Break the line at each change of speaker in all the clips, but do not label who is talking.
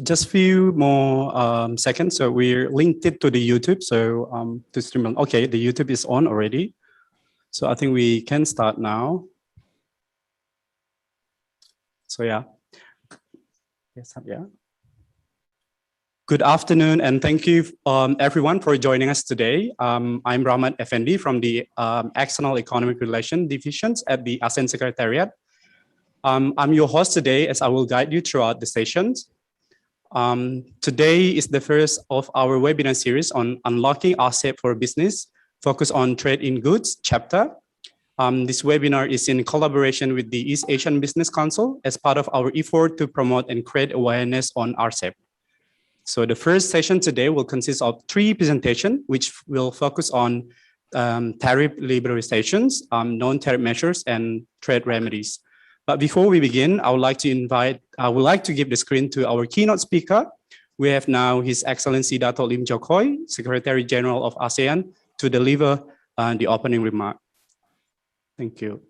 Just few more seconds. So we're linked it to the YouTube. So to stream, okay, the YouTube is on already. So I think we can start now. So yeah. Yes, yeah. Good afternoon, and thank you everyone for joining us today. I'm Rahmat Effendi from the External Economic Relations Divisions at the ASEAN Secretariat. I'm your host today, as I will guide you throughout the sessions. Today is the first of our webinar series on unlocking Rcep for business, focused on trade in goods chapter. This webinar is in collaboration with the East Asian Business Council as part of our effort to promote and create awareness on Rcep. So the first session today will consist of 3 presentations, which will focus on tariff liberalizations, non-tariff measures, and trade remedies. But before we begin, I would like to give the screen to our keynote speaker. We have now His Excellency Dato' Lim Joe Khoi, Secretary General of ASEAN, to deliver the opening remark. Thank you.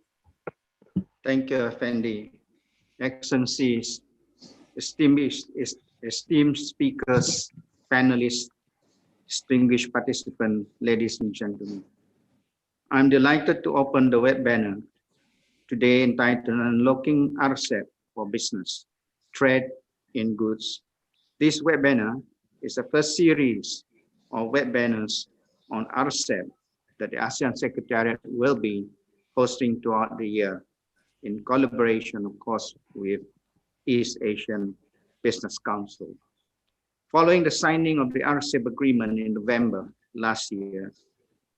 Thank you, Fendi. Excellencies, esteemed speakers, panelists, distinguished participants, ladies and gentlemen. I'm delighted to open the webinar today entitled Unlocking Rcep for Business, Trade in Goods. This webinar is the first series of webinars on Rcep that the ASEAN Secretariat will be hosting throughout the year in collaboration, of course, with East Asian Business Council. Following the signing of the Rcep agreement in November last year,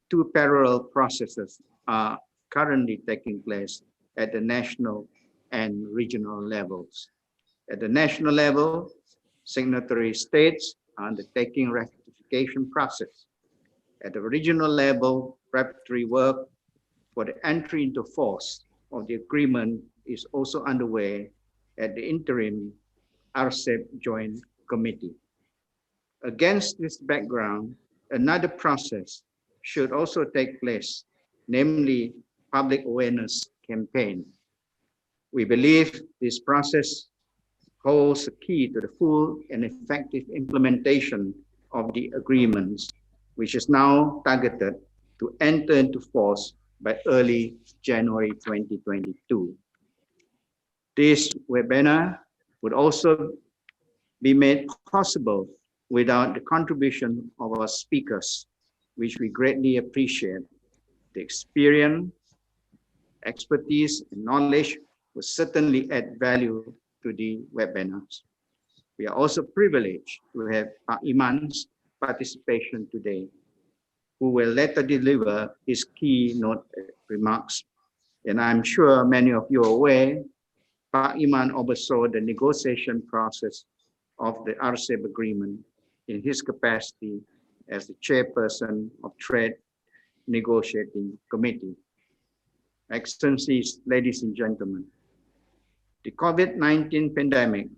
2 parallel processes are currently taking place at the national and regional levels. At the national level, signatory states are undertaking ratification process. At the regional level, preparatory work for the entry into force of the agreement is also underway at the interim Rcep Joint Committee. Against this background, another process should also take place, namely public awareness campaign. We believe this process holds the key to the full and effective implementation of the agreements, which is now targeted to enter into force by early January 2022. This webinar would also be made possible without the contribution of our speakers, which we greatly appreciate. The experience, expertise, and knowledge will certainly add value to the webinars. We are also privileged to have Pak Iman's participation today, who will later deliver his keynote remarks. And I'm sure many of you are aware, Pak Iman oversaw the negotiation process of the Rcep agreement in his capacity as the chairperson of Trade Negotiating Committee. Excellencies, ladies and gentlemen, the COVID-19 pandemic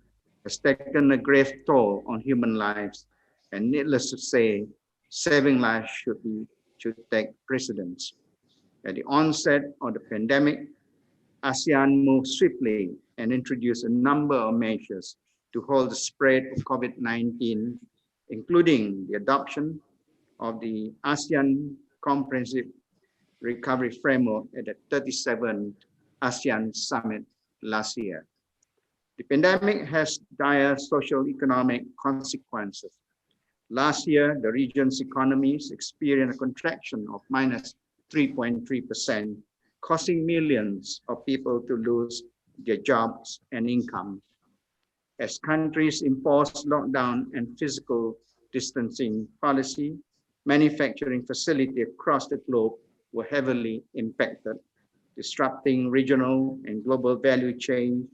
has taken a grave toll on human lives, and needless to say, saving lives should take precedence. At the onset of the pandemic, ASEAN moved swiftly and introduced a number of measures to halt the spread of COVID-19, including the adoption of the ASEAN Comprehensive Recovery Framework at the 37th ASEAN Summit last year. The pandemic has dire socio-economic consequences. Last year, the region's economies experienced a contraction of -3.3%, causing millions of people to lose their jobs and income. As countries imposed lockdown and physical distancing policy, manufacturing facilities across the globe were heavily impacted, disrupting regional and global value chains,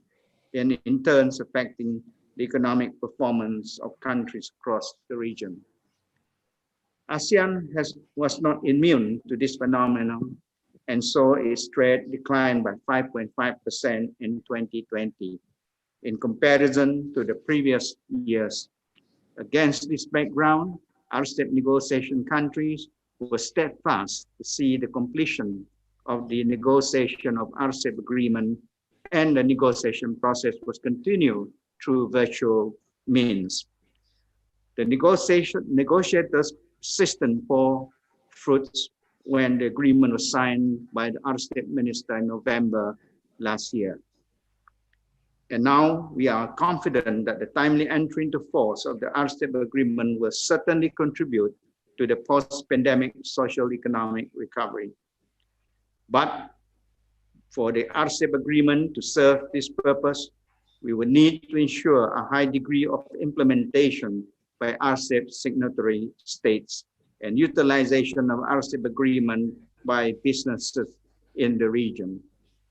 and in turn affecting the economic performance of countries across the region. ASEAN was not immune to this phenomenon, and saw its trade decline by 5.5% in 2020 in comparison to the previous years. Against this background, Rcep negotiation countries were steadfast to see the completion of the negotiation of Rcep agreement, and the negotiation process was continued through virtual means. The negotiators persisted for fruits when the agreement was signed by the Rcep minister in November last year. And now we are confident that the timely entry into force of the Rcep agreement will certainly contribute to the post-pandemic social economic recovery. But for the Rcep agreement to serve this purpose, we will need to ensure a high degree of implementation by Rcep signatory states and utilization of Rcep agreement by businesses in the region.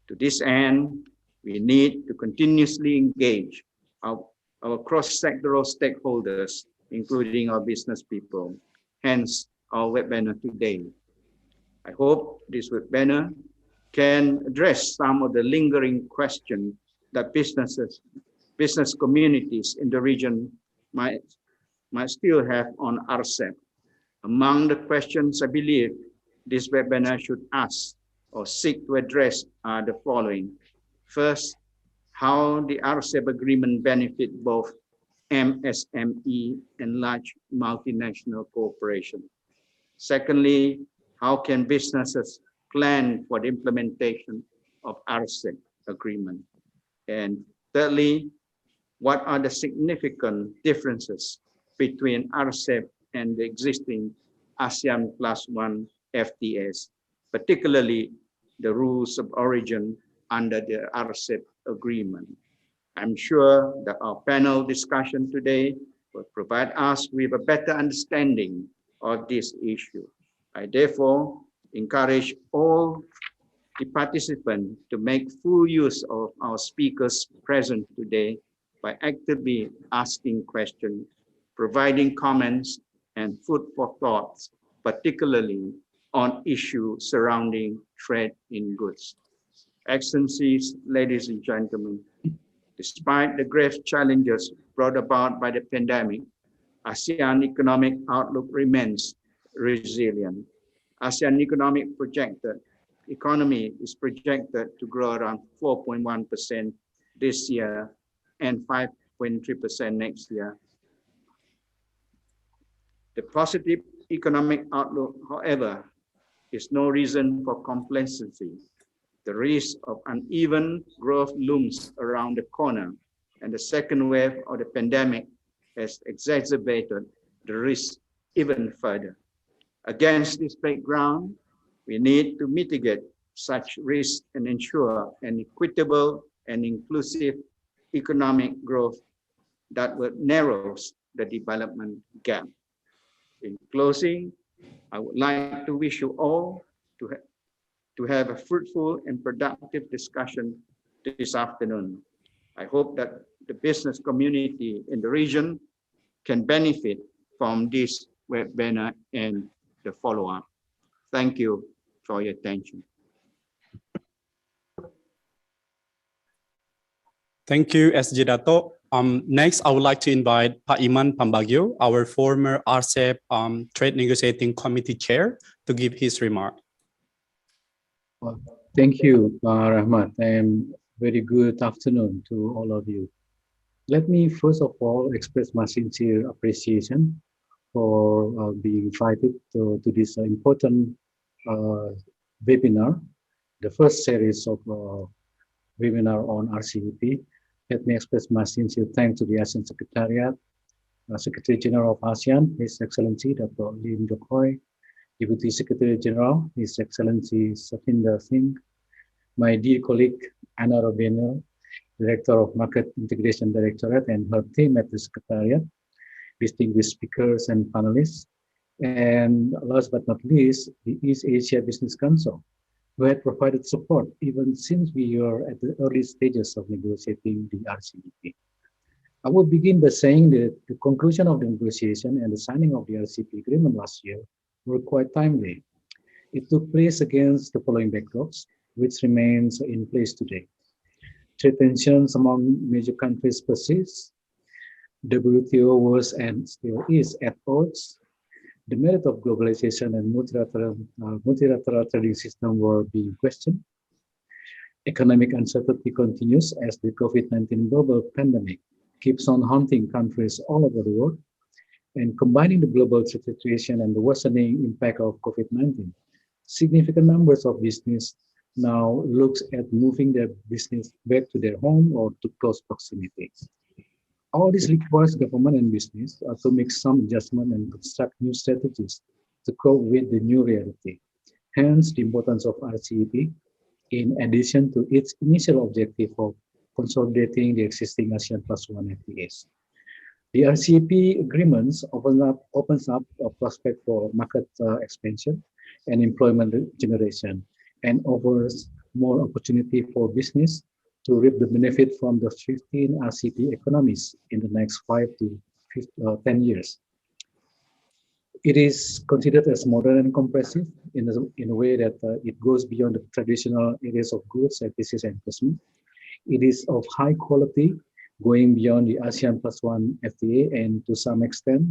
To this end, we need to continuously engage our cross-sectoral stakeholders, including our business people, hence our webinar today. I hope this webinar can address some of the lingering questions that business communities in the region might still have on Rcep. Among the questions I believe this webinar should ask or seek to address are the following. First, how the Rcep agreement benefit both MSME and large multinational corporations. Secondly, how can businesses plan for the implementation of Rcep agreement? And thirdly, what are the significant differences between Rcep and the existing ASEAN +1 FTAs, particularly the rules of origin under the Rcep agreement? I'm sure that our panel discussion today will provide us with a better understanding of this issue. I therefore encourage all the participants to make full use of our speakers present today by actively asking questions, providing comments, and food for thoughts, particularly on issues surrounding trade in goods. Excellencies, ladies and gentlemen, despite the grave challenges brought about by the pandemic, ASEAN economic outlook remains resilient. ASEAN economy is projected to grow around 4.1% this year and 5.3% next year. The positive economic outlook, however, is no reason for complacency. The risk of uneven growth looms around the corner, and the second wave of the pandemic has exacerbated the risk even further. Against this background, we need to mitigate such risks and ensure an equitable and inclusive economic growth that will narrow the development gap. In closing, I would like to wish you all to have a fruitful and productive discussion this afternoon. I hope that the business community in the region can benefit from this webinar and the follow-up. Thank you for your attention.
Thank you, SJ Dato. Next, I would like to invite Pak Iman Pambagio, our former Rcep Trade Negotiating Committee Chair, to give his remark.
Thank you, Rahmat, and very good afternoon to all of you. Let me first of all express my sincere appreciation for being invited to this important webinar, the first series of webinar on RCEP. Let me express my sincere thanks to the ASEAN Secretariat, Secretary General of ASEAN, His Excellency Dr. Lim Jokhoi, Deputy Secretary General, His Excellency Satinder Singh, my dear colleague Anna Robiner, Director of Market Integration Directorate, and her team at the Secretariat, distinguished speakers and panelists, and last but not least, the East Asia Business Council, who had provided support even since we were at the early stages of negotiating the RCEP. I will begin by saying that the conclusion of the negotiation and the signing of the RCEP agreement last year were quite timely. It took place against the following backdrops, which remains in place today. Trade tensions among major countries persist. WTO was and still is at odds. The merit of globalization and multilateral trading system were being questioned. Economic uncertainty continues as the COVID-19 global pandemic keeps on haunting countries all over the world, and combining the global situation and the worsening impact of COVID-19, significant numbers of business now looks at moving their business back to their home or to close proximity. All this requires government and business to make some adjustment and construct new strategies to cope with the new reality. Hence, the importance of RCEP in addition to its initial objective of consolidating the existing ASEAN Plus One FTAs. The RCEP agreements opens up a prospect for market expansion and employment generation, and offers more opportunity for business to reap the benefit from the 15 RCEP economies in the next 10 years. It is considered as modern and comprehensive in a way that it goes beyond the traditional areas of goods, services, and investment. It is of high quality, going beyond the ASEAN Plus One FTA, and to some extent,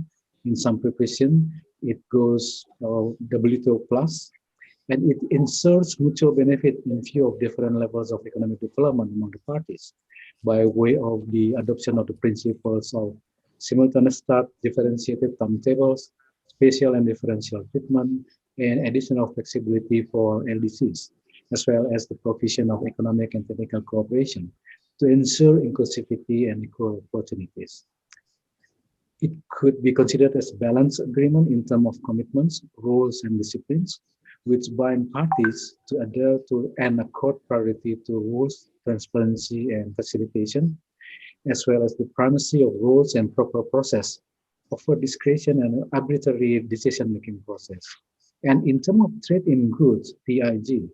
in some preparation, it goes WTO plus, and it inserts mutual benefit in view of different levels of economic development among the parties by way of the adoption of the principles of simultaneous start, differentiated timetables, spatial and differential treatment, and additional flexibility for LDCs, as well as the provision of economic and technical cooperation to ensure inclusivity and equal opportunities. It could be considered as a balanced agreement in terms of commitments, roles, and disciplines, which bind parties to adhere to and accord priority to rules, transparency, and facilitation, as well as the primacy of rules and proper process, offer discretion and arbitrary decision-making process. And in terms of trade in goods, TIG,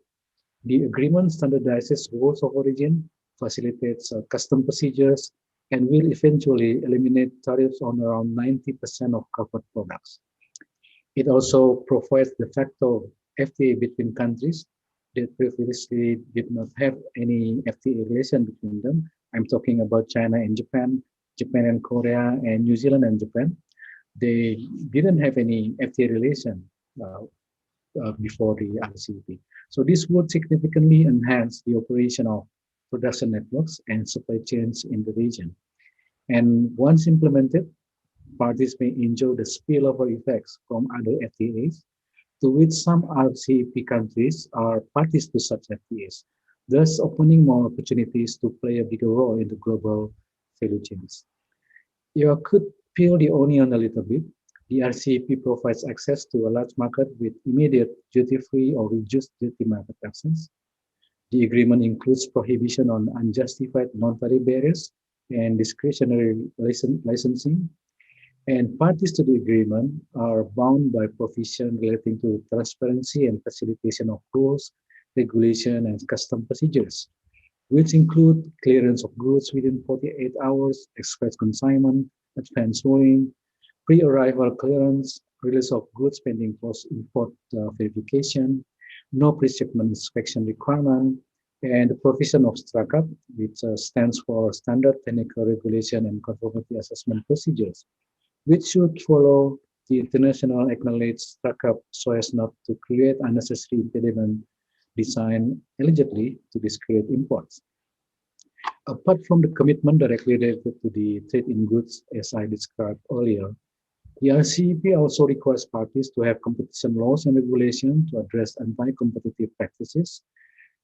the agreement standardizes rules of origin, facilitates custom procedures, and will eventually eliminate tariffs on around 90% of covered products. It also provides de facto FTA between countries that previously did not have any FTA relation between them. I'm talking about China and Japan, Japan and Korea, and New Zealand and Japan. They didn't have any FTA relation before the RCEP. So this would significantly enhance the operation of production networks and supply chains in the region. And once implemented, parties may enjoy the spillover effects from other FTAs, to which some RCEP countries are parties to such FTAs, thus opening more opportunities to play a bigger role in the global value chains. You could peel the onion a little bit. The RCEP provides access to a large market with immediate duty-free or reduced duty market access. The agreement includes prohibition on unjustified non-tariff barriers and discretionary licensing. And parties to the agreement are bound by provision relating to transparency and facilitation of rules, regulation, and custom procedures, which include clearance of goods within 48 hours, express consignment, advance warning, pre-arrival clearance, release of goods pending post-import verification, no pre-shipment inspection requirement, and the provision of STRACAP, which stands for Standard Technical Regulation and Conformity Assessment Procedures, which should follow the international acknowledged STRACAP so as not to create unnecessary impediment designed allegedly to discourage imports. Apart from the commitment directly related to the trade in goods, as I described earlier, the RCEP also requires parties to have competition laws and regulations to address anti-competitive practices.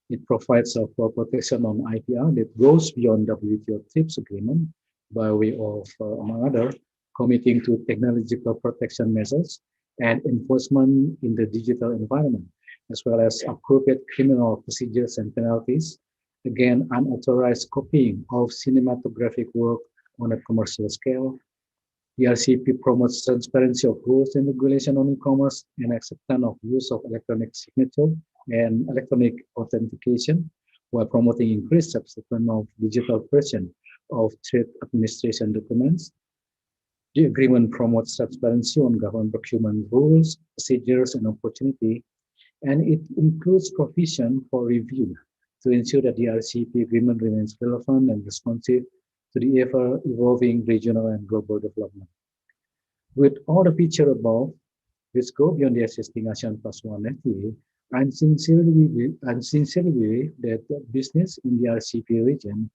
It provides for protection on IPR that goes beyond WTO TRIPS agreement by way of, among other, committing to technological protection measures and enforcement in the digital environment, as well as appropriate criminal procedures and penalties, again, unauthorized copying of cinematographic work on a commercial scale. The RCEP promotes transparency of rules and regulation on e-commerce and acceptance of use of electronic signature and electronic authentication, while promoting increased acceptance of digital version of trade administration documents. The agreement promotes transparency on government procurement rules, procedures, and opportunity, and it includes provision for review to ensure that the RCEP agreement remains relevant and responsive to the ever-evolving regional and global development. With all the features above, which go beyond the existing ASEAN Plus One FTA, I sincerely believe that business in the RCEP region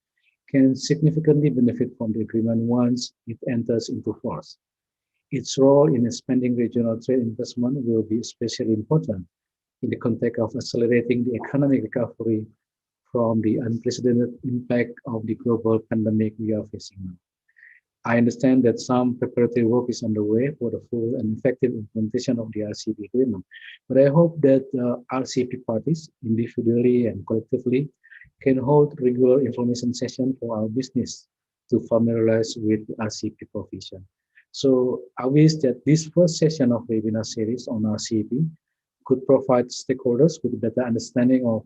can significantly benefit from the agreement once it enters into force. Its role in expanding regional trade investment will be especially important in the context of accelerating the economic recovery from the unprecedented impact of the global pandemic we are facing now. I understand that some preparatory work is underway for the full and effective implementation of the RCEP agreement, but I hope that RCEP parties, individually and collectively, can hold regular information sessions for our business to familiarize with the RCEP provision. So I wish that this first session of webinar series on RCEP could provide stakeholders with a better understanding of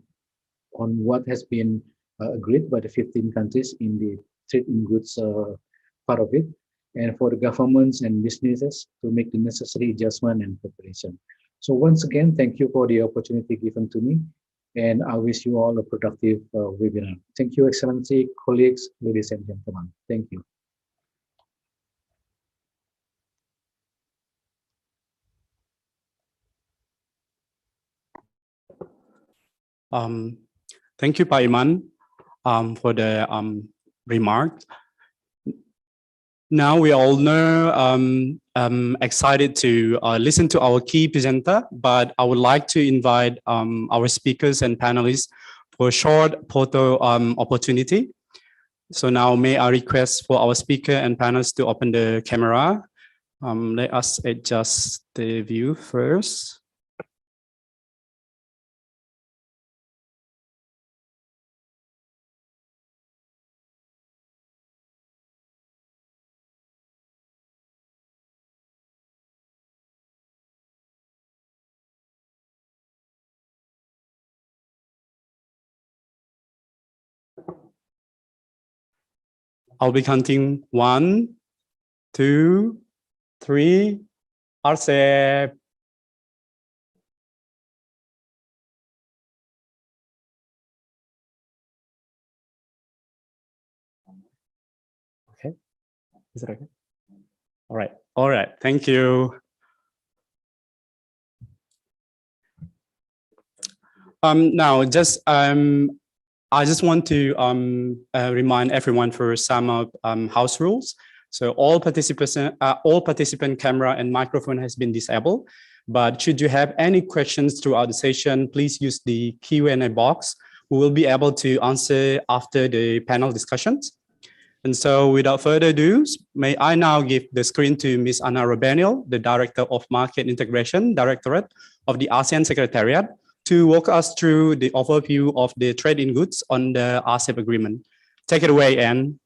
on what has been agreed by the 15 countries in the trade in goods part of it, and for the governments and businesses to make the necessary adjustment and preparation. So once again, thank you for the opportunity given to me, and I wish you all a productive webinar. Thank you, Excellency, colleagues, ladies and gentlemen. Thank you.
Thank you, Pak Iman, for the remarks. Now we all know excited to listen to our key presenter, but I would like to invite our speakers and panelists for a short photo opportunity. So now may I request for our speaker and panelists to open the camera. Let us adjust the view first. I'll be counting 1, 2, 3. Rcep. Okay. Is it okay? All right. All right. Thank you. Now, I just want to remind everyone for some of house rules. So all participant camera and microphone has been disabled. But should you have any questions throughout the session, please use the Q&A box. We will be able to answer after the panel discussions. And so without further ado, may I now give the screen to Ms. Anna Robeniel, the Director of Market Integration Directorate of the ASEAN Secretariat, to walk us through the overview of the trade in goods on the Rcep agreement. Take it away, Anne.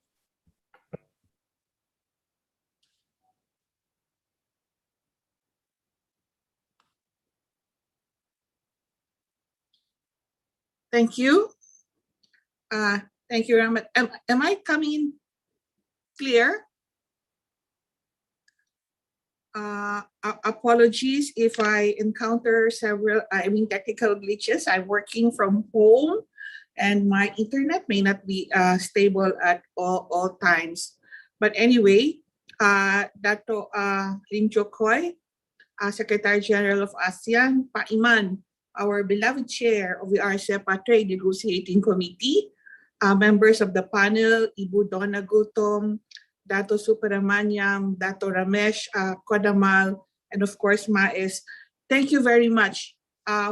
Thank you. Thank you, Ramat. Am I coming clear? Apologies if I encounter several, technical glitches. I'm working from home and my internet may not be stable at all times. But anyway, Dato Lim Jokoy, Secretary General of ASEAN, Pa Iman, our beloved chair of the Rcep Trade Negotiating Committee, members of the panel, Ibu Donna Gultom, Dato Suparamaniam, Dato Ramesh Kodamal, and of course Maes. Thank you very much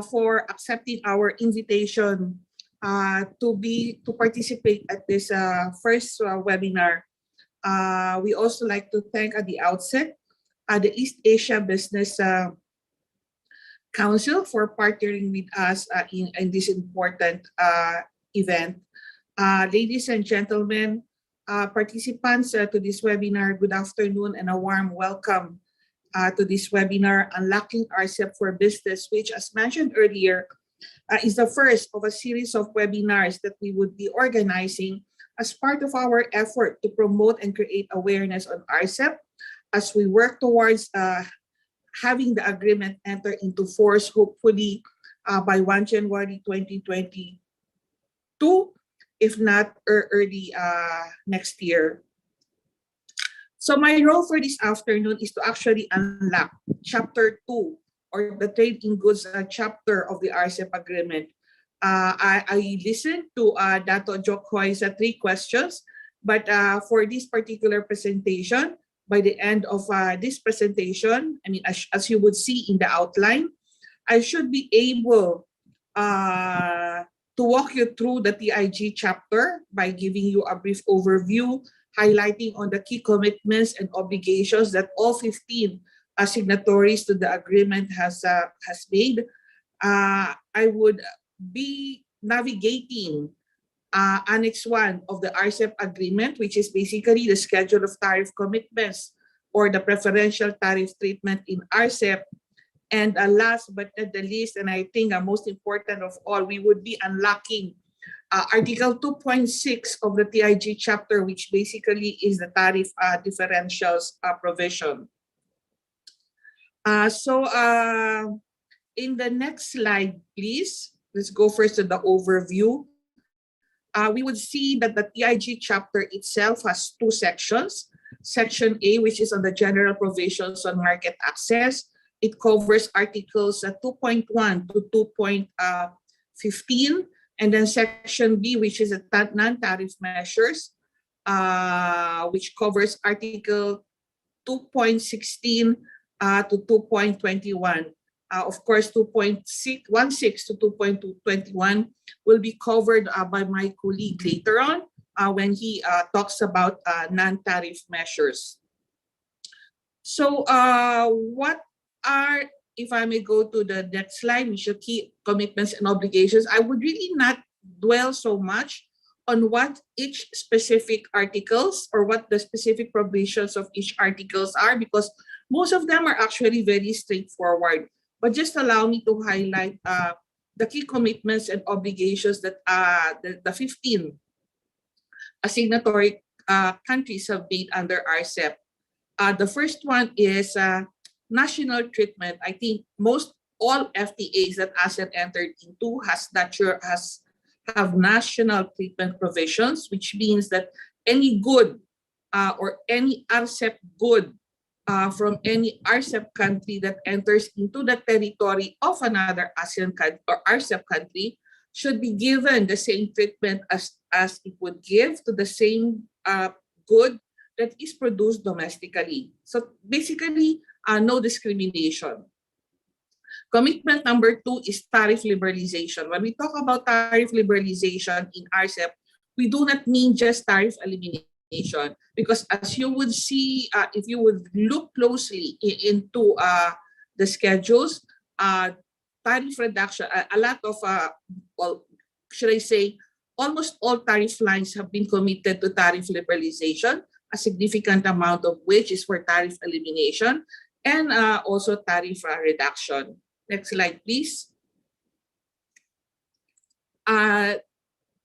for accepting our invitation to participate at this first webinar. We also like to thank at the outset the East Asia Business Council for partnering with us in this important event. Ladies and gentlemen, participants to this webinar, good afternoon and a warm welcome to this webinar, Unlocking Rcep for Business, which, as mentioned earlier, is the first of a series of webinars that we would be organizing as part of our effort to promote and create awareness on Rcep as we work towards having the agreement enter into force, hopefully by 1 January 2022, if not early next year. So my role for this afternoon is to actually unlock Chapter 2, or the Trade in Goods chapter of the Rcep agreement. I listened to Dato Jokoy's 3 questions But for this particular presentation, by the end of this presentation, I mean, as you would see in the outline, I should be able to walk you through the TIG chapter by giving you a brief overview, highlighting on the key commitments and obligations that all 15 signatories to the agreement has made. I would be navigating Annex 1 of the Rcep agreement, which is basically the schedule of tariff commitments or the preferential tariff treatment in Rcep. And last but not the least, and I think most important of all, we would be unlocking Article 2.6 of the TIG chapter, which basically is the tariff differentials provision. In the next slide, please, let's go first to the overview. We would see that the TIG chapter itself has two sections. Section A, which is on the general provisions on market access. It covers articles 2.1 to 2.15. And then section B, which is a non-tariff measures, which covers article 2.16 to 2.21. Of course, 2.16 to 2.21 will be covered by my colleague later on when he talks about non-tariff measures. So what are, if I may go to the next slide, which are key commitments and obligations, I would really not dwell so much on what each specific articles or what the specific provisions of each articles are, because most of them are actually very straightforward. But just allow me to highlight the key commitments and obligations that the 15 signatory countries have made under Rcep. The first one is national treatment. I think most all FTAs that ASEAN entered into have national treatment provisions, which means that any good or any Rcep good from any Rcep country that enters into the territory of another ASEAN country or Rcep country should be given the same treatment as it would give to the same good that is produced domestically. So basically, no discrimination. Commitment number 2 is tariff liberalization. When we talk about tariff liberalization in Rcep, we do not mean just tariff elimination, because as you would see, if you would look closely into the schedules, tariff reduction, a lot of, well, should I say, almost all tariff lines have been committed to tariff liberalization, a significant amount of which is for tariff elimination and also tariff reduction. Next slide, please.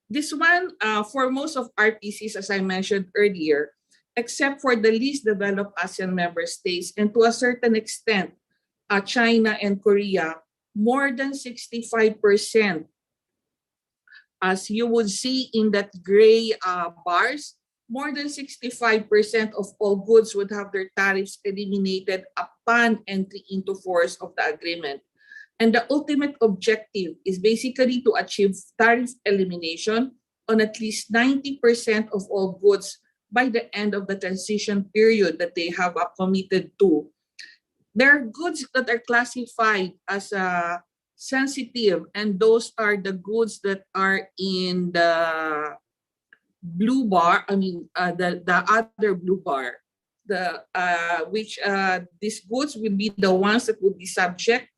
This one, for most of RPCs, as I mentioned earlier, except for the least developed ASEAN member states, and to a certain extent, China and Korea, more than 65%, as you would see in that gray bars, more than 65% of all goods would have their tariffs eliminated upon entry into force of the agreement. And the ultimate objective is basically to achieve tariff elimination on at least 90% of all goods by the end of the transition period that they have committed to. There are goods that are classified as sensitive, and those are the goods that are in the blue bar, I mean the other blue bar, these goods will be the ones that will be subject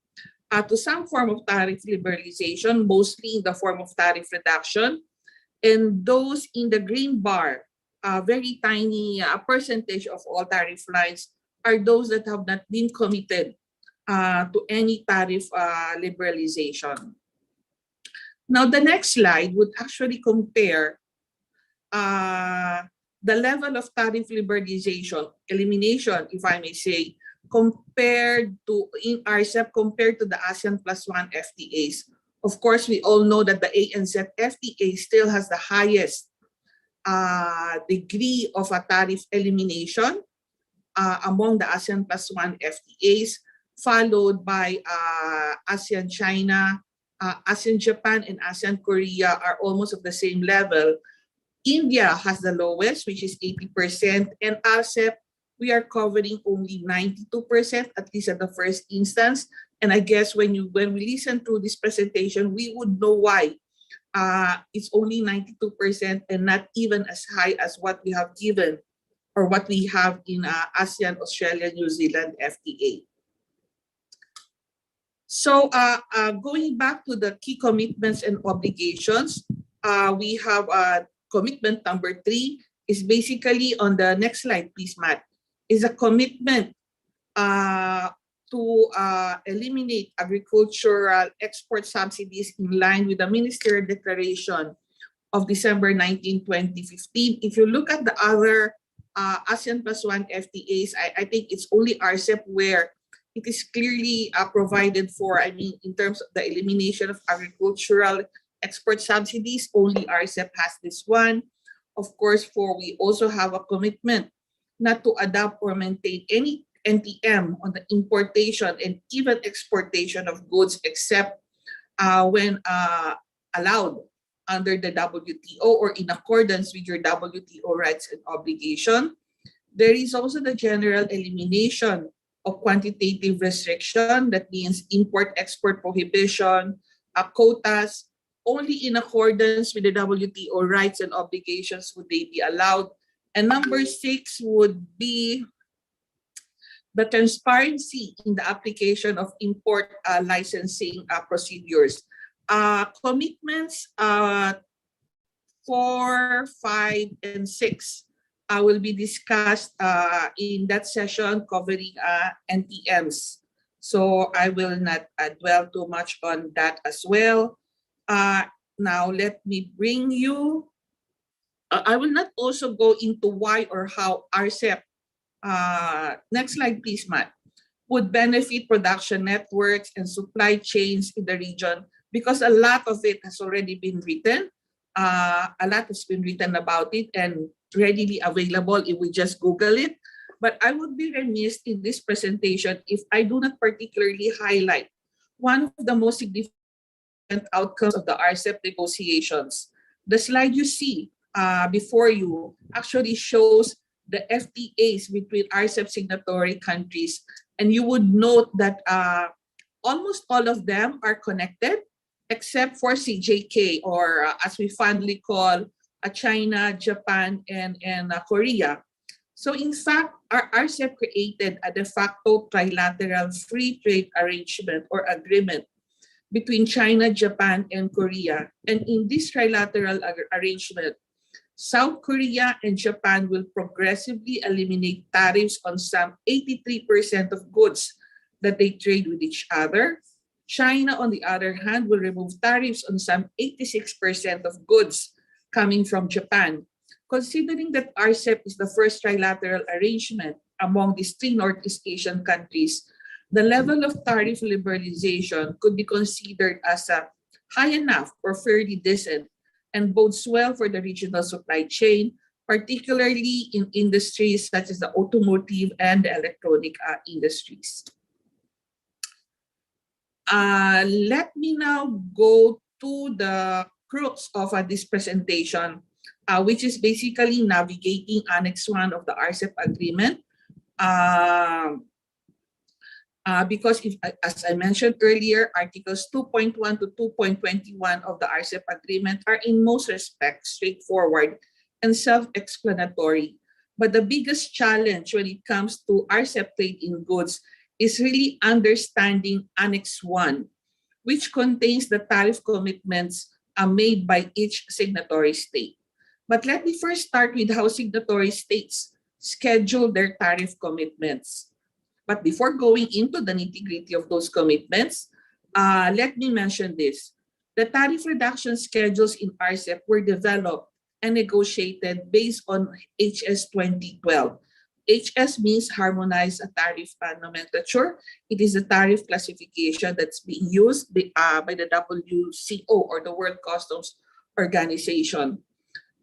to some form of tariff liberalization, mostly in the form of tariff reduction. And those in the green bar, a very tiny percentage of all tariff lines, are those that have not been committed to any tariff liberalization. Now, the next slide would actually compare the level of tariff liberalization, elimination, if I may say, compared to in Rcep compared to the ASEAN +1 FTAs. Of course, we all know that the ANZ FTA still has the highest degree of a tariff elimination among the ASEAN +1 FTAs, followed by ASEAN China, ASEAN Japan, and ASEAN Korea are almost of the same level. India has the lowest, which is 80%, and Rcep, we are covering only 92%, at least at the first instance. And I guess when we listen to this presentation, we would know why it's only 92% and not even as high as what we have given or what we have in ASEAN, Australia, New Zealand FTA. So going back to the key commitments and obligations, we have commitment number 3 is basically on the next slide, please, Matt, is a commitment to eliminate agricultural export subsidies in line with the Ministerial Declaration of December 19, 2015. If you look at the other ASEAN +1 FTAs, I think it's only Rcep where it is clearly provided for, I mean, in terms of the elimination of agricultural export subsidies, only Rcep has this one. Of course, we also have a commitment not to adopt or maintain any NTM on the importation and even exportation of goods except when allowed under the WTO or in accordance with your WTO rights and obligation. There is also the general elimination of quantitative restriction. That means import-export prohibition, quotas, only in accordance with the WTO rights and obligations would they be allowed. And number 6 would be the transparency in the application of import licensing procedures. Commitments 4, 5, and 6 will be discussed in that session covering NTMs. So I will not dwell too much on that as well. Now let me bring you, I will not also go into why or how Rcep, next slide please, Matt, would benefit production networks and supply chains in the region, because a lot of it has already been written. A lot has been written about it and readily available if we just Google it. But I would be remiss in this presentation if I do not particularly highlight one of the most significant outcomes of the Rcep negotiations. The slide you see before you actually shows the FTAs between Rcep signatory countries. And you would note that almost all of them are connected, except for CJK, or as we fondly call China, Japan, and Korea. So in fact, Rcep created a de facto trilateral free trade arrangement or agreement between China, Japan, and Korea. And in this trilateral arrangement, South Korea and Japan will progressively eliminate tariffs on some 83% of goods that they trade with each other. China, on the other hand, will remove tariffs on some 86% of goods coming from Japan. Considering that Rcep is the first trilateral arrangement among these 3 Northeast Asian countries, the level of tariff liberalization could be considered as high enough or fairly decent and bodes well for the regional supply chain, particularly in industries such as the automotive and the electronic industries. Let me now go to the crux of this presentation, which is basically navigating Annex 1 of the Rcep agreement. Because as I mentioned earlier, Articles 2.1 to 2.21 of the Rcep agreement are in most respects straightforward and self-explanatory. But the biggest challenge when it comes to Rcep trade in goods is really understanding Annex 1, which contains the tariff commitments made by each signatory state. But let me first start with how signatory states schedule their tariff commitments. But before going into the nitty-gritty of those commitments, let me mention this. The tariff reduction schedules in Rcep were developed and negotiated based on HS 2012. HS means Harmonized Tariff Nomenclature. It is a tariff classification that's being used by the WCO, or the World Customs Organization.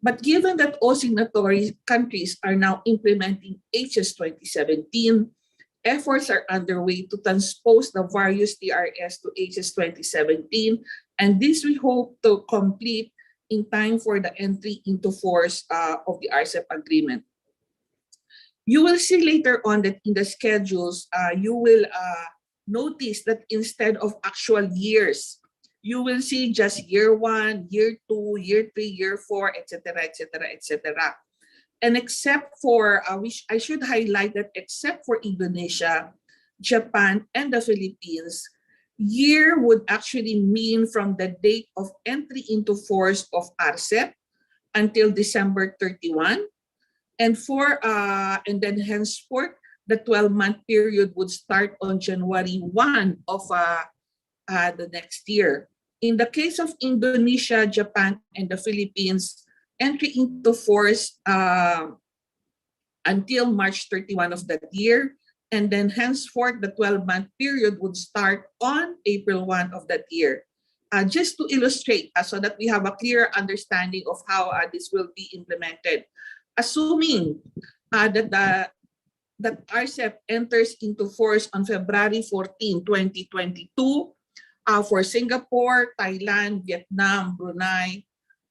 But given that all signatory countries are now implementing HS 2017, efforts are underway to transpose the various TRS to HS 2017, and this we hope to complete in time for the entry into force of the Rcep agreement. You will see later on that in the schedules, you will notice that instead of actual years, you will see just year 1, year 2, year 3, year 4, etc., etc., etc. And except for, which I should highlight that except for Indonesia, Japan, and the Philippines, year would actually mean from the date of entry into force of Rcep until December 31. And then henceforth, the 12-month period would start on January 1 of the next year. In the case of Indonesia, Japan, and the Philippines, entry into force until March 31 of that year, and then henceforth the 12-month period would start on April 1 of that year. Just to illustrate, so that we have a clear understanding of how this will be implemented. Assuming that Rcep enters into force on February 14, 2022, for Singapore, Thailand, Vietnam, Brunei,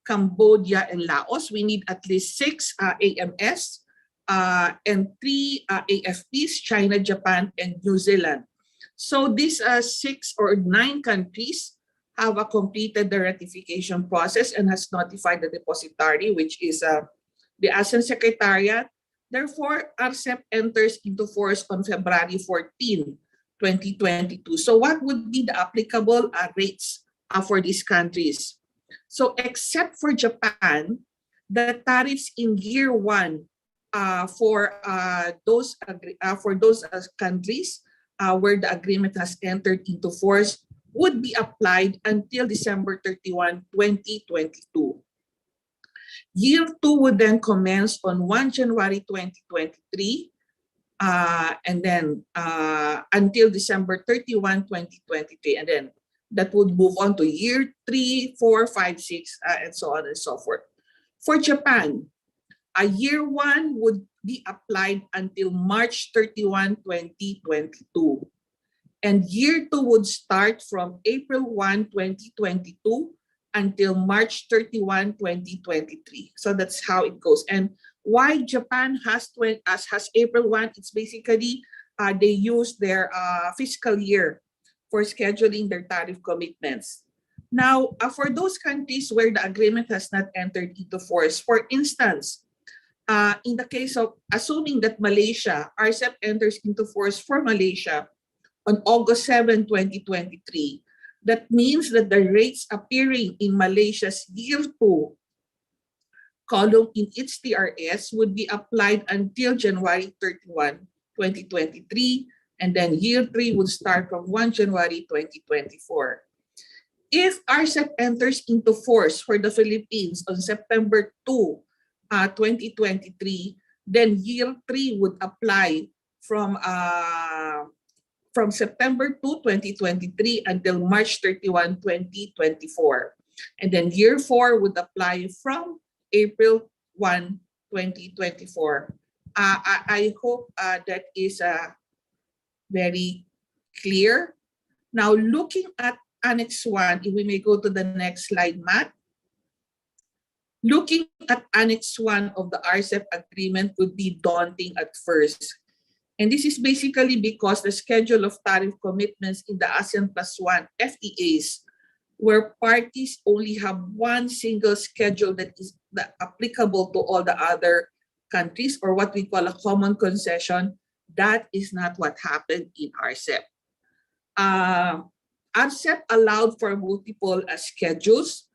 Cambodia, and Laos, we need at least 6 AMS and 3 AFPs, China, Japan, and New Zealand. So these 6 or 9 countries have completed the ratification process and has notified the depositary, which is the ASEAN Secretariat. Therefore, Rcep enters into force on February 14, 2022. So what would be the applicable rates for these countries? So except for Japan, the tariffs in year 1 for those countries where the agreement has entered into force would be applied until December 31, 2022. Year 2 would then commence on 1 January 2023 and then until December 31, 2023. And then that would move on to year 3, 4, 5, 6, and so on and so forth. For Japan, year 1 would be applied until March 31, 2022. And year 2 would start from April 1, 2022 until March 31, 2023. So that's how it goes. And why Japan has April 1, it's basically they use their fiscal year for scheduling their tariff commitments. Now, for those countries where the agreement has not entered into force, for instance, in the case of assuming that Malaysia, Rcep enters into force for Malaysia on August 7, 2023, that means that the rates appearing in Malaysia's year 2 column in its TRS would be applied until January 31, 2023, and then year 3 would start from 1 January 2024. If Rcep enters into force for the Philippines on September 2, 2023, then year 3 would apply from September 2, 2023 until March 31, 2024. And then year 4 would apply from April 1, 2024. I hope that is very clear. Now, looking at Annex 1, if we may go to the next slide, Matt. Looking at Annex 1 of the Rcep agreement would be daunting at first. And this is basically because the schedule of tariff commitments in the ASEAN +1 FTAs, where parties only have one single schedule that is applicable to all the other countries, or what we call a common concession, that is not what happened in Rcep. Rcep allowed for multiple schedules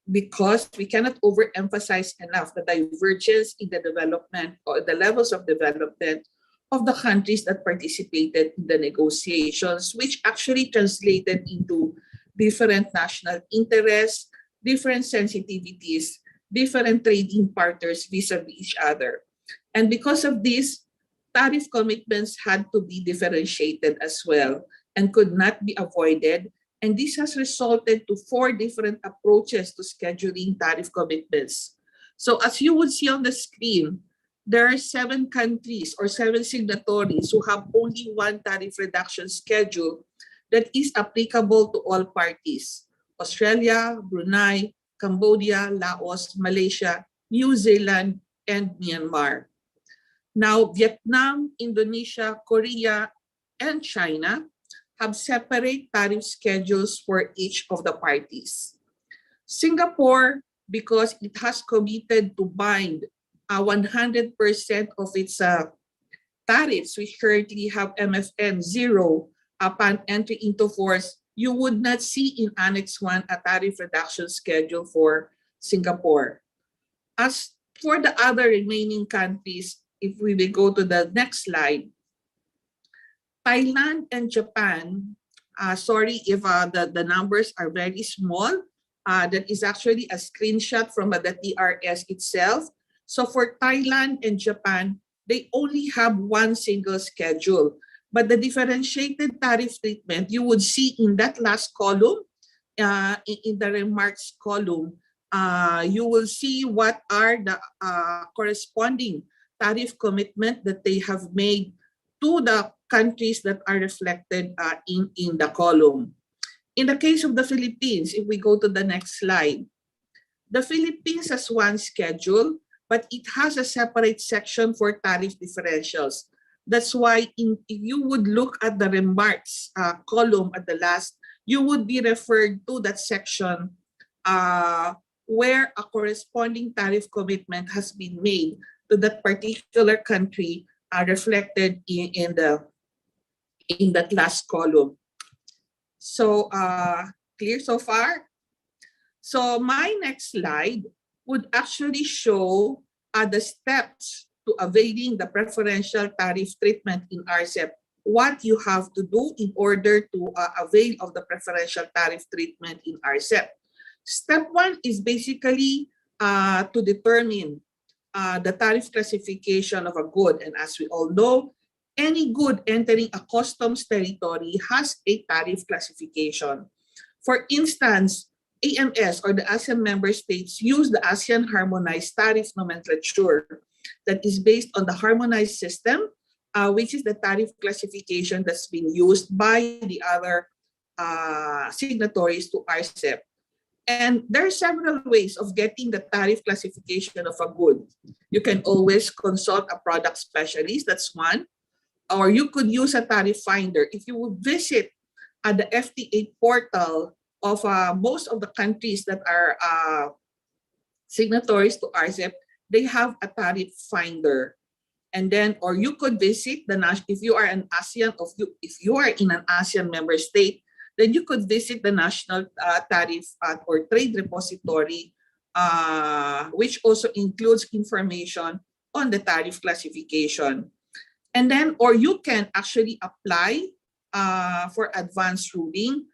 because we cannot overemphasize enough the divergence in the development or the levels of development of the countries that participated in the negotiations, which actually translated into different national interests, different sensitivities, different trading partners vis-a-vis each other. And because of this, tariff commitments had to be differentiated as well and could not be avoided. And this has resulted to 4 different approaches to scheduling tariff commitments. So as you would see on the screen, there are 7 countries or 7 signatories who have only one tariff reduction schedule that is applicable to all parties: Australia, Brunei, Cambodia, Laos, Malaysia, New Zealand, and Myanmar. Now, Vietnam, Indonesia, Korea, and China have separate tariff schedules for each of the parties. Singapore, because it has committed to bind 100% of its tariffs, which currently have MFN 0 upon entry into force, you would not see in Annex 1 a tariff reduction schedule for Singapore. As for the other remaining countries, if we will go to the next slide, Thailand and Japan, sorry if the numbers are very small, that is actually a screenshot from the TRS itself. So for Thailand and Japan, they only have one single schedule. But the differentiated tariff treatment, you would see in that last column, in the remarks column, you will see what are the corresponding tariff commitment that they have made to the countries that are reflected in the column. In the case of the Philippines, if we go to the next slide, the Philippines has one schedule, but it has a separate section for tariff differentials. That's why if you would look at the remarks column at the last, you would be referred to that section where a corresponding tariff commitment has been made to that particular country reflected in that last column. So clear so far? So my next slide would actually show the steps to availing the preferential tariff treatment in Rcep, what you have to do in order to avail of the preferential tariff treatment in Rcep. Step 1 is basically to determine the tariff classification of a good. And as we all know, any good entering a customs territory has a tariff classification. For instance, AMS or the ASEAN member states use the ASEAN Harmonized Tariff Nomenclature that is based on the harmonized system, which is the tariff classification that's been used by the other signatories to Rcep. And there are several ways of getting the tariff classification of a good. You can always consult a product specialist, that's one. Or you could use a tariff finder. If you would visit the FTA portal of most of the countries that are signatories to Rcep, they have a tariff finder. And then, or you could visit if you are an ASEAN, if you are in an ASEAN member state, then you could visit the National Tariff or Trade Repository, which also includes information on the tariff classification. And then, or you can actually apply for advance ruling.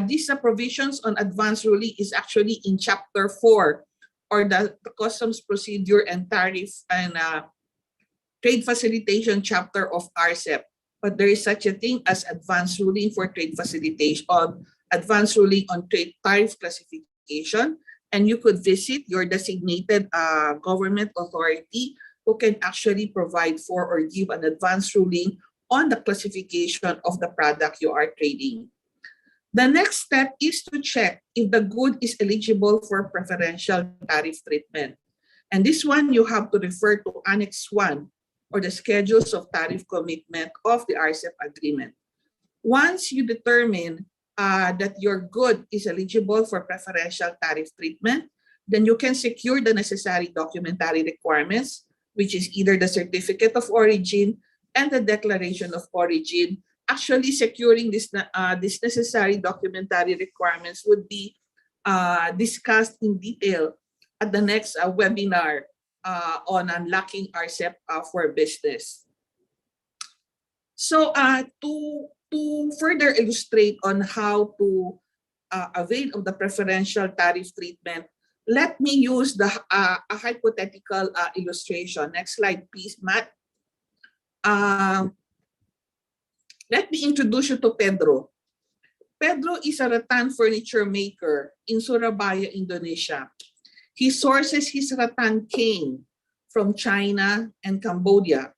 These provisions on advance ruling is actually in Chapter 4, or the Customs Procedure and Tariff and Trade Facilitation chapter of Rcep. But there is such a thing as advance ruling for trade facilitation, advance ruling on trade tariff classification, and you could visit your designated government authority who can actually provide for or give an advance ruling on the classification of the product you are trading. The next step is to check if the good is eligible for preferential tariff treatment. And this one you have to refer to Annex 1, or the schedules of tariff commitment of the Rcep agreement. Once you determine that your good is eligible for preferential tariff treatment, then you can secure the necessary documentary requirements, which is either the certificate of origin and the declaration of origin. Actually, securing this necessary documentary requirements would be discussed in detail at the next webinar on unlocking Rcep for business. So to further illustrate on how to avail of the preferential tariff treatment, let me use a hypothetical illustration. Next slide, please, Matt. Let me introduce you to Pedro. Pedro is a rattan furniture maker in Surabaya, Indonesia. He sources his rattan cane from China and Cambodia,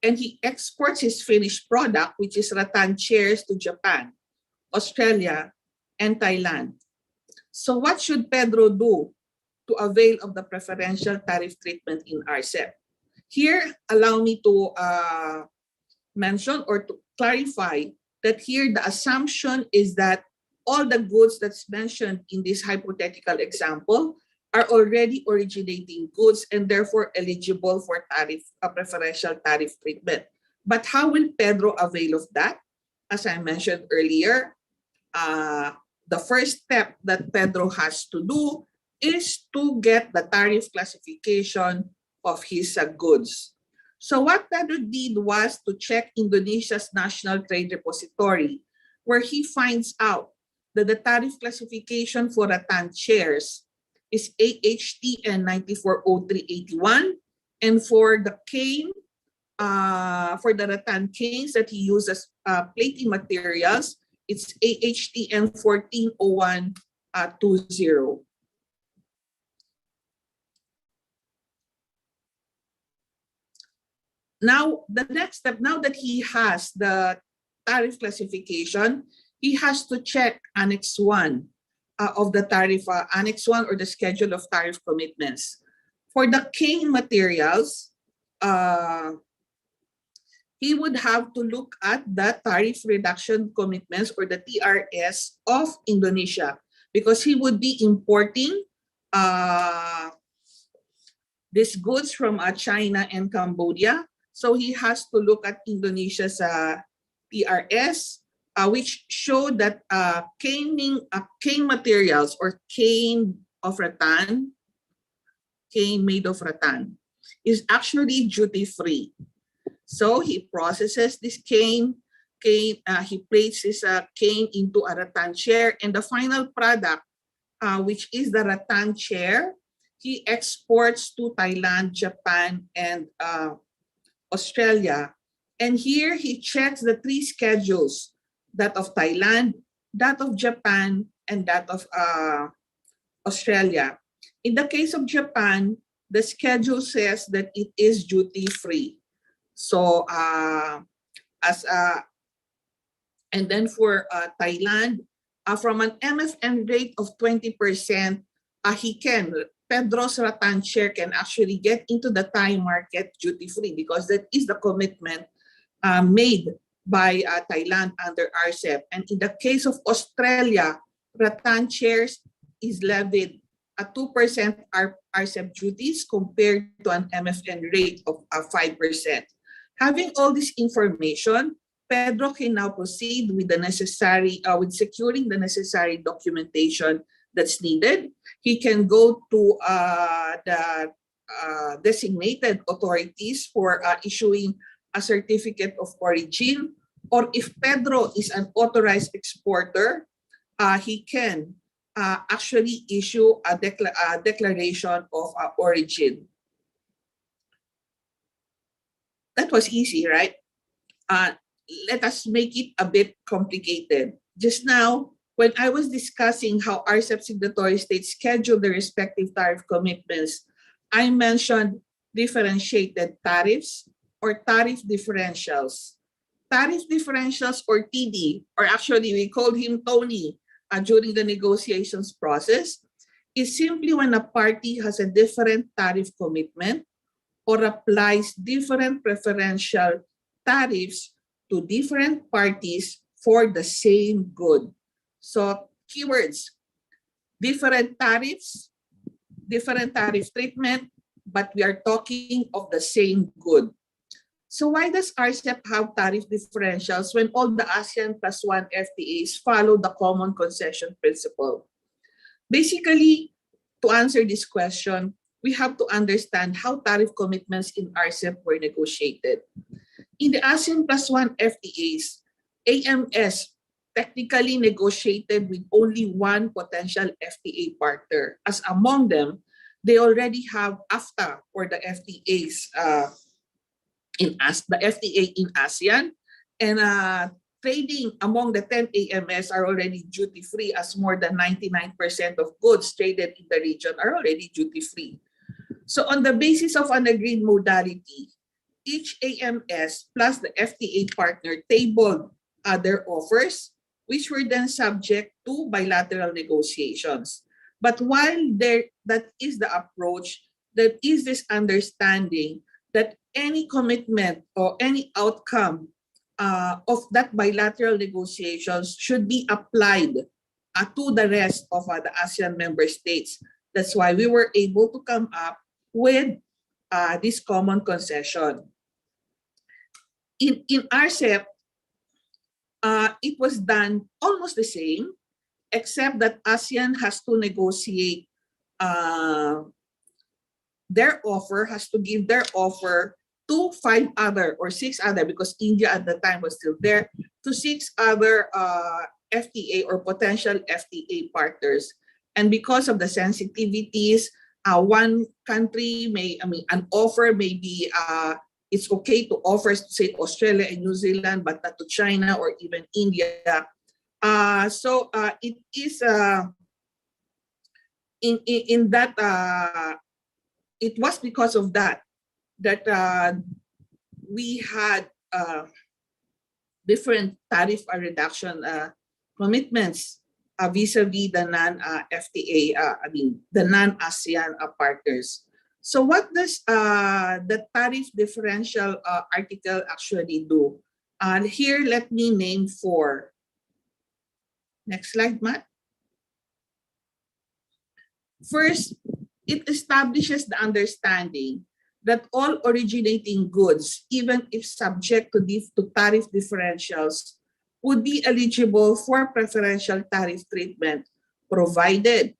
and he exports his finished product, which is rattan chairs, to Japan, Australia, and Thailand. So what should Pedro do to avail of the preferential tariff treatment in Rcep? Here, allow me to mention or to clarify that here the assumption is that all the goods that's mentioned in this hypothetical example are already originating goods and therefore eligible for preferential tariff treatment. But how will Pedro avail of that? As I mentioned earlier, the first step that Pedro has to do is to get the tariff classification of his goods. So what Pedro did was to check Indonesia's National Trade Repository, where he finds out that the tariff classification for rattan chairs is AHTN 940381, and for the cane, for the rattan canes that he uses plating materials, it's AHTN 140120. Now, the next step, now that he has the tariff classification, he has to check Annex 1 of the tariff, Annex 1 or the schedule of tariff commitments. For the cane materials, he would have to look at the tariff reduction commitments or the TRS of Indonesia, because he would be importing these goods from China and Cambodia. So he has to look at Indonesia's TRS, which show that cane materials or cane of rattan, cane made of rattan, is actually duty-free. So he processes this cane, he places a cane into a rattan chair, and the final product, which is the rattan chair, he exports to Thailand, Japan, and Australia. And here he checks the 3 schedules, that of Thailand, that of Japan, and that of Australia. In the case of Japan, the schedule says that it is duty-free. So, and then for Thailand, from an MFN rate of 20%, Pedro's rattan chair can actually get into the Thai market duty-free, because that is the commitment made by Thailand under Rcep. And in the case of Australia, rattan chairs is levied at 2% Rcep duties compared to an MFN rate of 5%. Having all this information, Pedro can now proceed with the necessary, with securing the necessary documentation that's needed. He can go to the designated authorities for issuing a certificate of origin, or if Pedro is an authorized exporter, he can actually issue a declaration of origin. That was easy, right? Let us make it a bit complicated. Just now, when I was discussing how Rcep signatory states schedule the respective tariff commitments, I mentioned differentiated tariffs or tariff differentials. Tariff differentials, or TD, or actually we called him Tony during the negotiations process, is simply when a party has a different tariff commitment or applies different preferential tariffs to different parties for the same good. So keywords: different tariffs, different tariff treatment, but we are talking of the same good. So why does Rcep have tariff differentials when all the ASEAN +1 FTAs follow the common concession principle? Basically, to answer this question, we have to understand how tariff commitments in Rcep were negotiated. In the ASEAN +1 FTAs, AMS technically negotiated with only one potential FTA partner, as among them, they already have AFTA, or the FTAs the FTA in ASEAN, and trading among the 10 AMS are already duty-free, as more than 99% of goods traded in the region are already duty-free. So on the basis of an agreed modality, each AMS plus the FTA partner tabled their offers, which were then subject to bilateral negotiations. But while that is the approach, there is this understanding that any commitment or any outcome of that bilateral negotiations should be applied to the rest of the ASEAN member states. That's why we were able to come up with this common concession. In Rcep, it was done almost the same, except that ASEAN has to negotiate their offer, has to give their offer to 5 other or 6 other, because India at the time was still there, to 6 other FTA or potential FTA partners. And because of the sensitivities, one country an offer may be, it's okay to offer, say, Australia and New Zealand, but not to China or even India. So it is in that, it was because of that we had different tariff reduction commitments vis-a-vis the non-FTA, the non-ASEAN partners. So what does the tariff differential article actually do? Here, let me name 4. Next slide, Matt. First, it establishes the understanding that all originating goods, even if subject to tariff differentials, would be eligible for preferential tariff treatment, provided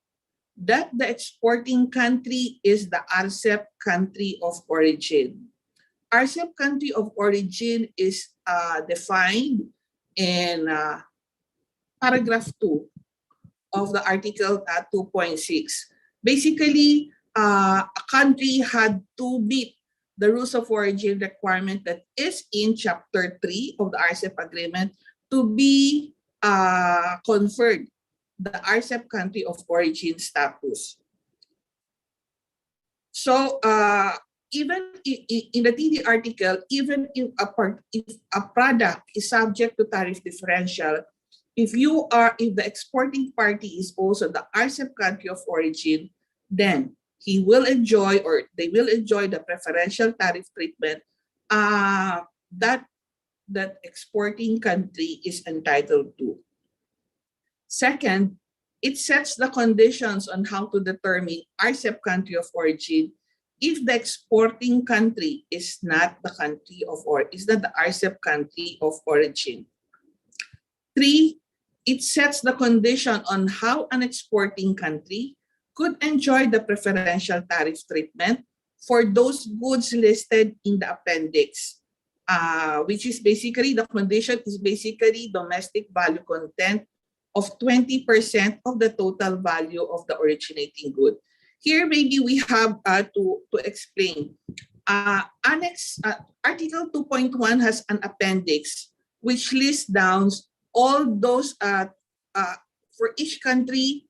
that the exporting country is the Rcep country of origin. Rcep country of origin is defined in paragraph 2 of the article 2.6. Basically, a country had to meet the rules of origin requirement that is in Chapter 3 of the Rcep agreement to be conferred the Rcep country of origin status. So even in the TD article, even if a product is subject to tariff differential, if the exporting party is also the Rcep country of origin, then he will enjoy, or they will enjoy, the preferential tariff treatment that exporting country is entitled to. Second, it sets the conditions on how to determine Rcep country of origin if the exporting country is not the country of is not the Rcep country of origin. 3, it sets the condition on how an exporting country could enjoy the preferential tariff treatment for those goods listed in the appendix, which is basically, the condition is basically domestic value content of 20% of the total value of the originating good. Here, maybe we have to explain. Annex Article 2.1 has an appendix which lists down all those for each country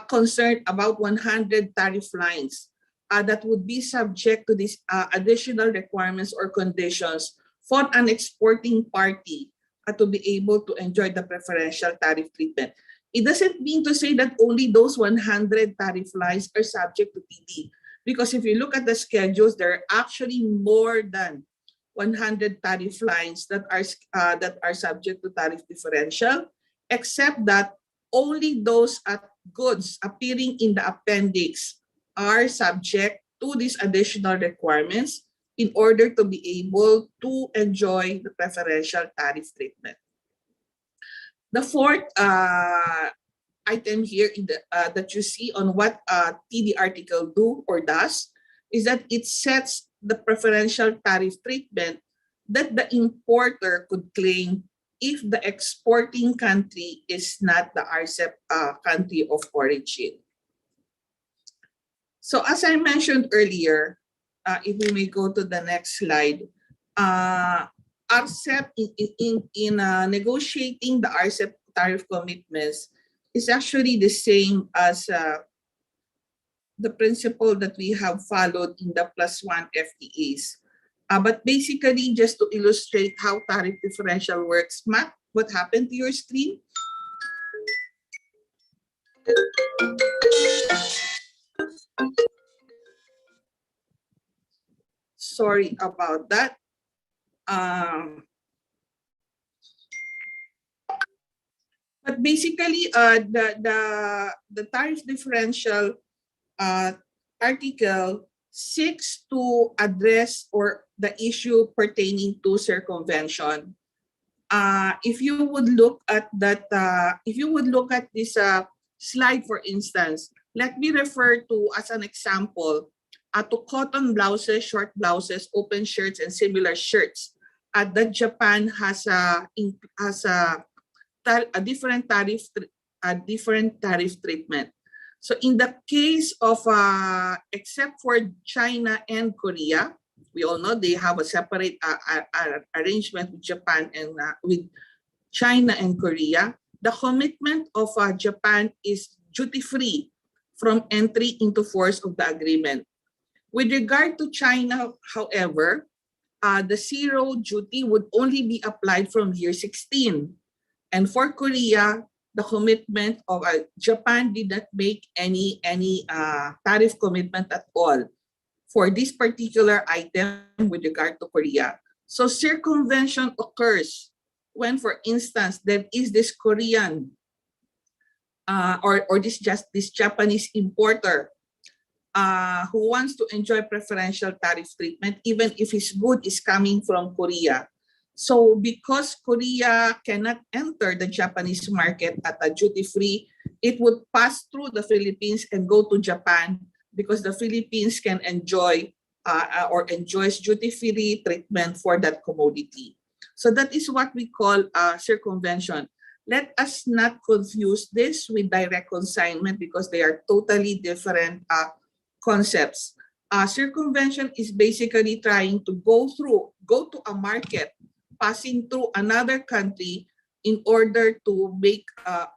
concerned, about 100 tariff lines that would be subject to these additional requirements or conditions for an exporting party to be able to enjoy the preferential tariff treatment. It doesn't mean to say that only those 100 tariff lines are subject to TD, because if you look at the schedules, there are actually more than 100 tariff lines that are subject to tariff differential, except that only those goods appearing in the appendix are subject to these additional requirements in order to be able to enjoy the preferential tariff treatment. The 4th item here in the, that you see on what TD article do or does is that it sets the preferential tariff treatment that the importer could claim if the exporting country is not the Rcep country of origin. So as I mentioned earlier, if we may go to the next slide, Rcep in negotiating the Rcep tariff commitments is actually the same as the principle that we have followed in the +1 FTAs. But basically, just to illustrate how tariff differential works, Matt, what happened to your screen? Sorry about that. But basically, the tariff differential article seeks to address or the issue pertaining to circumvention. If you would look at that, if you would look at this slide, for instance, let me refer to as an example to cotton blouses, short blouses, open shirts, and similar shirts. That Japan has a different tariff treatment. So in the case of except for China and Korea, we all know they have a separate arrangement with Japan and with China and Korea. The commitment of Japan is duty-free from entry into force of the agreement. With regard to China, however, the zero duty would only be applied from year 16. And for Korea, the commitment of Japan did not make any tariff commitment at all for this particular item with regard to Korea. So circumvention occurs when, for instance, there is this Korean or this Japanese importer who wants to enjoy preferential tariff treatment even if his good is coming from Korea. So because Korea cannot enter the Japanese market at a duty-free, it would pass through the Philippines and go to Japan because the Philippines can enjoy or enjoys duty-free treatment for that commodity. So that is what we call circumvention. Let us not confuse this with direct consignment because they are totally different concepts. Circumvention is basically trying to go to a market, passing through another country in order to make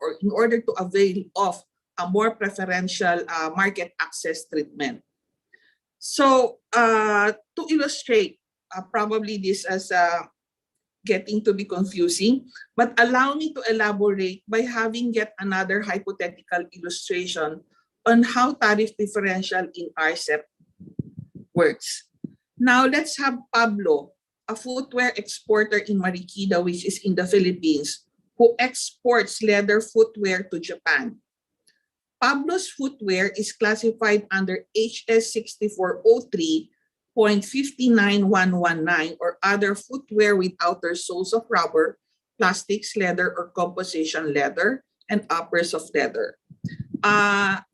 or in order to avail of a more preferential market access treatment. So to illustrate, probably this is getting to be confusing, but allow me to elaborate by having yet another hypothetical illustration on how tariff differential in Rcep works. Now let's have Pablo, a footwear exporter in Marikina, which is in the Philippines, who exports leather footwear to Japan. Pablo's footwear is classified under HS 6403.59119 or other footwear with outer soles of rubber, plastics, leather, or composition leather, and uppers of leather.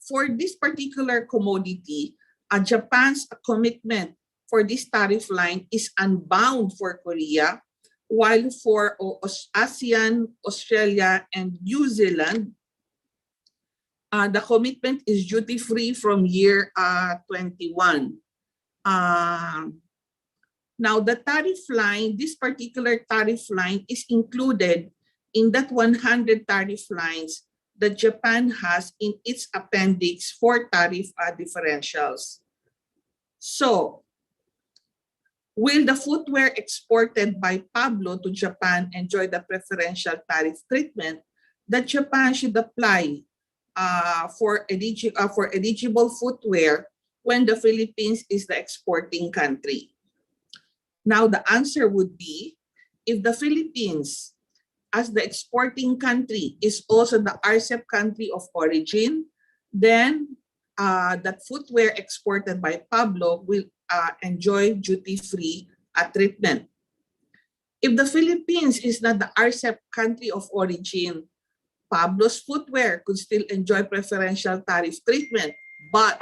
For this particular commodity, Japan's commitment for this tariff line is unbound for Korea, while for ASEAN, Australia, and New Zealand, the commitment is duty-free from year 21. Now, the tariff line, this particular tariff line is included in that 100 tariff lines that Japan has in its appendix for tariff differentials. So, will the footwear exported by Pablo to Japan enjoy the preferential tariff treatment that Japan should apply for eligible footwear when the Philippines is the exporting country? Now, the answer would be, if the Philippines, as the exporting country, is also the Rcep country of origin, then that footwear exported by Pablo will enjoy duty-free treatment. If the Philippines is not the Rcep country of origin, Pablo's footwear could still enjoy preferential tariff treatment, but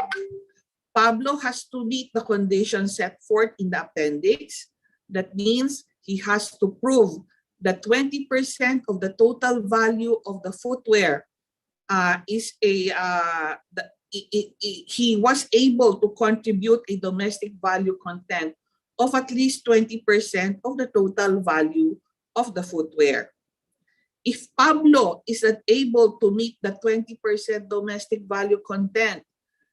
Pablo has to meet the conditions set forth in the appendix. That means he has to prove that 20% of the total value of the footwear is he was able to contribute a domestic value content of at least 20% of the total value of the footwear. If Pablo is not able to meet the 20% domestic value content,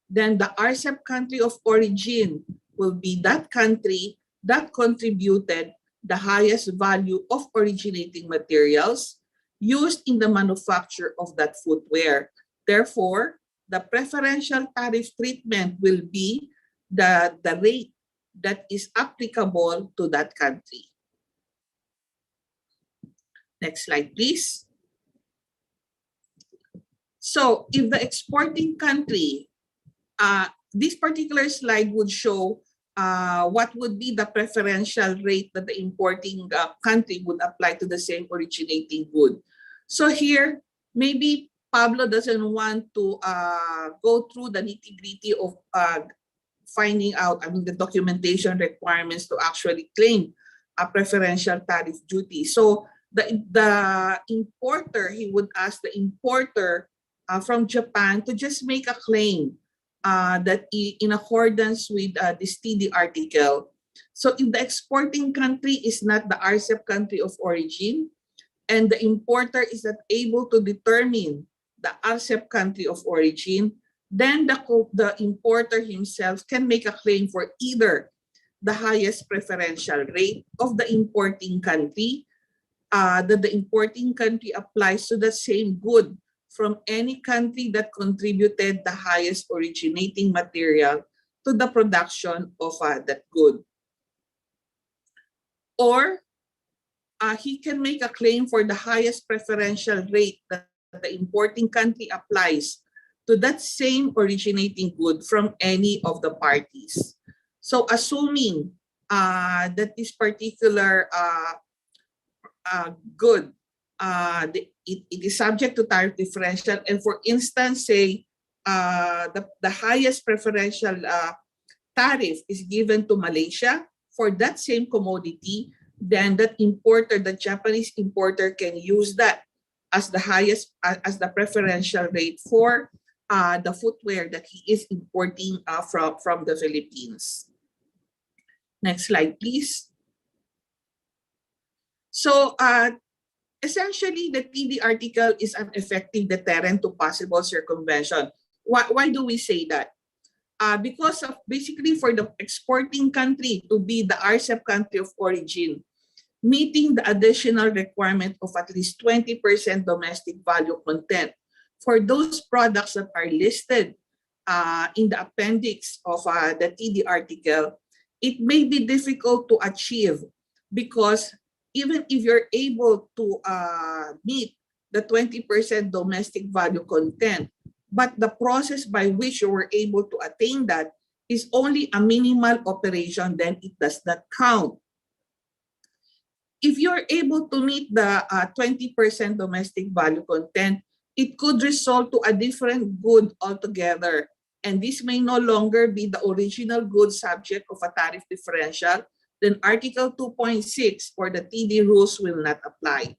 then the Rcep country of origin will be that country that contributed the highest value of originating materials used in the manufacture of that footwear. Therefore, the preferential tariff treatment will be the rate that is applicable to that country. Next slide, please. So if the exporting country, this particular slide would show what would be the preferential rate that the importing country would apply to the same originating good. So here, maybe Pablo doesn't want to go through the nitty-gritty of finding out, the documentation requirements to actually claim a preferential tariff duty. So the importer, he would ask the importer from Japan to just make a claim that in accordance with this TD article. So if the exporting country is not the Rcep country of origin, and the importer is not able to determine the Rcep country of origin, then the importer himself can make a claim for either the highest preferential rate of the importing country, that the importing country applies to the same good from any country that contributed the highest originating material to the production of that good. Or he can make a claim for the highest preferential rate that the importing country applies to that same originating good from any of the parties. So assuming that this particular good, it is subject to tariff differential, and for instance, say the highest preferential tariff is given to Malaysia for that same commodity, then that importer, the Japanese importer, can use that as the highest, as the preferential rate for the footwear that he is importing from the Philippines. Next slide, please. So essentially, the TD article is an effective deterrent to possible circumvention. Why do we say that? Because of basically for the exporting country to be the Rcep country of origin, meeting the additional requirement of at least 20% domestic value content for those products that are listed in the appendix of the TD article, it may be difficult to achieve because even if you're able to meet the 20% domestic value content, but the process by which you were able to attain that is only a minimal operation, then it does not count. If you're able to meet the 20% domestic value content, it could result to a different good altogether. And this may no longer be the original good subject of a tariff differential, then Article 2.6 or the TD rules will not apply.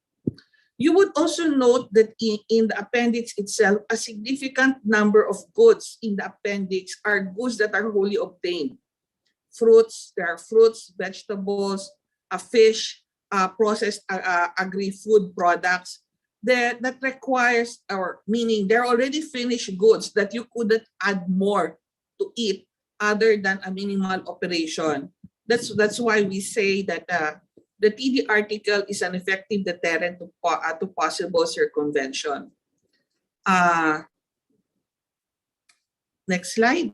You would also note that in the appendix itself, a significant number of goods in the appendix are goods that are wholly obtained. Fruits, there are fruits, vegetables, fish, processed agri-food products that requires, or meaning they're already finished goods that you couldn't add more to it other than a minimal operation. That's why we say that the TD article is an effective deterrent to possible circumvention. Next slide.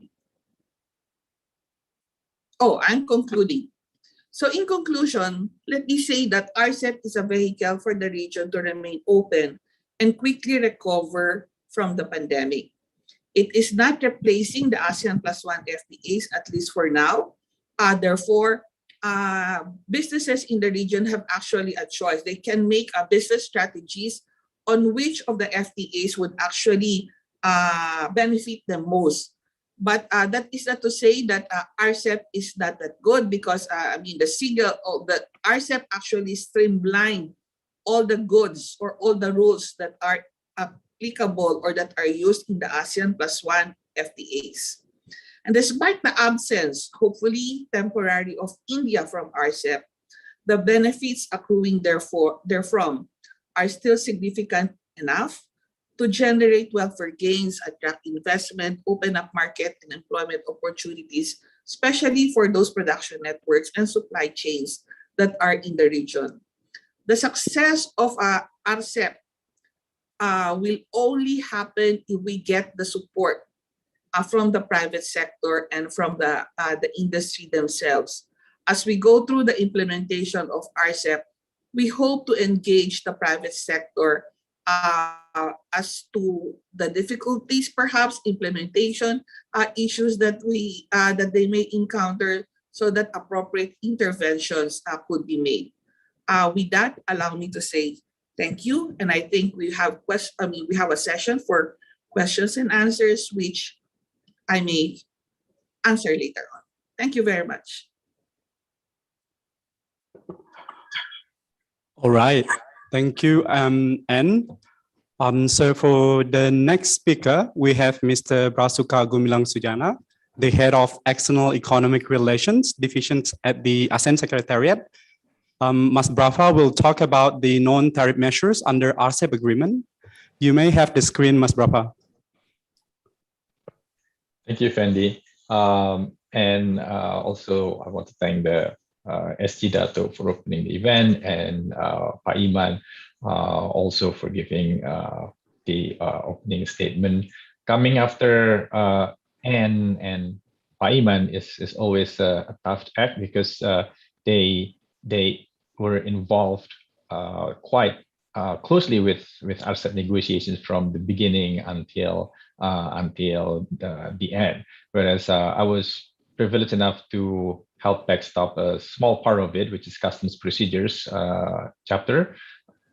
Oh, I'm concluding. So in conclusion, let me say that Rcep is a vehicle for the region to remain open and quickly recover from the pandemic. It is not replacing the ASEAN +1 FTAs, at least for now. Therefore, businesses in the region have actually a choice. They can make business strategies on which of the FTAs would actually benefit them most. But that is not to say that Rcep is not that good, because the Rcep actually streamlined all the goods or all the rules that are applicable or that are used in the ASEAN +1 FTAs. And despite the absence, hopefully temporary, of India from Rcep, the benefits accruing therefrom are still significant enough to generate welfare gains, attract investment, open up market and employment opportunities, especially for those production networks and supply chains that are in the region. The success of Rcep will only happen if we get the support from the private sector and from the industry themselves. As we go through the implementation of Rcep, we hope to engage the private sector as to the difficulties, perhaps implementation issues that they may encounter, so that appropriate interventions could be made. With that, allow me to say thank you, and I think we have we have a session for questions and answers, which I may answer later on. Thank you very much.
All right, thank you, Anne. So for the next speaker, we have Mr. Brasuka Gumilang Sujana, the head of External Economic Relations Division at the ASEAN Secretariat. Mas Brava will talk about the non-tariff measures under Rcep agreement. You may have the screen, Mas Brava.
Thank you, Fendi. And also, I want to thank the SG Dato for opening the event, and Pak Iman also for giving the opening statement. Coming after Anne and Pak Iman is always a tough act, because they were involved quite closely with Rcep negotiations from the beginning until the end. Whereas I was privileged enough to help backstop a small part of it, which is customs procedures chapter,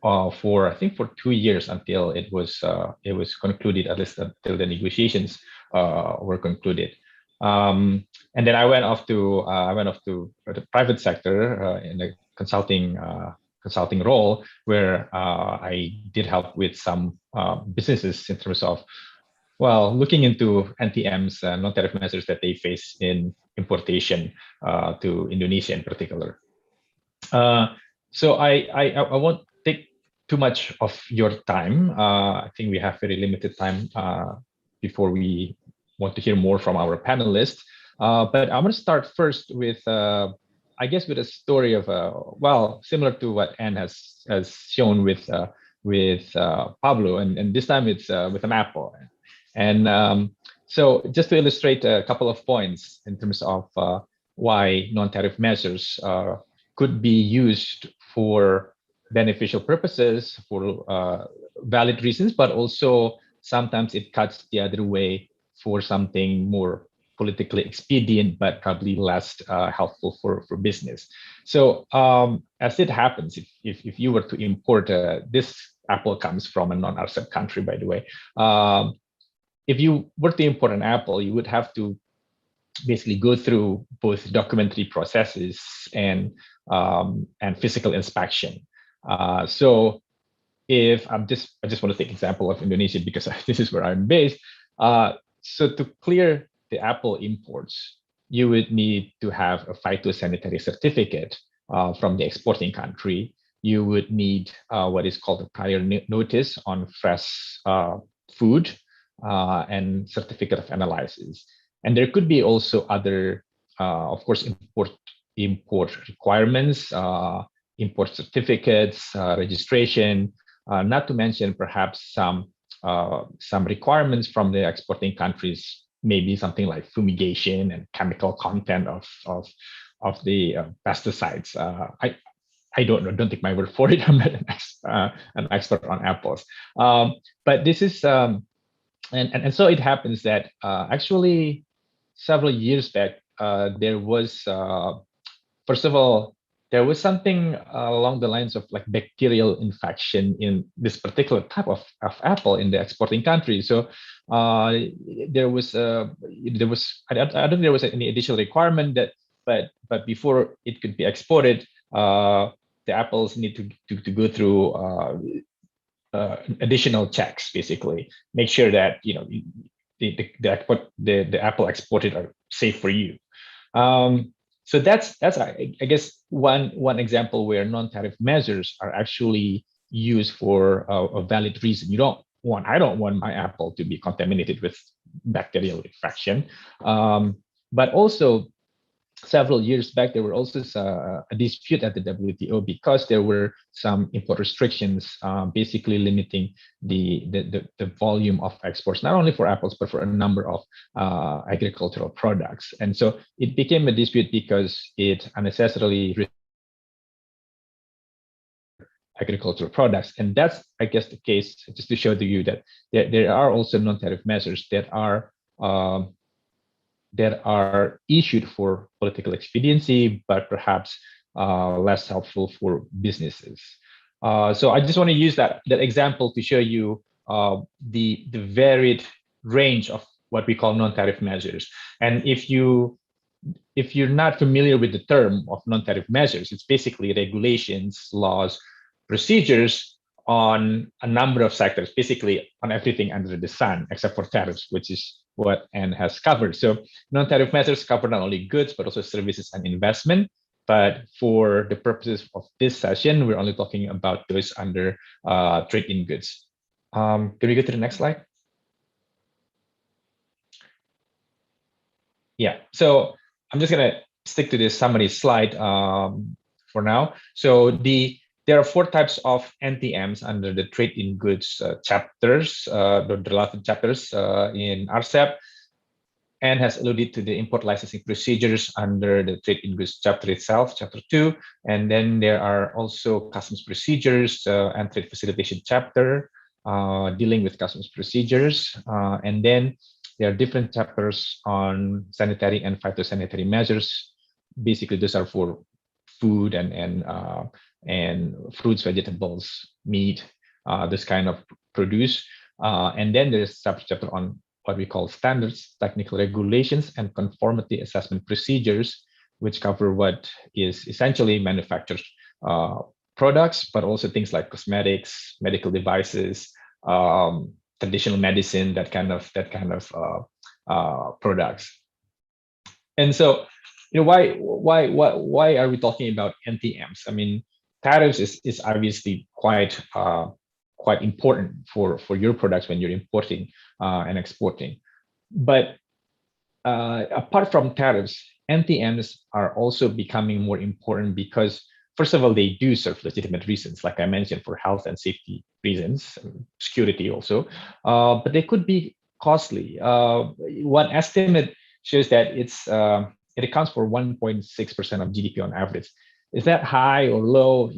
for I think for 2 years until it was concluded, at least until the negotiations were concluded. And then I went off to the private sector in the consulting role, where I did help with some businesses in terms of, well, looking into Ntms non-tariff measures that they face in importation to Indonesia in particular. So I won't take too much of your time. I think we have very limited time before we want to hear more from our panelists. But I'm going to start first with, I guess, with a story of, well, similar to what Anne has shown with Pablo, and this time it's with an apple. And so just to illustrate a couple of points in terms of why non-tariff measures could be used for beneficial purposes, for valid reasons, but also sometimes it cuts the other way for something more politically expedient, but probably less helpful for business. So as it happens, if you were to import, this apple comes from a non-Rcep country, by the way. If you were to import an apple, you would have to basically go through both documentary processes and physical inspection. So if I just want to take example of Indonesia, because this is where I'm based. So to clear the apple imports, you would need to have a phytosanitary certificate from the exporting country. You would need what is called a prior notice on fresh food and certificate of analysis. And there could be also other, of course, import requirements, import certificates, registration, not to mention perhaps some requirements from the exporting countries, maybe something like fumigation and chemical content of the pesticides. I don't know, don't take my word for it. I'm not an expert on apples. But this is, and so it happens that actually several years back, there was, first of all, there was something along the lines of like bacterial infection in this particular type of apple in the exporting country. So there was I don't think there was any additional requirement that, but before it could be exported, the apples need to go through additional checks, basically make sure that the apple exported are safe for you. So that's I guess one example where non-tariff measures are actually used for a valid reason. I don't want my apple to be contaminated with bacterial infection, but also several years back, there were also a dispute at the WTO because there were some import restrictions, basically limiting the volume of exports, not only for apples, but for a number of agricultural products. And so it became a dispute because it unnecessarily agricultural products. And that's, I guess, the case, just to show to you that there are also non-tariff measures that are issued for political expediency, but perhaps less helpful for businesses. So I just want to use that example to show you the varied range of what we call non-tariff measures. And if you're not familiar with the term of non-tariff measures, it's basically regulations, laws, procedures on a number of sectors, basically on everything under the sun, except for tariffs, which is what Anne has covered. So non-tariff measures cover not only goods, but also services and investment. But for the purposes of this session, we're only talking about those under trade in goods. Can we go to the next slide? Yeah, so I'm just gonna stick to this summary slide for now. So there are 4 types of NTMs under the trade in goods chapters, the relevant chapters in Rcep, and has alluded to the import licensing procedures under the trade in goods chapter itself, chapter 2. And then there are also customs procedures and trade facilitation chapter dealing with customs procedures. And then there are different chapters on sanitary and phytosanitary measures. Basically, those are for food and fruits, vegetables, meat, this kind of produce. And then there's a chapter on what we call standards, technical regulations, and conformity assessment procedures, which cover what is essentially manufactured products, but also things like cosmetics, medical devices, traditional medicine, that kind of products. And so, why are we talking about NTMs? I mean, tariffs is obviously quite important for your products when you're importing and exporting. But apart from tariffs, NTMs are also becoming more important because, first of all, they do serve legitimate reasons, like I mentioned, for health and safety reasons, security also, but they could be costly. One estimate shows that it accounts for 1.6% of GDP on average. Is that high or low?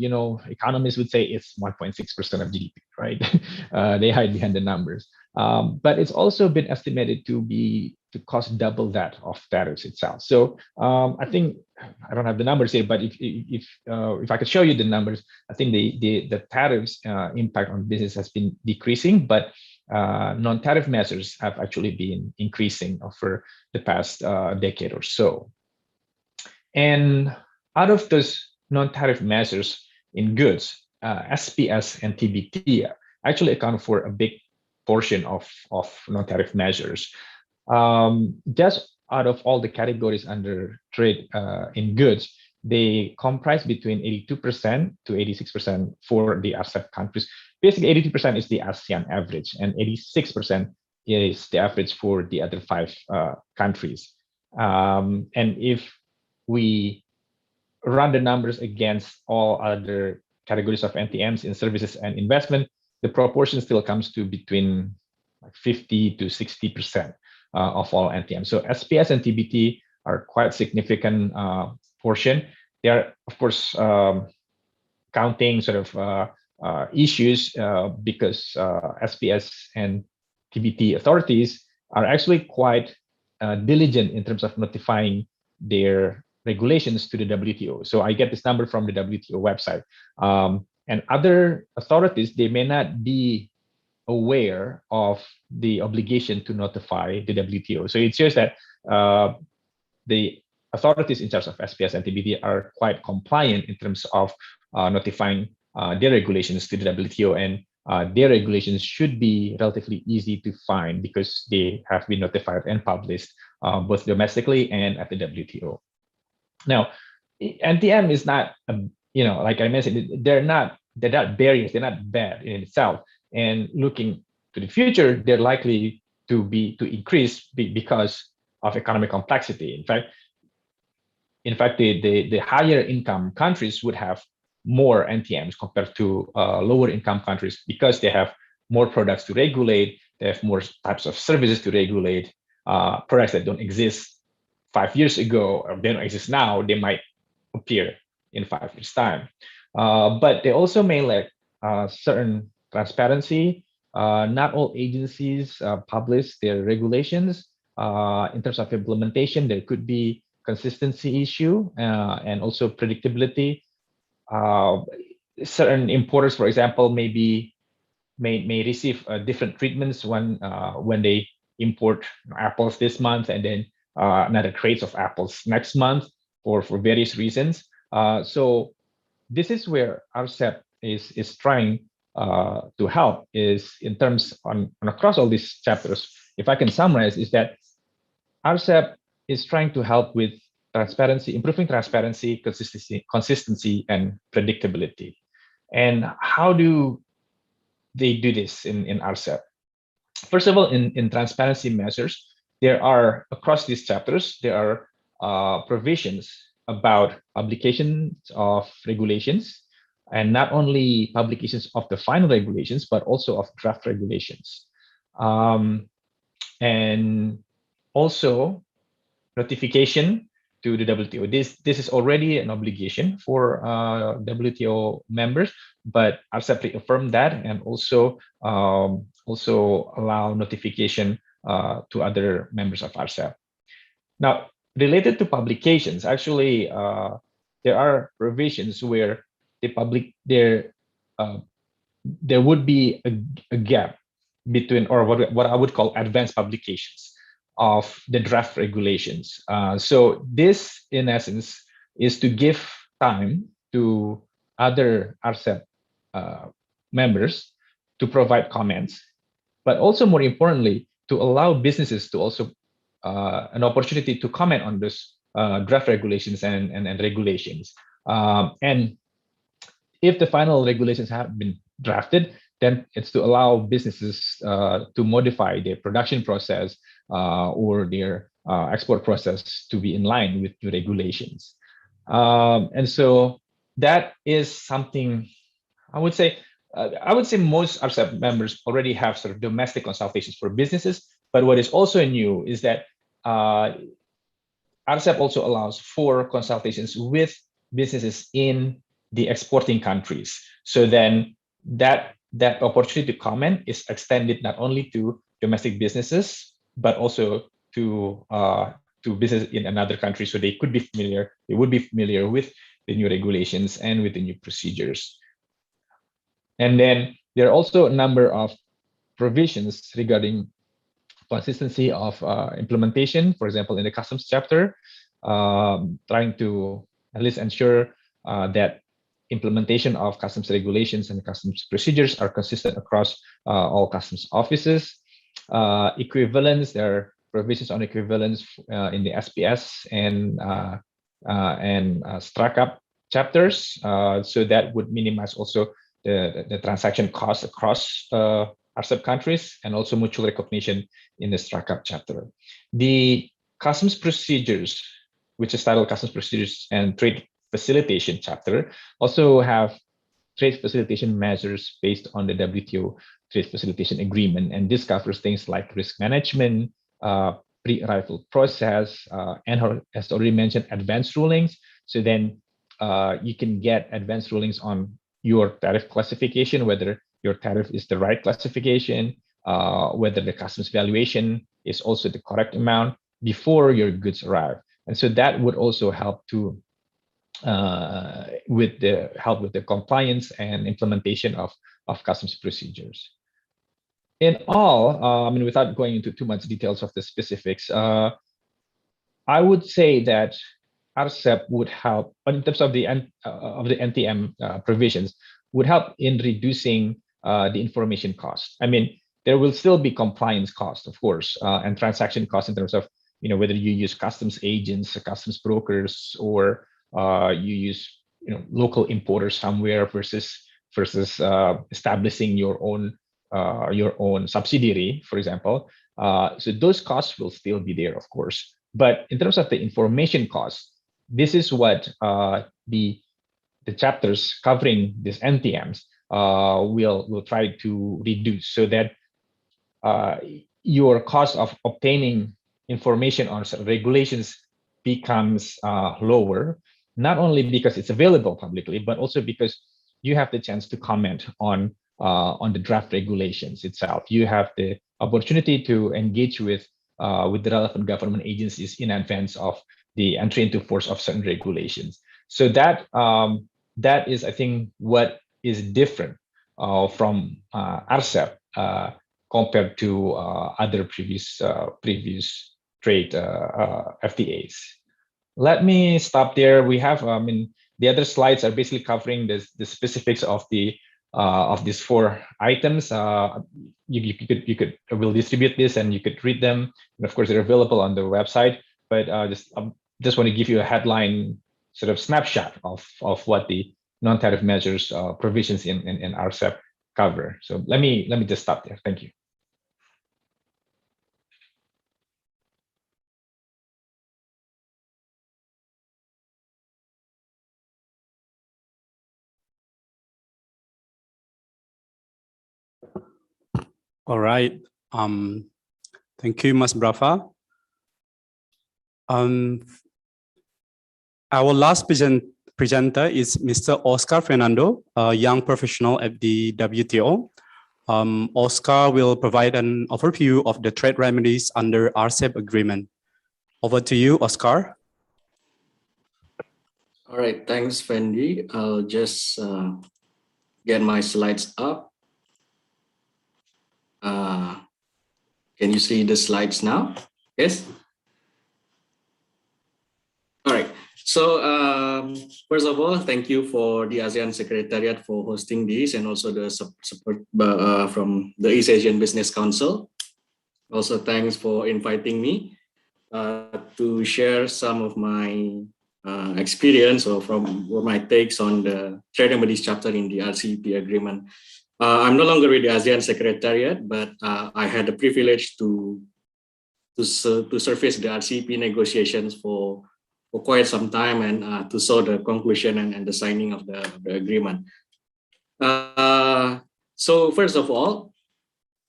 Economists would say it's 1.6% of GDP, right? They hide behind the numbers. But it's also been estimated to cost double that of tariffs itself. So I think, I don't have the numbers here, but if I could show you the numbers, I think the tariffs impact on business has been decreasing, but non-tariff measures have actually been increasing for the past decade or so. And out of those non-tariff measures in goods, SPS and TBT actually account for a big portion of non-tariff measures. Just out of all the categories under trade in goods, they comprise between 82% to 86% for the Rcep countries. Basically, 82% is the ASEAN average, and 86% is the average for the other 5 countries. And if we run the numbers against all other categories of NTMs in services and investment, the proportion still comes to between 50 to 60% of all NTMs. So SPS and TBT are quite significant portion. They are, of course, counting sort of issues because SPS and TBT authorities are actually quite diligent in terms of notifying their regulations to the WTO. So I get this number from the WTO website. And other authorities, they may not be aware of the obligation to notify the WTO. So it shows that the authorities in charge of SPS and TBT are quite compliant in terms of notifying their regulations to the WTO, and their regulations should be relatively easy to find because they have been notified and published both domestically and at the WTO. Now, NTM is not, like I mentioned, they're not barriers, they're not bad in itself. And looking to the future, they're likely to increase because of economic complexity. In fact, in fact, the higher income countries would have more NTMs compared to lower income countries because they have more products to regulate, they have more types of services to regulate, products that don't exist 5 years ago or they don't exist now, they might appear in 5 years' time. But they also may lack certain transparency. Not all agencies publish their regulations. In terms of implementation, there could be consistency issue and also predictability. Certain importers, for example, may receive different treatments when they import apples this month and then another crates of apples next month for various reasons. So this is where Rcep is trying to help, is in terms on across all these chapters. If I can summarize, is that Rcep is trying to help with transparency, improving transparency, consistency, and predictability. And how do they do this in Rcep? First of all, in transparency measures, there are, across these chapters, there are provisions about publications of regulations, and not only publications of the final regulations, but also of draft regulations. And also notification to the WTO. This is already an obligation for WTO members, but Rcep reaffirmed that and also allow notification to other members of Rcep. Now, related to publications, actually, there are provisions where there would be a gap between, or what I would call advanced publications of the draft regulations. So this, in essence, is to give time to other Rcep members to provide comments, but also more importantly, to allow businesses to also an opportunity to comment on this draft regulations and regulations. And if the final regulations have been drafted, then it's to allow businesses to modify their production process or their export process to be in line with new regulations. And so that is something I would say most Rcep members already have sort of domestic consultations for businesses. But what is also new is that Rcep also allows for consultations with businesses in the exporting countries. So then that opportunity to comment is extended not only to domestic businesses, but also to business in another country. So they would be familiar with the new regulations and with the new procedures. And then there are also a number of provisions regarding consistency of implementation. For example, in the customs chapter, trying to at least ensure that implementation of customs regulations and customs procedures are consistent across all customs offices. Equivalence, there are provisions on equivalence in the SPS and Struck-up chapters, so that would minimize also the transaction costs across Rcep countries, and also mutual recognition in the Struck-up chapter. The customs procedures, which is titled Customs Procedures and Trade Facilitation chapter, also have trade facilitation measures based on the WTO Trade Facilitation Agreement, and this covers things like risk management, pre-arrival process, and as already mentioned, advanced rulings. So then you can get advanced rulings on your tariff classification, whether your tariff is the right classification, whether the customs valuation is also the correct amount before your goods arrive. And so that would also help to with the compliance and implementation of customs procedures. In all, without going into too much details of the specifics, I would say that Rcep would help in terms of the NTM provisions, would help in reducing the information cost. I mean, there will still be compliance costs, of course, and transaction costs in terms of whether you use customs agents, or customs brokers, or you use local importers somewhere versus establishing your own subsidiary, for example. So those costs will still be there, of course. But in terms of the information costs, this is what the chapters covering these NTMs will try to reduce, so that your cost of obtaining information on regulations becomes lower, not only because it's available publicly, but also because you have the chance to comment on the draft regulations itself. You have the opportunity to engage with the relevant government agencies in advance of the entry into force of certain regulations. So that that is, I think, what is different from Rcep compared to other previous trade FTAs. Let me stop there. We have, the other slides are basically covering the specifics of these 4 items. You could will distribute this and you could read them, and of course they're available on the website. But just want to give you a headline sort of snapshot of what the non-tariff measures provisions in Rcep cover. So let me just stop there. Thank you.
All right. Thank you, Mas Brafa. Our last presenter is Mr. Oscar Fernando, a young professional at the WTO. Oscar will provide an overview of the trade remedies under Rcep agreement. Over to you, Oscar.
All right, thanks, Fendi. I'll just get my slides up. Can you see the slides now? Yes? All right. So first of all, thank you for the ASEAN Secretariat for hosting this, and also the support from the East Asian Business Council. Also, thanks for inviting me to share some of my experience or from my takes on the trade remedies chapter in the RCEP agreement. I'm no longer with the ASEAN Secretariat, but I had the privilege to surface the RCEP negotiations for quite some time, and to saw the conclusion and the signing of the agreement. So first of all,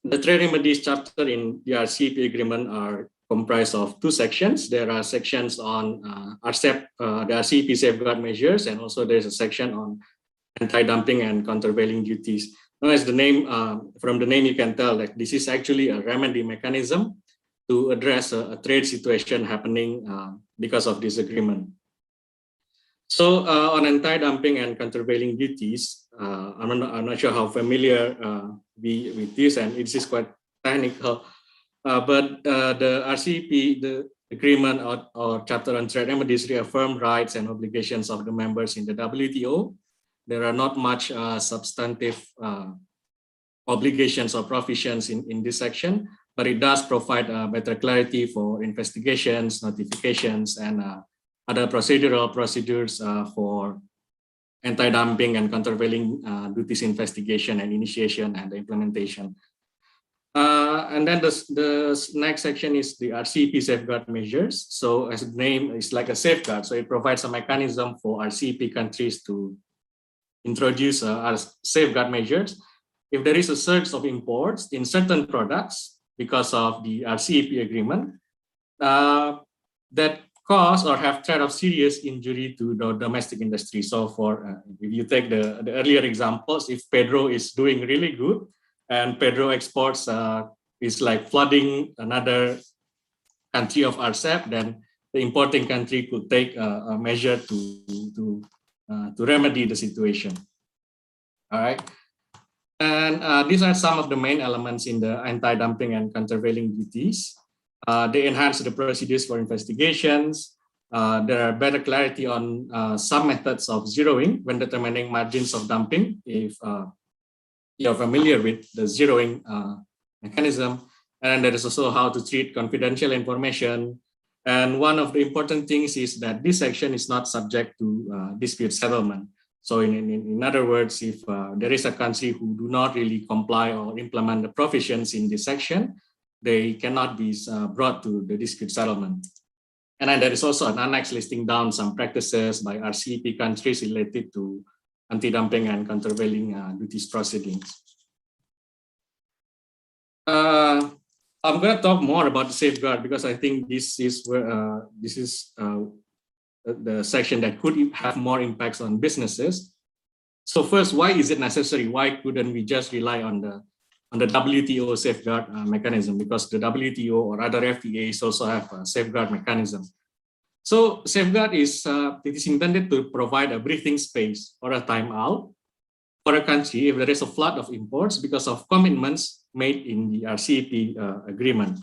the trade remedies chapter in the RCEP agreement are comprised of 2 sections. There are sections on Rcep, the RCEP safeguard measures, and also there's a section on anti-dumping and countervailing duties. Now, as the name, from the name you can tell that this is actually a remedy mechanism to address a trade situation happening because of this agreement. So on anti-dumping and countervailing duties, I'm not sure how familiar with this, and it is quite technical. But the RCEP, the agreement or chapter on trade remedies reaffirm rights and obligations of the members in the WTO. There are not much substantive obligations or provisions in this section, but it does provide better clarity for investigations, notifications, and other procedural procedures for anti-dumping and countervailing duties investigation and initiation and the implementation. And then the next section is the RCEP safeguard measures. So as the name is like a safeguard, so it provides a mechanism for RCEP countries to introduce safeguard measures if there is a surge of imports in certain products because of the RCEP agreement that cause or have threat of serious injury to the domestic industry. So for if you take the earlier examples, if Pedro is doing really good and Pedro exports is like flooding another country of Rcep, then the importing country could take a measure to remedy the situation. All right. And these are some of the main elements in the anti-dumping and countervailing duties. They enhance the procedures for investigations. There are better clarity on some methods of zeroing when determining margins of dumping, if you're familiar with the zeroing mechanism. And there is also how to treat confidential information. And one of the important things is that this section is not subject to dispute settlement. So in other words, if there is a country who do not really comply or implement the provisions in this section, they cannot be brought to the dispute settlement. And then there is also an annex listing down some practices by RCEP countries related to anti-dumping and countervailing duties proceedings. I'm going to talk more about the safeguard because I think this is where the section that could have more impacts on businesses. So first, why is it necessary? Why couldn't we just rely on the WTO safeguard mechanism? Because the WTO or other FTAs also have a safeguard mechanism. So safeguard is it is intended to provide a breathing space or a timeout for a country if there is a flood of imports because of commitments made in the RCEP agreement.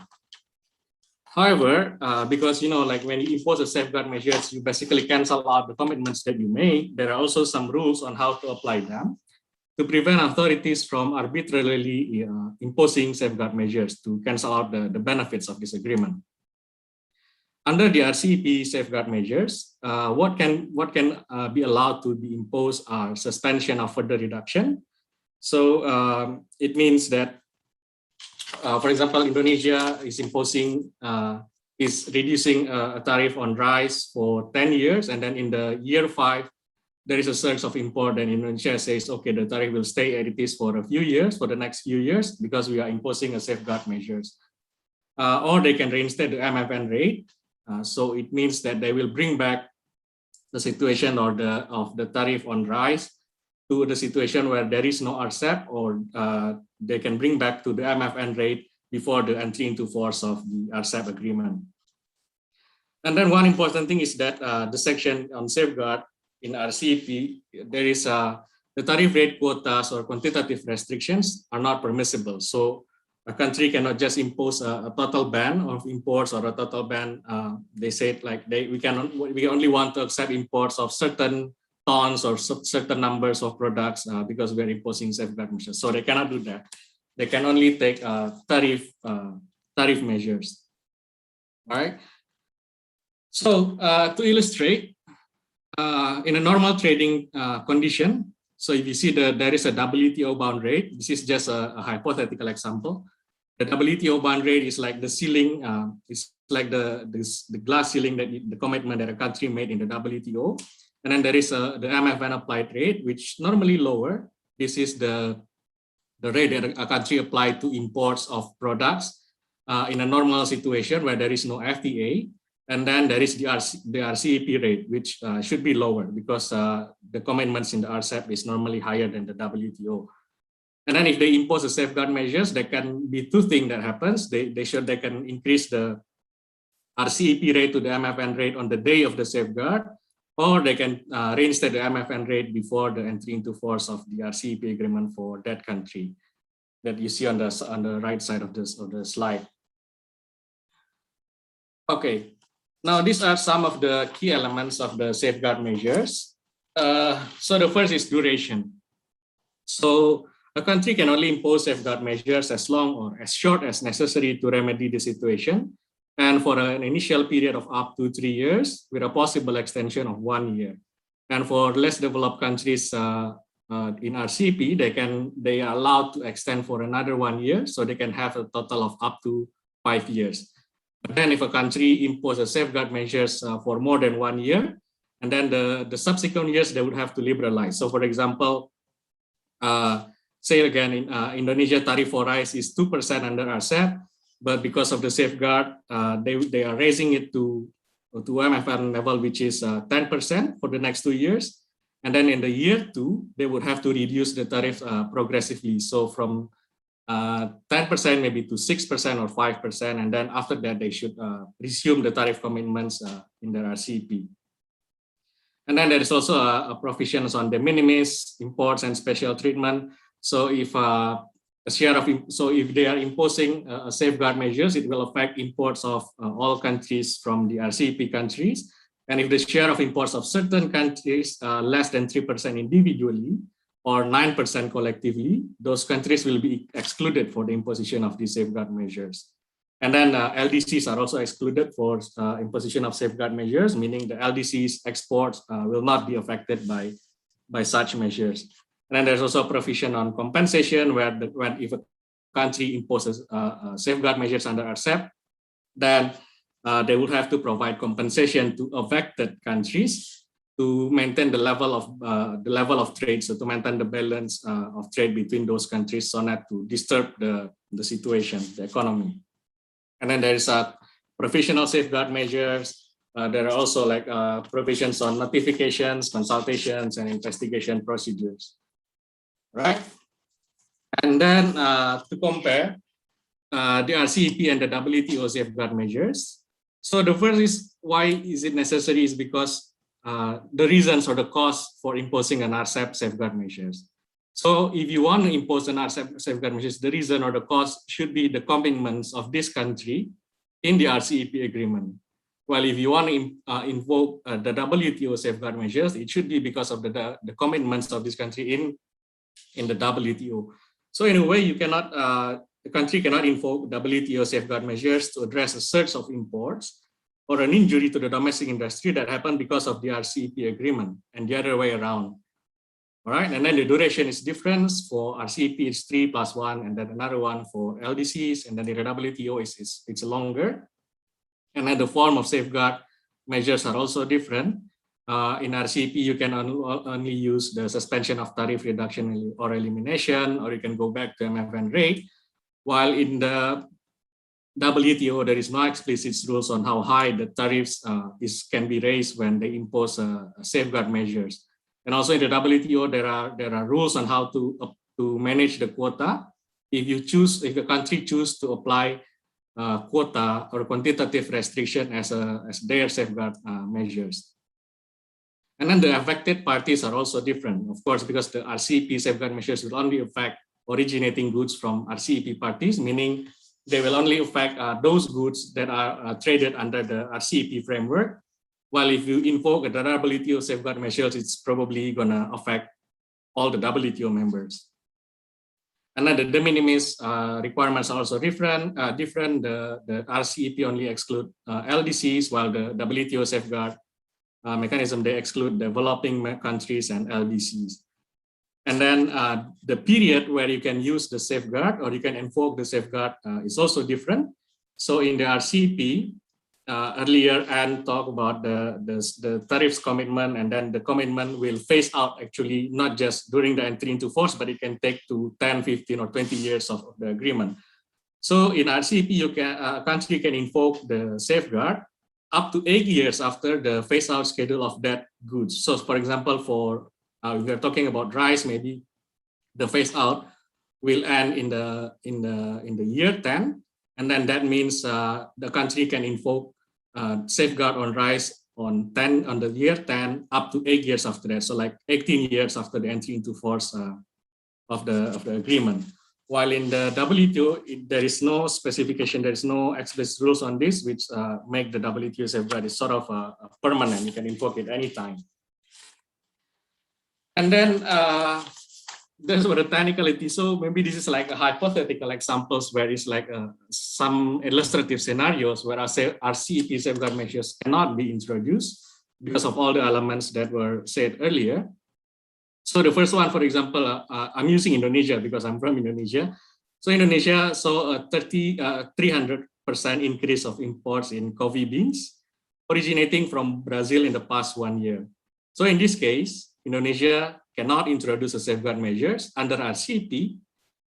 However, because like when you impose a safeguard measures, you basically cancel out the commitments that you made. There are also some rules on how to apply them to prevent authorities from arbitrarily imposing safeguard measures to cancel out the benefits of this agreement. Under the RCEP safeguard measures, what can be allowed to be imposed are suspension of further reduction. So it means that, for example, Indonesia is reducing a tariff on rice for 10 years, and then in the year 5, there is a surge of import, and Indonesia says, okay, the tariff will stay as it is for a few years, for the next few years, because we are imposing a safeguard measures. Or they can reinstate the MFN rate. So it means that they will bring back the situation of the tariff on rice to the situation where there is no Rcep, or they can bring back to the MFN rate before the entry into force of the Rcep agreement. And then one important thing is that the section on safeguard in RCEP, there is the tariff rate quotas or quantitative restrictions are not permissible. So a country cannot just impose a total ban of imports or a total ban. They said like we only want to accept imports of certain tons or certain numbers of products because we are imposing safeguard measures. So they cannot do that. They can only take tariff measures. All right. So to illustrate, in a normal trading condition, so if you see there is a WTO bound rate, this is just a hypothetical example. The WTO bound rate is like the ceiling, it's like the glass ceiling that the commitment that a country made in the WTO. And then there is the MFN applied rate, which normally lower. This is the rate that a country applied to imports of products in a normal situation where there is no FTA. And then there is the RCEP rate, which should be lower because the commitments in the Rcep is normally higher than the WTO. And then if they impose the safeguard measures, there can be two things that happens. They can increase the RCEP rate to the MFN rate on the day of the safeguard, or they can reinstate the MFN rate before the entry into force of the RCEP agreement for that country that you see on the right side of the slide. Okay, now these are some of the key elements of the safeguard measures. So the first is duration. So a country can only impose safeguard measures as long or as short as necessary to remedy the situation, and for an initial period of up to 3 years with a possible extension of 1 year. And for less developed countries in RCEP, they are allowed to extend for another 1 year, so they can have a total of up to 5 years. But then if a country imposes safeguard measures for more than 1 year, and then the subsequent years, they would have to liberalize. So for example, say again, in Indonesia, tariff for rice is 2% under Rcep, but because of the safeguard, they are raising it to MFN level, which is 10% for the next 2 years. And then in the year 2, they would have to reduce the tariff progressively. So from 10% maybe to 6% or 5%. And then after that, they should resume the tariff commitments in their RCEP. And then there is also a provisions on de minimis, imports, and special treatment. So if if they are imposing safeguard measures, it will affect imports of all countries from the RCEP countries. And if the share of imports of certain countries less than 3% individually or 9% collectively, those countries will be excluded for the imposition of these safeguard measures. And then LDCs are also excluded for imposition of safeguard measures, meaning the LDCs exports will not be affected by such measures. And then there's also a provision on compensation where if a country imposes safeguard measures under Rcep, then they will have to provide compensation to affected countries to maintain the level of trade, so to maintain the balance of trade between those countries, so not to disturb the situation, the economy. And then there is provisional safeguard measures. There are also like provisions on notifications, consultations, and investigation procedures, right? And then to compare the RCEP and the WTO safeguard measures. So the first is, why is it necessary, is because the reasons or the cost for imposing an Rcep safeguard measures. So if you want to impose an Rcep safeguard measures, the reason or the cost should be the commitments of this country in the RCEP agreement. Well, if you want to invoke the WTO safeguard measures, it should be because of the commitments of this country in the WTO. So in a way, you cannot, the country cannot invoke WTO safeguard measures to address a surge of imports or an injury to the domestic industry that happened because of the RCEP agreement, and the other way around. All right, and then the duration is different. For RCEP, it's 3+1, and then another one for LDCs, and then the WTO it's longer. And then the form of safeguard measures are also different. In RCEP, you can only use the suspension of tariff reduction or elimination, or you can go back to MFN rate. While in the WTO, there is no explicit rules on how high the tariffs can be raised when they impose safeguard measures. And also in the WTO, there are rules on how to manage the quota. If the country choose to apply quota or quantitative restriction as their safeguard measures. And then the affected parties are also different, of course, because the RCEP safeguard measures will only affect originating goods from RCEP parties, meaning they will only affect those goods that are traded under the RCEP framework. While if you invoke the WTO safeguard measures, it's probably going to affect all the WTO members. And then the de minimis requirements are also different. The RCEP only exclude LDCs, while the WTO safeguard mechanism, they exclude developing countries and LDCs. And then the period where you can use the safeguard or you can invoke the safeguard is also different. So in the RCEP, earlier Anne talked about the tariffs commitment, and then the commitment will phase out actually not just during the entry into force, but it can take to 10, 15, or 20 years of the agreement. So in RCEP, a country can invoke the safeguard up to 8 years after the phase out schedule of that goods. So for example, for if we are talking about rice, maybe the phase out will end in the year 10, and then that means the country can invoke safeguard on rice on the year 10 up to 8 years after that. So like 18 years after the entry into force of the agreement. While in the WTO, there is no specification, there is no explicit rules on this, which make the WTO safeguard is sort of permanent. You can invoke it anytime. And then there's the technicality. So maybe this is like a hypothetical examples where it's like some illustrative scenarios where RCEP safeguard measures cannot be introduced because of all the elements that were said earlier. So the first one, for example, I'm using Indonesia because I'm from Indonesia. So Indonesia saw a 300% increase of imports in coffee beans originating from Brazil in the past 1 year. So in this case, Indonesia cannot introduce a safeguard measures under RCEP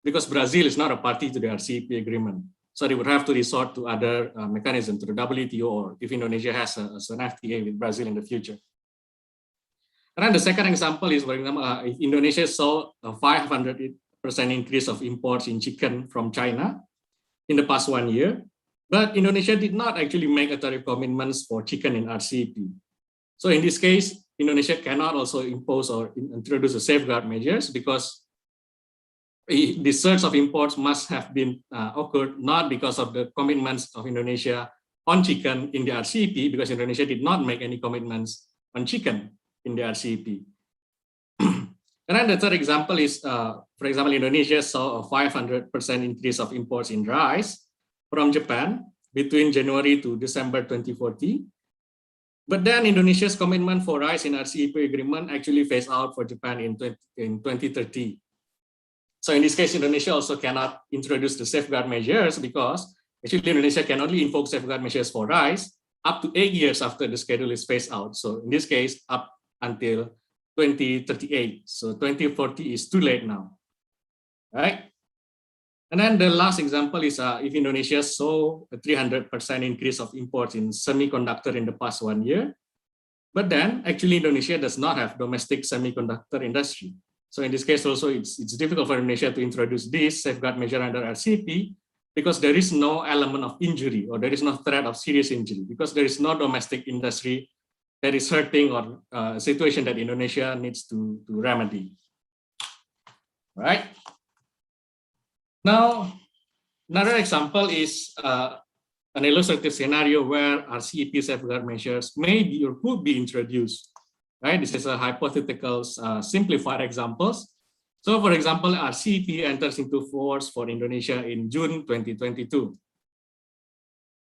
because Brazil is not a party to the RCEP agreement. So they would have to resort to other mechanisms, to the WTO, or if Indonesia has an FTA with Brazil in the future. And then the second example is, for example, Indonesia saw a 500% increase of imports in chicken from China in the past 1 year, but Indonesia did not actually make a tariff commitments for chicken in RCEP. So in this case, Indonesia cannot also impose or introduce a safeguard measures because the surge of imports must have been occurred not because of the commitments of Indonesia on chicken in the RCEP, because Indonesia did not make any commitments on chicken in the RCEP. And then the third example is, for example, Indonesia saw a 500% increase of imports in rice from Japan between January to December 2040. But then Indonesia's commitment for rice in RCEP agreement actually phased out for Japan in 2030. So in this case, Indonesia also cannot introduce the safeguard measures because Actually, Indonesia can only invoke safeguard measures for rice up to 8 years after the schedule is phased out. So in this case, up until 2038. So 2040 is too late now, right? And then the last example is if Indonesia saw a 300% increase of imports in semiconductor in the past 1 year, but then actually Indonesia does not have domestic semiconductor industry. So in this case also, it's difficult for Indonesia to introduce this safeguard measure under RCEP because there is no element of injury or there is no threat of serious injury because there is no domestic industry that is hurting or a situation that Indonesia needs to remedy, right? Now, another example is an illustrative scenario where RCEP safeguard measures may be or could be introduced, right? This is a hypothetical simplified examples. So for example, RCEP enters into force for Indonesia in June 2022.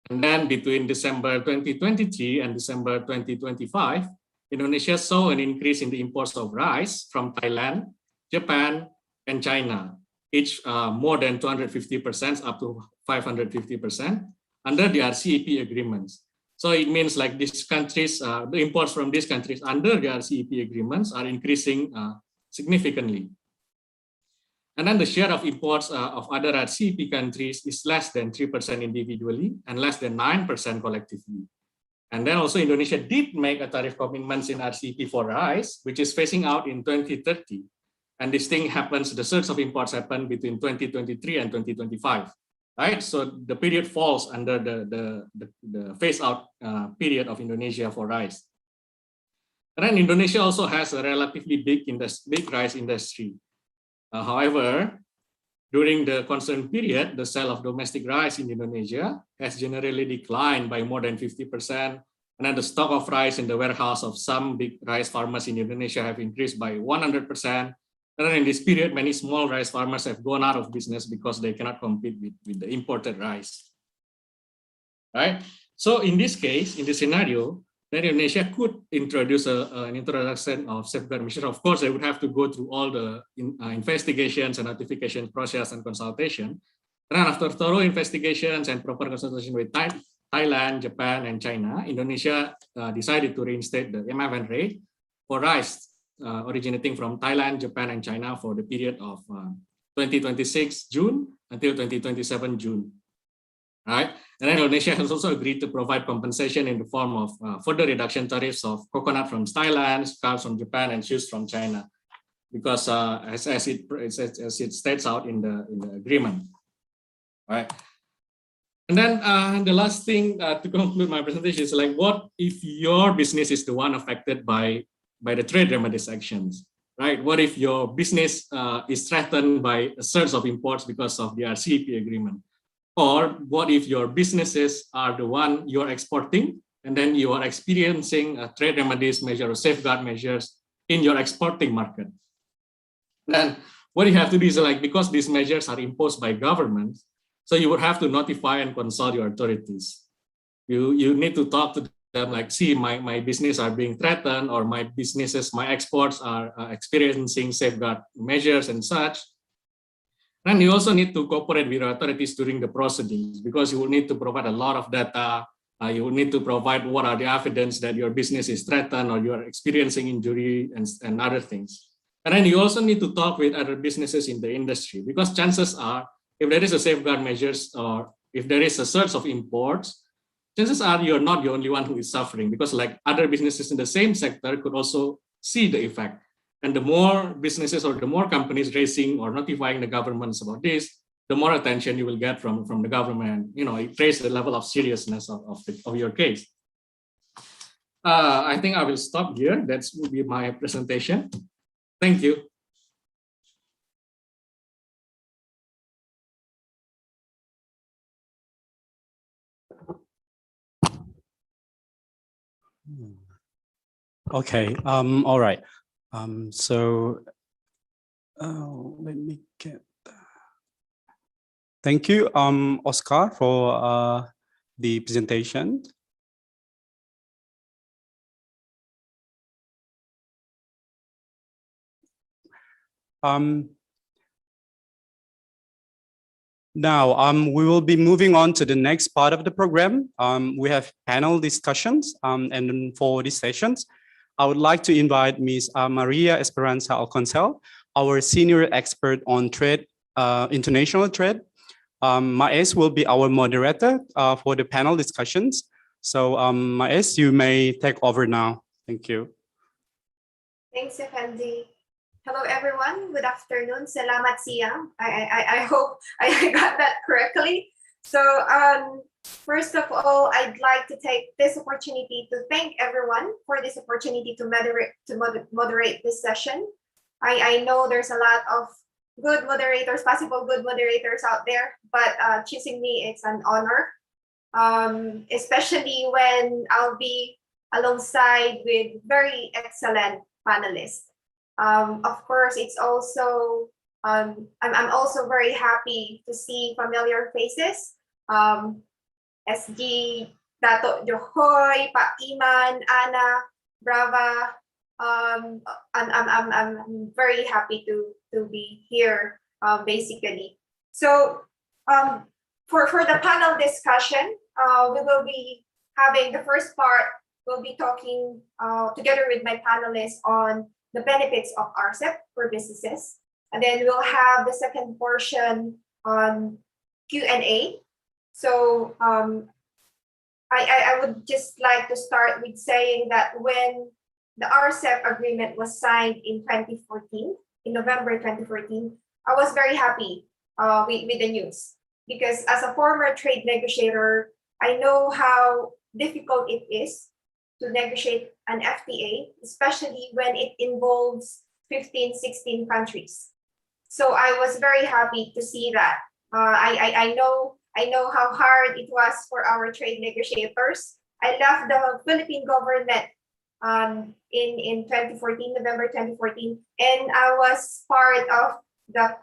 And then between December 2023 and December 2025, Indonesia saw an increase in the imports of rice from Thailand, Japan, and China, each more than 250% up to 550% under the RCEP agreements. So it means like these countries, the imports from these countries under the RCEP agreements are increasing significantly. And then the share of imports of other RCEP countries is less than 3% individually and less than 9% collectively. And then also Indonesia did make a tariff commitments in RCEP for rice, which is phasing out in 2030. And this thing happens, the surge of imports happened between 2023 and 2025, right? So the period falls under the phase out period of Indonesia for rice. And then Indonesia also has a relatively big rice industry. However, during the concerned period, the sale of domestic rice in Indonesia has generally declined by more than 50%. And then the stock of rice in the warehouse of some big rice farmers in Indonesia have increased by 100%. And then in this period, many small rice farmers have gone out of business because they cannot compete with the imported rice, right? So in this case, in this scenario, then Indonesia could introduce an introduction of safeguard measures. Of course, they would have to go through all the investigations and notification process and consultation. And then after thorough investigations and proper consultation with Thailand, Japan, and China, Indonesia decided to reinstate the MFN rate for rice originating from Thailand, Japan, and China for the period of 2026 June until 2027 June. Right? And then Indonesia has also agreed to provide compensation in the form of further reduction tariffs of coconut from Thailand, scarves from Japan, and shoes from China, because as it states out in the agreement, right? And then the last thing to conclude my presentation is like, what if your business is the one affected by the trade remedies actions, right? What if your business is threatened by a surge of imports because of the RCEP agreement? Or what if your businesses are the one you're exporting and then you are experiencing a trade remedies measure or safeguard measures in your exporting market? Then what you have to do is like, because these measures are imposed by governments, so you would have to notify and consult your authorities. You need to talk to them like, see, my business are being threatened, or my exports are experiencing safeguard measures and such. And you also need to cooperate with authorities during the proceedings, because you will need to provide a lot of data. You will need to provide what are the evidence that your business is threatened or you are experiencing injury and other things. And then you also need to talk with other businesses in the industry, because chances are, if there is a safeguard measures or if there is a surge of imports, chances are you're not the only one who is suffering, because like other businesses in the same sector could also see the effect. And the more businesses or the more companies raising or notifying the governments about this, the more attention you will get from the government. You know, it raises the level of seriousness of your case. I think I will stop here. That will be my presentation. Thank you.
Okay. All right. So let me get that. Thank you, Oscar, for the presentation. Now, we will be moving on to the next part of the program. We have panel discussions, and then for these sessions, I would like to invite Ms. Maria Esperanza Alconcel, our senior expert on trade, international trade. Maes will be our moderator for the panel discussions. So Maes, you may take over now. Thank you.
Thanks, Effendi. Hello, everyone. Good afternoon. Salamat siang. I hope I got that correctly. So first of all, I'd like to take this opportunity to thank everyone for this opportunity to moderate this session. I know there's a lot of good moderators, possible good moderators out there, but choosing me, it's an honor, especially when I'll be alongside with very excellent panelists. Of course, it's also, I'm also very happy to see familiar faces. SG, Dato Johoy, Pa Iman, Anna, Brava. I'm very happy to be here, basically. So for the panel discussion, we will be having the first part. We'll be talking together with my panelists on the benefits of Rcep for businesses. And then we'll have the second portion on Q&A. So I would just like to start with saying that when the Rcep agreement was signed in 2014, in November 2014, I was very happy with the news, because as a former trade negotiator, I know how difficult it is to negotiate an FTA, especially when it involves 15, 16 countries. So I was very happy to see that. I know how hard it was for our trade negotiators. I left the Philippine government in 2014, November 2014, and I was part of the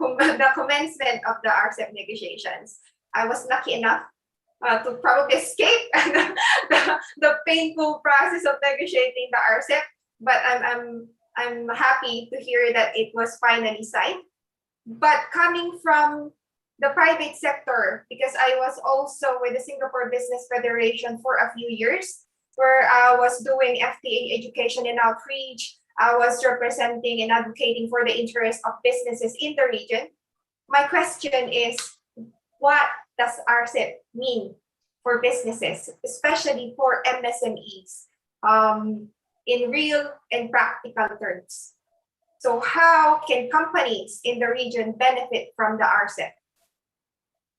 commencement of the Rcep negotiations. I was lucky enough to probably escape the painful process of negotiating the Rcep, but I'm happy to hear that it was finally signed. But coming from the private sector, because I was also with the Singapore Business Federation for a few years, where I was doing FTA education and outreach. I was representing and advocating for the interests of businesses in the region. My question is, what does Rcep mean for businesses, especially for MSMEs, in real and practical terms? So how can companies in the region benefit from the Rcep?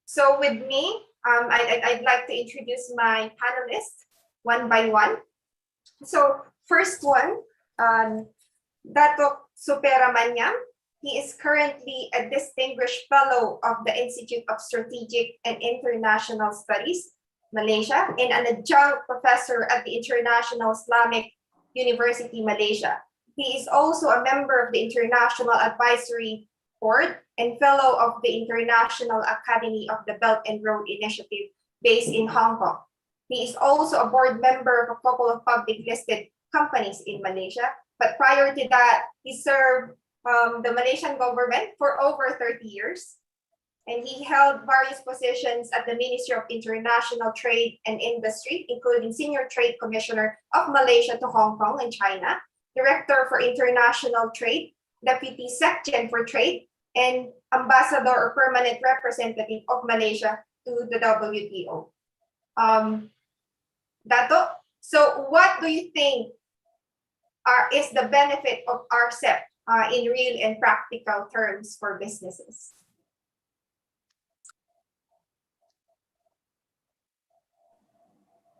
So with me, I'd like to introduce my panelists one by one. So first one, Dato Superamanyan. He is currently a distinguished fellow of the Institute of Strategic and International Studies, Malaysia, and an adjunct professor at the International Islamic University, Malaysia. He is also a member of the International Advisory Board and fellow of the International Academy of the Belt and Road Initiative based in Hong Kong. He is also a board member of a couple of public listed companies in Malaysia. But prior to that, he served the Malaysian government for over 30 years. And he held various positions at the Ministry of International Trade and Industry, including Senior Trade Commissioner of Malaysia to Hong Kong and China, Director for International Trade, Deputy Secretary for Trade, and Ambassador or Permanent Representative of Malaysia to the WTO. Dato, so what do you think is the benefit of Rcep in real and practical terms for businesses?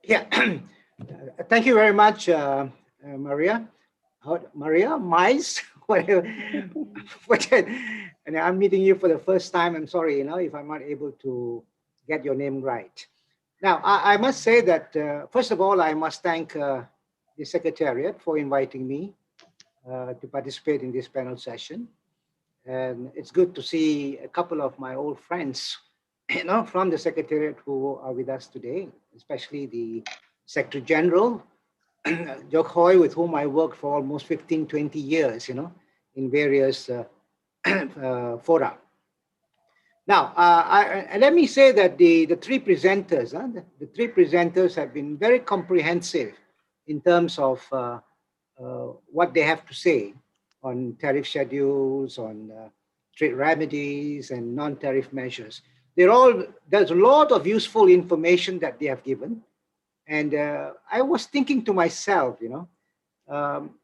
Yeah, thank you very much, Maria. Maria, Mice, whatever. And I'm meeting you for the first time. I'm sorry, if I'm not able to get your name right. Now, I must say that, first of all, I must thank the Secretariat for inviting me to participate in this panel session. And it's good to see a couple of my old friends, from the Secretariat who are with us today, especially the Secretary General, Jokoy, with whom I worked for almost 15, 20 years, in various fora. Now, let me say that the three presenters, the three presenters have been very comprehensive in terms of what they have to say on tariff schedules, on trade remedies, and non-tariff measures. There's a lot of useful information that they have given. And I was thinking to myself,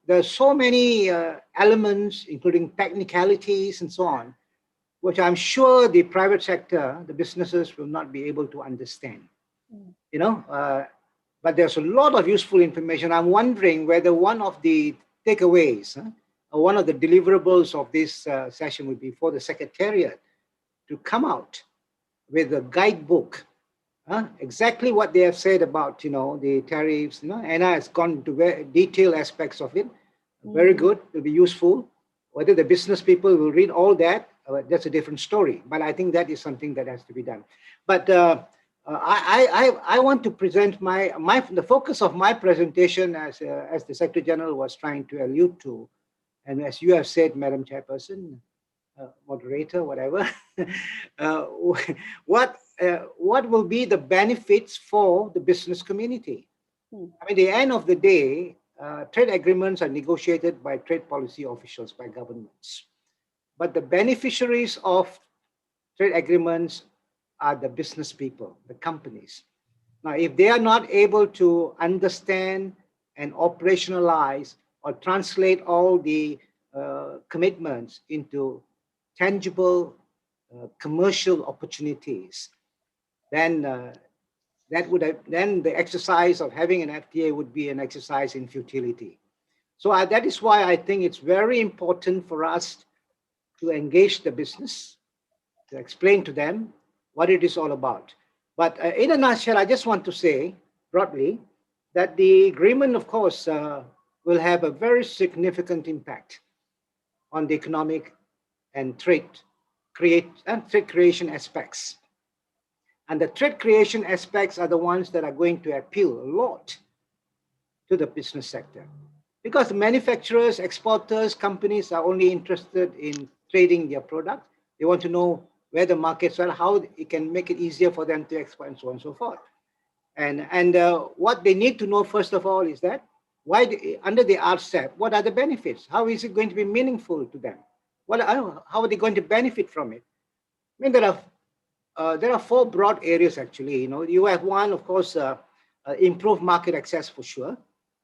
there's so many elements, including technicalities and so on, which I'm sure the private sector, the businesses will not be able to understand. But there's a lot of useful information. I'm wondering whether one of the takeaways, or one of the deliverables of this session would be for the Secretariat to come out with a guidebook, exactly what they have said about, the tariffs. Anna has gone into very detailed aspects of it. Very good, it'll be useful. Whether the business people will read all that, that's a different story. But I think that is something that has to be done. But I want to present the focus of my presentation, as the Secretary General was trying to allude to, and as you have said, Madam Chairperson, moderator, whatever, what will be the benefits for the business community? I mean, at the end of the day, trade agreements are negotiated by trade policy officials, by governments. But the beneficiaries of trade agreements are the business people, the companies. Now, if they are not able to understand and operationalize or translate all the commitments into tangible commercial opportunities, then then the exercise of having an FTA would be an exercise in futility. So that is why I think it's very important for us to engage the business, to explain to them what it is all about. But in a nutshell, I just want to say broadly that the agreement, of course, will have a very significant impact on the economic and trade creation aspects. And the trade creation aspects are the ones that are going to appeal a lot to the business sector. Because the manufacturers, exporters, companies are only interested in trading their product. They want to know where the markets are, how it can make it easier for them to export, and so on and so forth. And what they need to know, first of all, is that under the Rcep, what are the benefits? How is it going to be meaningful to them? How are they going to benefit from it? I mean, there are four broad areas, actually. You have one, of course, improved market access for sure.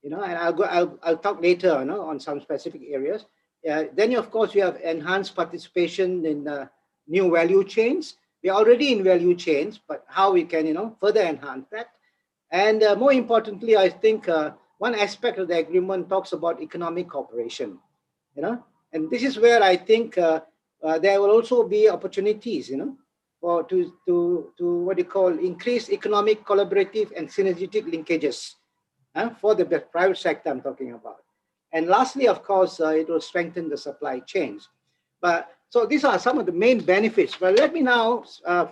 And I'll talk later on some specific areas. Then, of course, you have enhanced participation in new value chains. We're already in value chains, but how we can, further enhance that. And more importantly, I think one aspect of the agreement talks about economic cooperation, and this is where I think there will also be opportunities, for to what you call increase economic, collaborative, and synergetic linkages for the private sector I'm talking about. And lastly, of course, it will strengthen the supply chains. So these are some of the main benefits. But let me now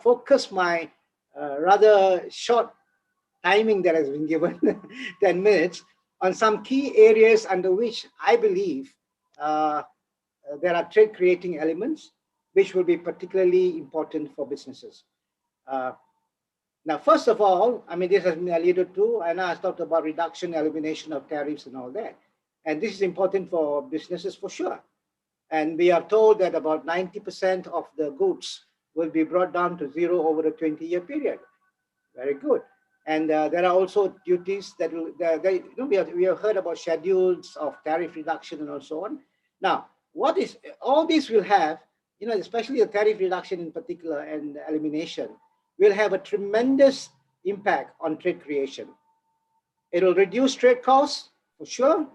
focus my rather short timing that has been given, 10 minutes, on some key areas under which I believe there are trade creating elements which will be particularly important for businesses. Now, first of all, I mean, this has been alluded to, and I talked about reduction, elimination of tariffs and all that. And this is important for businesses for sure. And we are told that about 90% of the goods will be brought down to zero over a 20-year period. Very good. And there are also duties that will, we have heard about schedules of tariff reduction and so on. Now, all this will have, especially the tariff reduction in particular and elimination, will have a tremendous impact on trade creation. It will reduce trade costs for sure.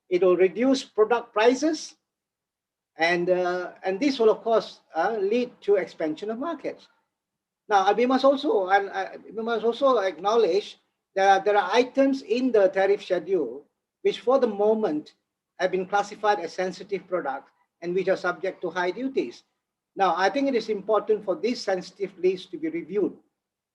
It will reduce product prices, and this will, of course, lead to expansion of markets. Now, we must also acknowledge that there are items in the tariff schedule which, for the moment, have been classified as sensitive products and which are subject to high duties. Now, I think it is important for these sensitive lists to be reviewed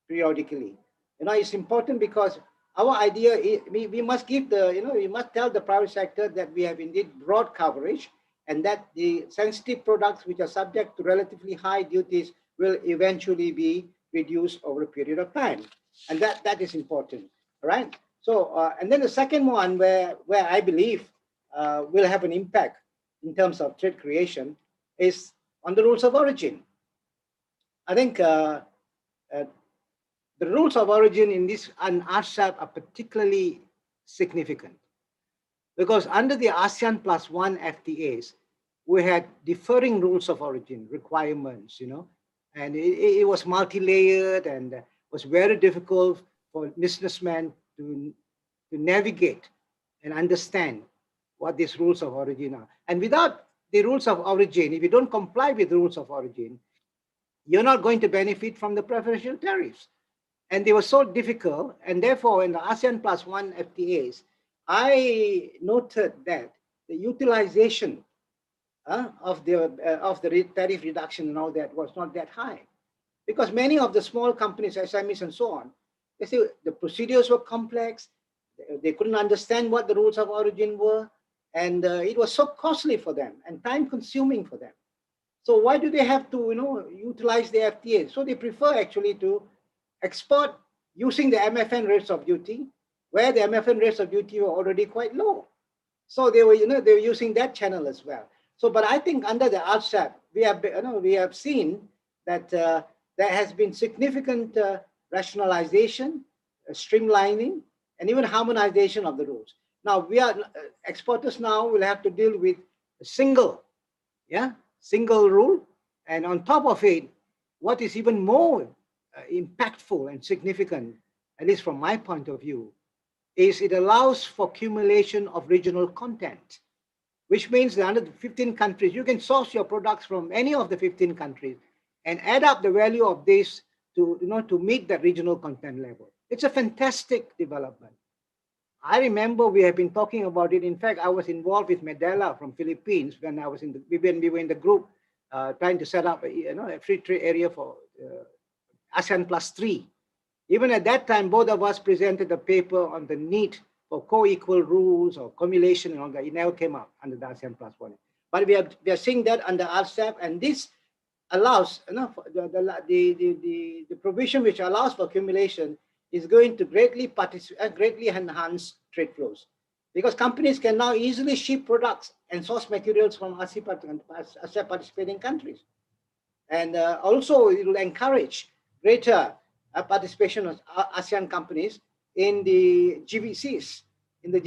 periodically. It's important because our idea is we must give we must tell the private sector that we have indeed broad coverage and that the sensitive products which are subject to relatively high duties will eventually be reduced over a period of time. And that is important, all right? So, and then the second one where I believe will have an impact in terms of trade creation is on the rules of origin. I think the rules of origin in this Rcep are particularly significant because under the ASEAN +1 FTAs, we had differing rules of origin requirements, and it was multi-layered and was very difficult for businessmen to navigate and understand what these rules of origin are. And without the rules of origin, if you don't comply with the rules of origin, you're not going to benefit from the preferential tariffs. And they were so difficult, and therefore in the ASEAN +1 FTAs, I noted that the utilization of the tariff reduction and all that was not that high. Because many of the small companies, SMEs and so on, they say the procedures were complex, they couldn't understand what the rules of origin were, and it was so costly for them and time consuming for them. So why do they have to utilize the FTA? So they prefer actually to export using the MFN rates of duty, where the MFN rates of duty were already quite low. So they were using that channel as well. So, but I think under the Rcep, we have seen that there has been significant rationalization, streamlining, and even harmonization of the rules. Now exporters now will have to deal with a single rule, and on top of it, what is even more impactful and significant, at least from my point of view, is it allows for accumulation of regional content, which means that under the 15 countries, you can source your products from any of the 15 countries and add up the value of this to meet that regional content level. It's a fantastic development. I remember we have been talking about it. In fact, I was involved with Medela from Philippines when I was we were in the group trying to set up a free trade area for ASEAN +3. Even at that time, both of us presented a paper on the need for co-equal rules or cumulation and all that. It never came out under the ASEAN +1. But we are seeing that under Rcep, and this allows the provision which allows for accumulation is going to greatly enhance trade flows, because companies can now easily ship products and source materials from Rcep participating countries. And also it will encourage greater participation of ASEAN companies in the GVCs, in the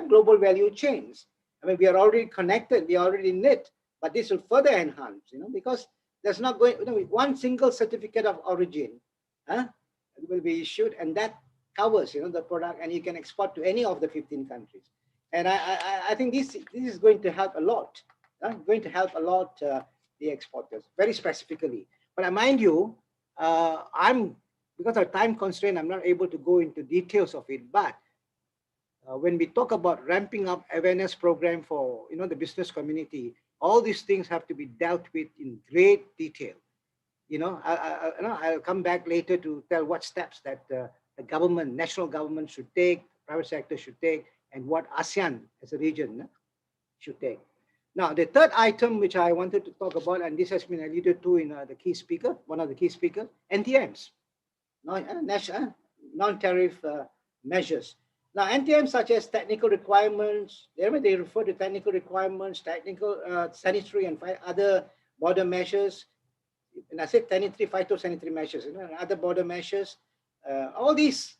global value chains. I mean, we are already connected, we are already knit, but this will further enhance, because there's not going, one single certificate of origin will be issued, and that covers, the product, and you can export to any of the 15 countries. And I think this is going to help a lot, the exporters, very specifically. But mind you, because of time constraint, I'm not able to go into details of it. But when we talk about ramping up awareness program for the business community, all these things have to be dealt with in great detail. I'll come back later to tell what steps that the government, national government should take, private sector should take, and what ASEAN as a region should take. Now, the third item which I wanted to talk about, and this has been alluded to in the key speaker, one of the key speakers, NTMs, non-tariff measures. Now, NTMs such as technical requirements, they refer to technical requirements, technical sanitary and other border measures. And I said sanitary, phytosanitary measures, and other border measures. All these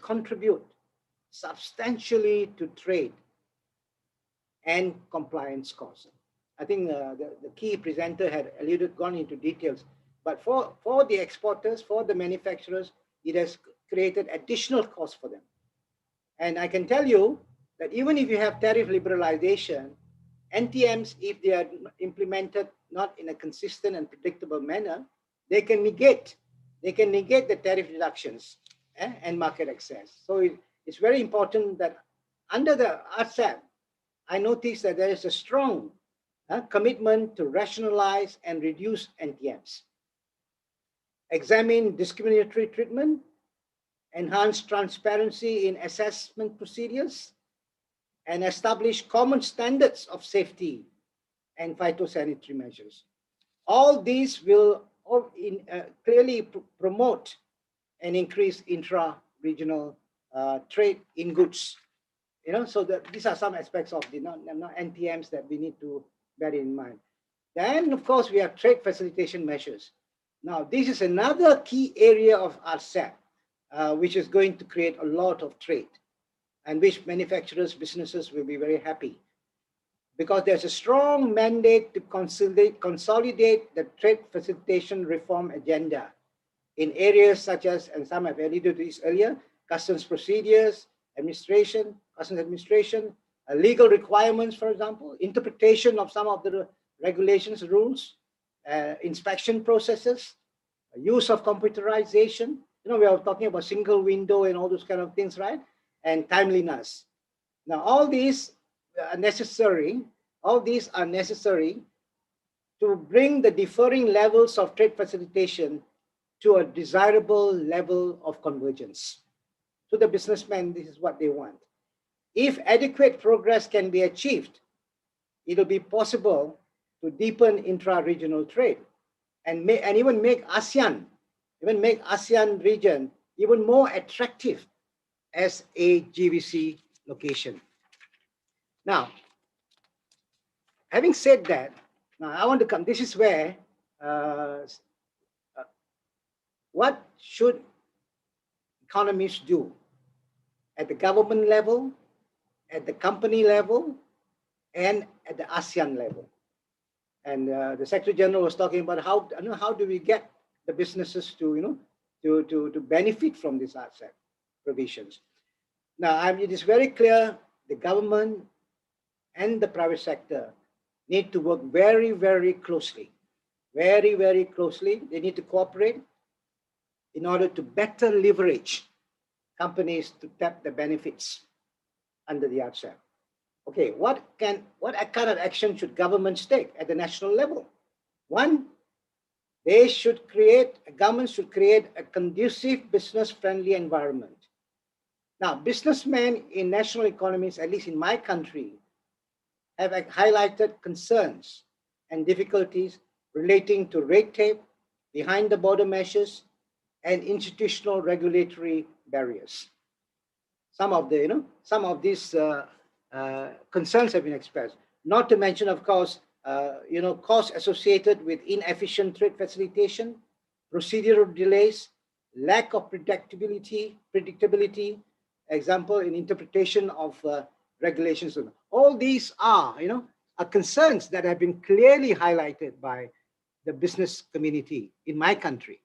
contribute substantially to trade and compliance costs. I think the key presenter had gone into details, but for the exporters, for the manufacturers, it has created additional costs for them. And I can tell you that even if you have tariff liberalization, NTMs, if they are implemented not in a consistent and predictable manner, they can negate the tariff reductions and market access. So it's very important that under the Rcep, I noticed that there is a strong commitment to rationalize and reduce NTMs, examine discriminatory treatment, enhance transparency in assessment procedures, and establish common standards of safety and phytosanitary measures. All these will clearly promote and increase intra-regional trade in goods. So these are some aspects of the NTMs that we need to bear in mind. Then, of course, we have trade facilitation measures. Now, this is another key area of Rcep, which is going to create a lot of trade, and which manufacturers, businesses will be very happy, because there's a strong mandate to consolidate the trade facilitation reform agenda in areas such as, and some have alluded to this earlier, customs procedures, customs administration, legal requirements, for example, interpretation of some of the regulations, rules, inspection processes, use of computerization. We are talking about single window and all those kind of things, right? And timeliness. Now, all these are necessary. All these are necessary to bring the differing levels of trade facilitation to a desirable level of convergence. To the businessmen, this is what they want. If adequate progress can be achieved, it will be possible to deepen intra-regional trade and even make ASEAN region even more attractive as a GVC location. Now, having said that, now I want to come. This is where what should economists do at the government level, at the company level, and at the ASEAN level. And the Secretary General was talking about how do we get the businesses to benefit from these Rcep provisions. Now, it is very clear the government and the private sector need to work very, very closely. Very, very closely. They need to cooperate in order to better leverage companies to tap the benefits under the Rcep. Okay, what kind of action should governments take at the national level? One, governments should create a conducive, business-friendly environment. Now, businessmen in national economies, at least in my country, have highlighted concerns and difficulties relating to red tape, behind-the-border measures, and institutional regulatory barriers. Some of these concerns have been expressed. Not to mention, of course, costs associated with inefficient trade facilitation, procedural delays, lack of predictability, example in interpretation of regulations. All these are concerns that have been clearly highlighted by the business community in my country.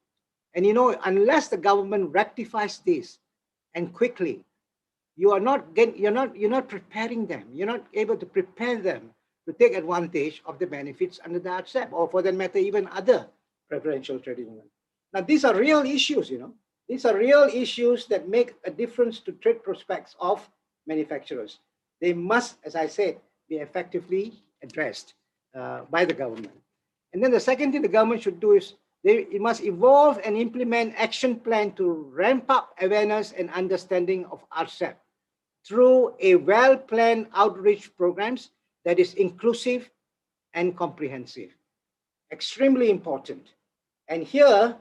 And unless the government rectifies this and quickly, you're not preparing them. You're not able to prepare them to take advantage of the benefits under the Rcep, or for that matter, even other preferential trading agreements. Now, these are real issues, These are real issues that make a difference to trade prospects of manufacturers. They must, as I said, be effectively addressed by the government. And then the second thing the government should do is it must evolve and implement action plan to ramp up awareness and understanding of Rcep through a well-planned outreach programs that is inclusive and comprehensive. Extremely important. And here,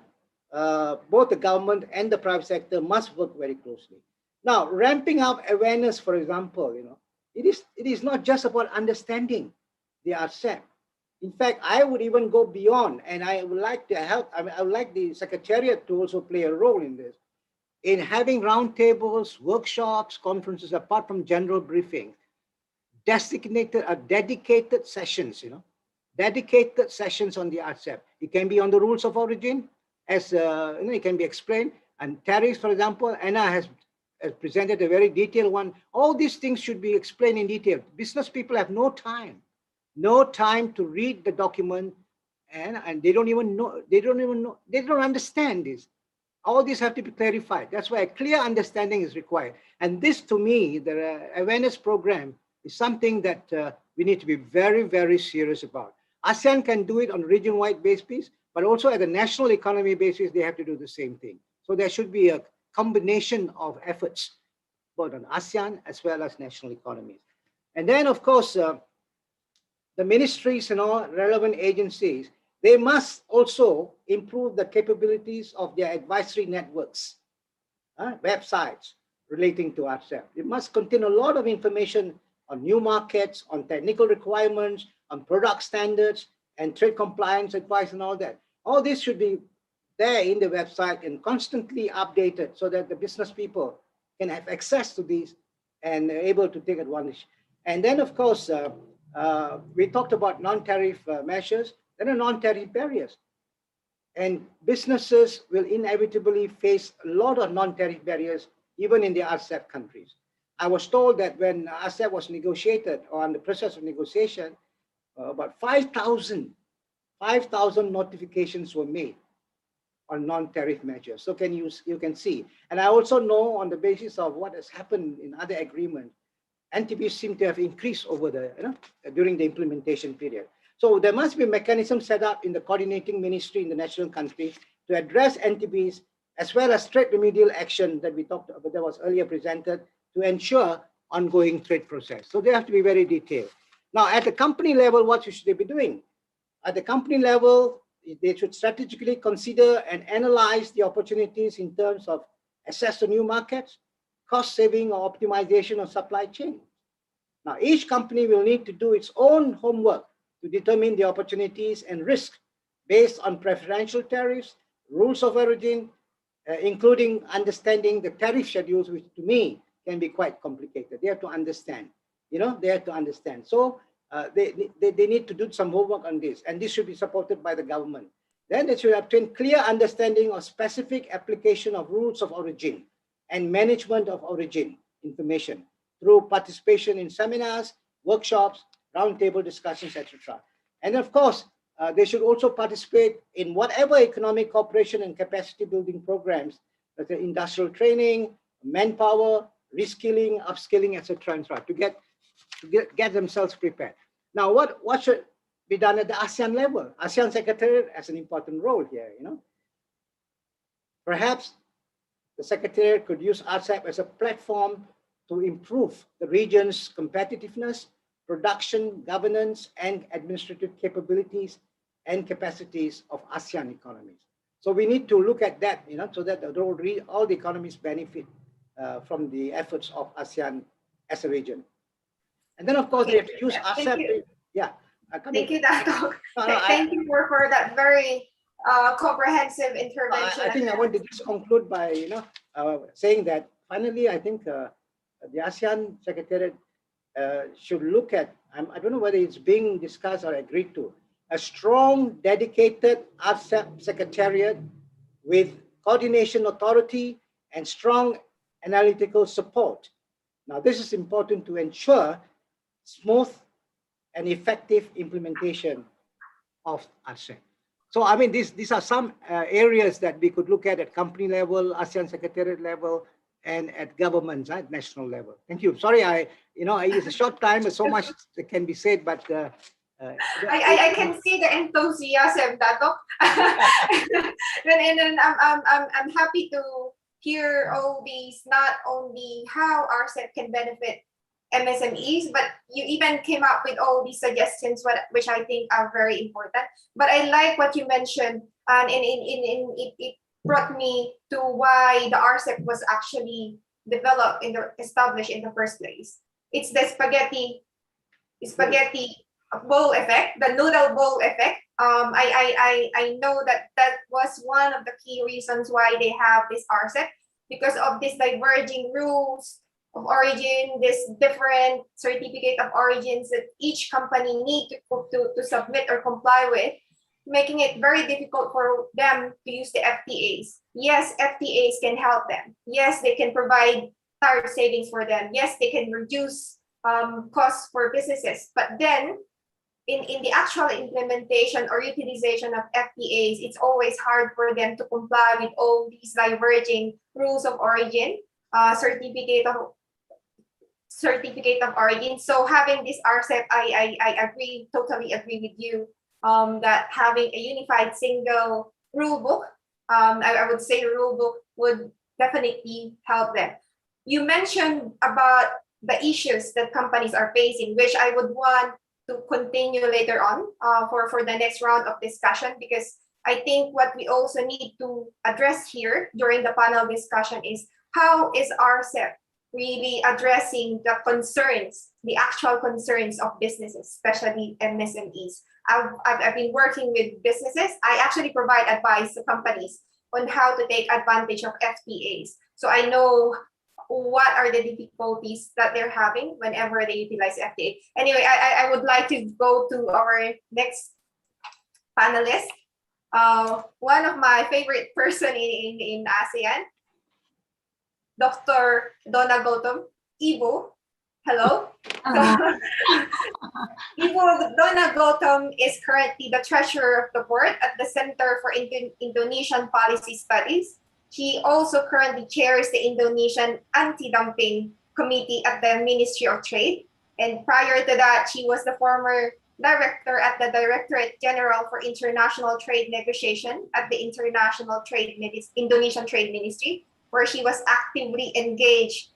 both the government and the private sector must work very closely. Now, ramping up awareness, for example, it is not just about understanding the Rcep. In fact, I would even go beyond, and I would like to help. I would like the Secretariat to also play a role in this, in having roundtables, workshops, conferences, apart from general briefing, dedicated sessions, dedicated sessions on the Rcep. It can be on the rules of origin, as it can be explained, and tariffs, for example. Anna has presented a very detailed one. All these things should be explained in detail. Business people have no time to read the document, and they don't understand this. All these have to be clarified. That's why a clear understanding is required. And this, to me, the awareness program is something that we need to be very, very serious about. ASEAN can do it on region-wide basis, but also at the national economy basis, they have to do the same thing. So there should be a combination of efforts, both on ASEAN as well as national economies. And then, of course, the ministries and all relevant agencies they must also improve the capabilities of their advisory networks, websites relating to Rcep. It must contain a lot of information on new markets, on technical requirements, on product standards, and trade compliance advice and all that. All this should be there in the website and constantly updated so that the business people can have access to these and able to take advantage. And then, of course, we talked about non-tariff measures. There are non-tariff barriers. And businesses will inevitably face a lot of non-tariff barriers, even in the Rcep countries. I was told that when Rcep was negotiated, or on the process of negotiation, about 5,000 notifications were made on non-tariff measures. So you can see. And I also know on the basis of what has happened in other agreements, NTBs seem to have increased over during the implementation period. So there must be a mechanism set up in the coordinating ministry in the national country to address NTBs as well as trade remedial action that we talked about, that was earlier presented, to ensure ongoing trade process. So they have to be very detailed. Now, at the company level, what should they be doing? At the company level, they should strategically consider and analyze the opportunities in terms of access to new markets, cost saving or optimization of supply chain. Now, each company will need to do its own homework to determine the opportunities and risks based on preferential tariffs, rules of origin, including understanding the tariff schedules, which to me can be quite complicated. They have to understand, they have to understand. So they need to do some homework on this, and this should be supported by the government. Then they should obtain clear understanding of specific application of rules of origin and management of origin information through participation in seminars, workshops, roundtable discussions, etc. And of course, they should also participate in whatever economic cooperation and capacity building programs, like the industrial training, manpower, reskilling, upskilling, etc., to get themselves prepared. Now, what should be done at the ASEAN level? ASEAN Secretariat has an important role here. Perhaps the Secretariat could use Rcep as a platform to improve the region's competitiveness, production, governance, and administrative capabilities and capacities of ASEAN economies. So we need to look at that, so that all the economies benefit from the efforts of ASEAN as a region. And then, of course, they have to use Rcep. Yeah.
Thank you, Dato. Thank you for that very comprehensive intervention.
I think I want to just conclude by saying that finally, I think the ASEAN Secretariat should look at, I don't know whether it's being discussed or agreed to, a strong, dedicated Rcep Secretariat with coordination authority and strong analytical support. Now, this is important to ensure smooth and effective implementation of Rcep. So, I mean, these are some areas that we could look at company level, ASEAN Secretariat level, and at governments at national level. Thank you. Sorry, it's a short time, so much that can be said, but
I can see the enthusiasm, Dato. and I'm happy to hear all these, not only how Rcep can benefit MSMEs, but you even came up with all these suggestions, which I think are very important. But I like what you mentioned, and it brought me to why the Rcep was actually established in the first place. It's the spaghetti bowl effect, the noodle bowl effect. I know that was one of the key reasons why they have this Rcep, because of this diverging rules of origin, this different certificate of origins that each company need to submit or comply with, making it very difficult for them to use the FTAs. Yes, FTAs can help them. Yes, they can provide tariff savings for them. Yes, they can reduce costs for businesses. But then, in the actual implementation or utilization of FTAs, it's always hard for them to comply with all these diverging rules of origin, certificate of origin. So having this Rcep, I totally agree with you that having a unified single rule book, I would say the rule book would definitely help them. You mentioned about the issues that companies are facing, which I would want to continue later on for the next round of discussion, because I think what we also need to address here during the panel discussion is how is Rcep really addressing the concerns, the actual concerns of businesses, especially MSMEs. I've been working with businesses. I actually provide advice to companies on how to take advantage of FTAs. So I know what are the difficulties that they're having whenever they utilize FTA. Anyway, I would like to go to our next panelist. One of my favorite person in ASEAN, Dr. Donna Gautam, Ibu. Hello. Ibu Donna Gautam is currently the treasurer of the board at the Center for Indonesian Policy Studies. She also currently chairs the Indonesian Anti-Dumping Committee at the Ministry of Trade. And prior to that, she was the former director at the Directorate General for International Trade Negotiation at the Indonesian Trade Ministry, where she was actively engaged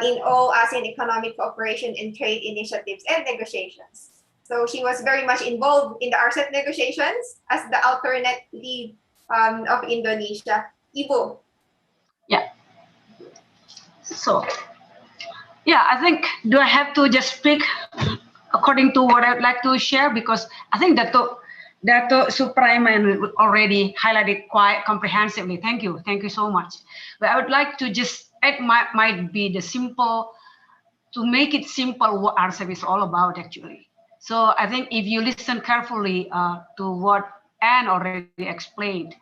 in all ASEAN economic cooperation and trade initiatives and negotiations. So she was very much involved in the Rcep negotiations as the alternate lead of Indonesia. Ibu.
Yeah. So, yeah, I think, do I have to just speak according to what I would like to share? Because I think Dato Supraiman already highlighted quite comprehensively. Thank you so much. But I would like to just add might be the simple, to make it simple what Rcep is all about actually. So I think if you listen carefully to what Anne already explained,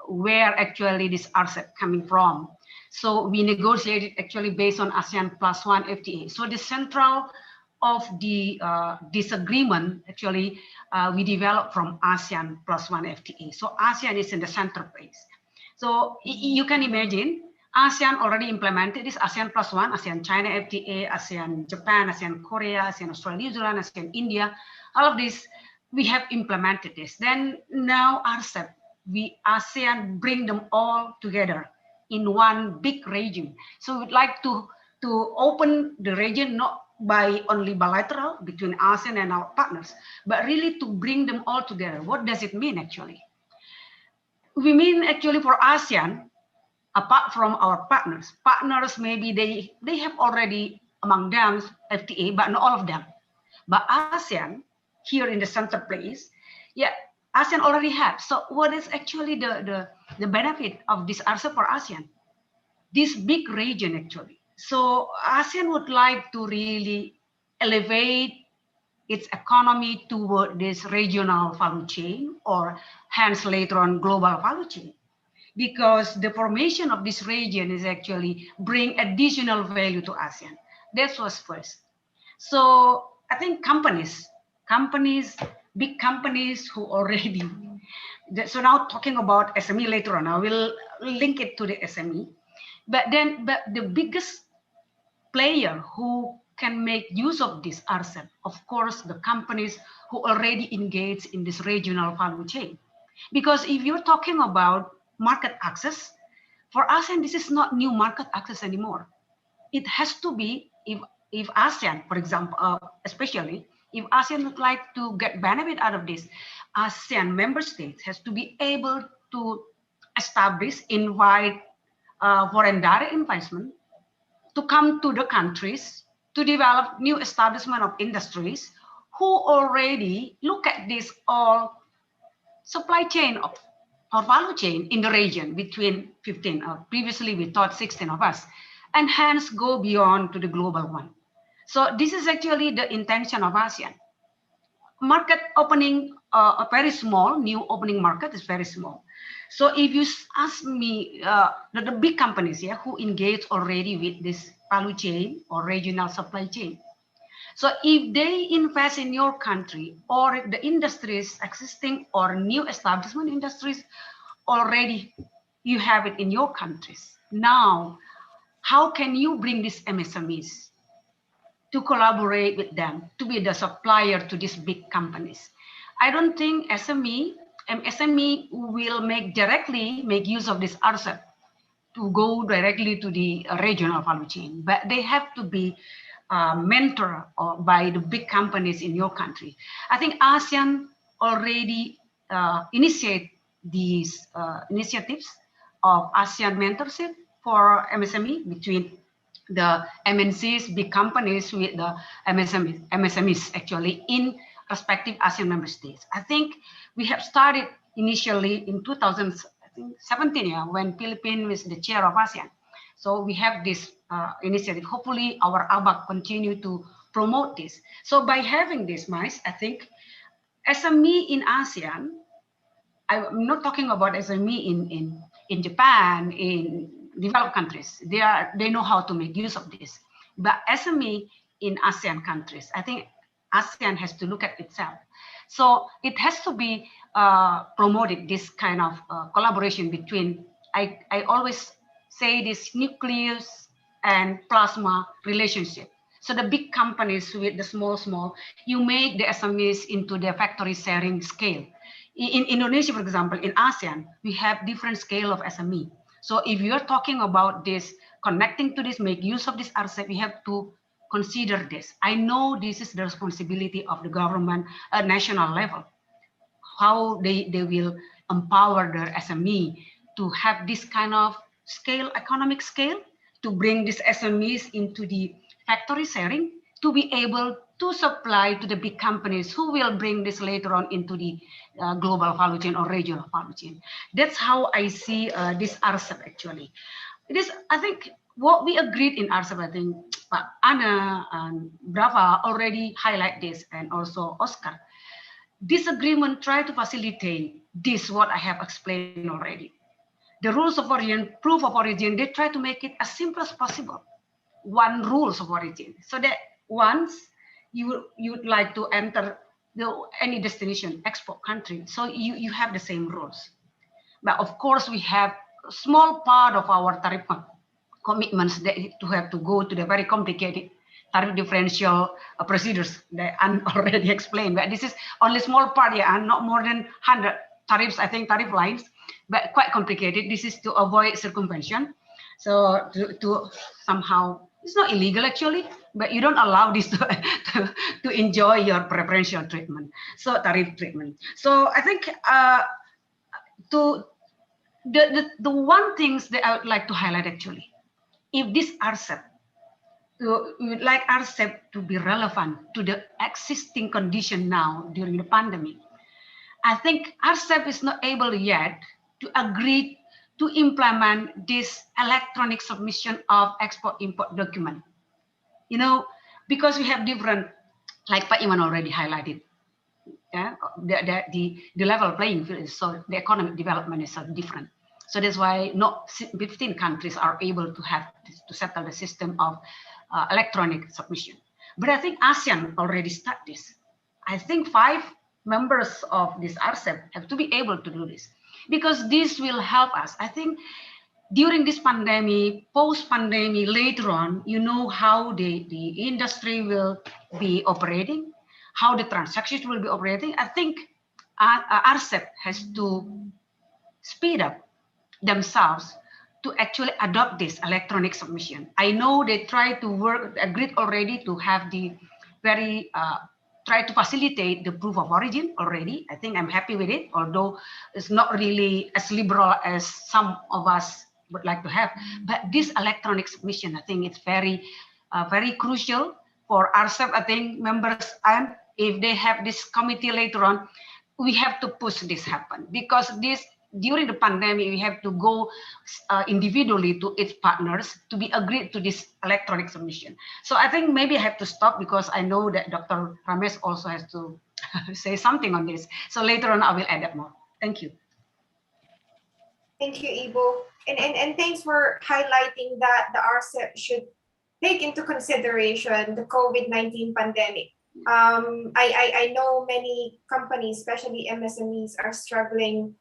where actually this Rcep coming from. So we negotiated actually based on ASEAN +1 FTA. So the central of the disagreement actually we developed from ASEAN +1 FTA. So ASEAN is in the center place. So you can imagine ASEAN already implemented this ASEAN +1, ASEAN China FTA, ASEAN Japan, ASEAN Korea, ASEAN Australia, New Zealand, ASEAN India, all of this, we have implemented this. Then now Rcep, ASEAN bring them all together in one big region. So we'd like to open the region not by only bilateral between ASEAN and our partners, but really to bring them all together. What does it mean actually? We mean actually for ASEAN, apart from our partners maybe they have already among them FTA, but not all of them. But ASEAN here in the center place, yeah, ASEAN already have. So what is actually the benefit of this Rcep for ASEAN? This big region actually. So ASEAN would like to really elevate its economy toward this regional value chain, or hence later on global value chain, because the formation of this region is actually bring additional value to ASEAN. That was first. So I think companies, big companies who already, so now talking about SME later on, I will link it to the SME, but the biggest player who can make use of this Rcep, of course, the companies who already engage in this regional value chain. Because if you're talking about market access, for ASEAN, this is not new market access anymore. It has to be, if ASEAN, for example, especially, if ASEAN would like to get benefit out of this, ASEAN member states has to be able to establish, invite foreign direct investment to come to the countries to develop new establishment of industries who already look at this all supply chain or value chain in the region between 15, previously we thought 16 of us, and hence go beyond to the global one. So this is actually the intention of ASEAN. Market opening, a very small, new opening market is very small. So if you ask me, the big companies here who engage already with this value chain or regional supply chain. So if they invest in your country, or the industries existing or new establishment industries already, you have it in your countries. Now, how can you bring these MSMEs to collaborate with them, to be the supplier to these big companies? I don't think MSME will directly make use of this Rcep to go directly to the regional value chain, but they have to be mentored by the big companies in your country. I think ASEAN already initiate these initiatives of ASEAN mentorship for MSME between the MNCs, big companies with the MSMEs actually in respective ASEAN member states. I think we have started initially in 2017, yeah, when Philippines was the chair of ASEAN. So we have this initiative. Hopefully our ABAC continue to promote this. So by having this, Mais, I think SME in ASEAN, I'm not talking about SME in Japan, in developed countries. They know how to make use of this. But SME in ASEAN countries, I think ASEAN has to look at itself. So it has to be promoted, this kind of collaboration between, I always say this nucleus and plasma relationship. So the big companies with the small, you make the SMEs into the factory sharing scale. In Indonesia, for example, in ASEAN, we have different scale of SME. So if you're talking about this, connecting to this, make use of this Rcep, we have to consider this. I know this is the responsibility of the government at national level, how they will empower their SME to have this kind of scale, economic scale, to bring these SMEs into the factory sharing, to be able to supply to the big companies who will bring this later on into the global value chain or regional value chain. That's how I see this Rcep actually. It is, I think, what we agreed in Rcep, I think Anna and Brava already highlight this, and also Oscar. This agreement try to facilitate this, what I have explained already. The rules of origin, proof of origin, they try to make it as simple as possible. One rules of origin, so that once you would like to enter any destination, export country, so you have the same rules. But of course, we have a small part of our tariff commitments that to have to go to the very complicated tariff differential procedures that I already explained. But this is only small part, yeah, and not more than 100 tariffs, I think, tariff lines, but quite complicated. This is to avoid circumvention. So to somehow, it's not illegal actually, but you don't allow this to enjoy your preferential treatment, so tariff treatment. So I think the one things that I would like to highlight actually, if this Rcep, we would like Rcep to be relevant to the existing condition now during the pandemic. I think Rcep is not able yet to agree to implement this electronic submission of export-import document. You know, because we have different, like Pak Iman already highlighted, yeah, the level playing field is so, the economic development is so different. So that's why not 15 countries are able to have to settle the system of electronic submission. But I think ASEAN already start this. I think 5 members of this Rcep have to be able to do this, because this will help us. I think during this pandemic, post-pandemic, later on, you know how the industry will be operating, how the transactions will be operating. I think Rcep has to speed up themselves to actually adopt this electronic submission. I know they try to work, agreed already to have the very, try to facilitate the proof of origin already. I think I'm happy with it, although it's not really as liberal as some of us would like to have. But this electronic submission, I think it's very, very crucial for Rcep, I think, members, and if they have this committee later on, we have to push this happen, because this, during the pandemic, we have to go individually to its partners to be agreed to this electronic submission. So I think maybe I have to stop, because I know that Dr. Ramesh also has to say something on this. So later on, I will add that more. Thank you.
Thank you, Ibo. And thanks for highlighting that the Rcep should take into consideration the COVID-19 pandemic. I know many companies, especially MSMEs, are struggling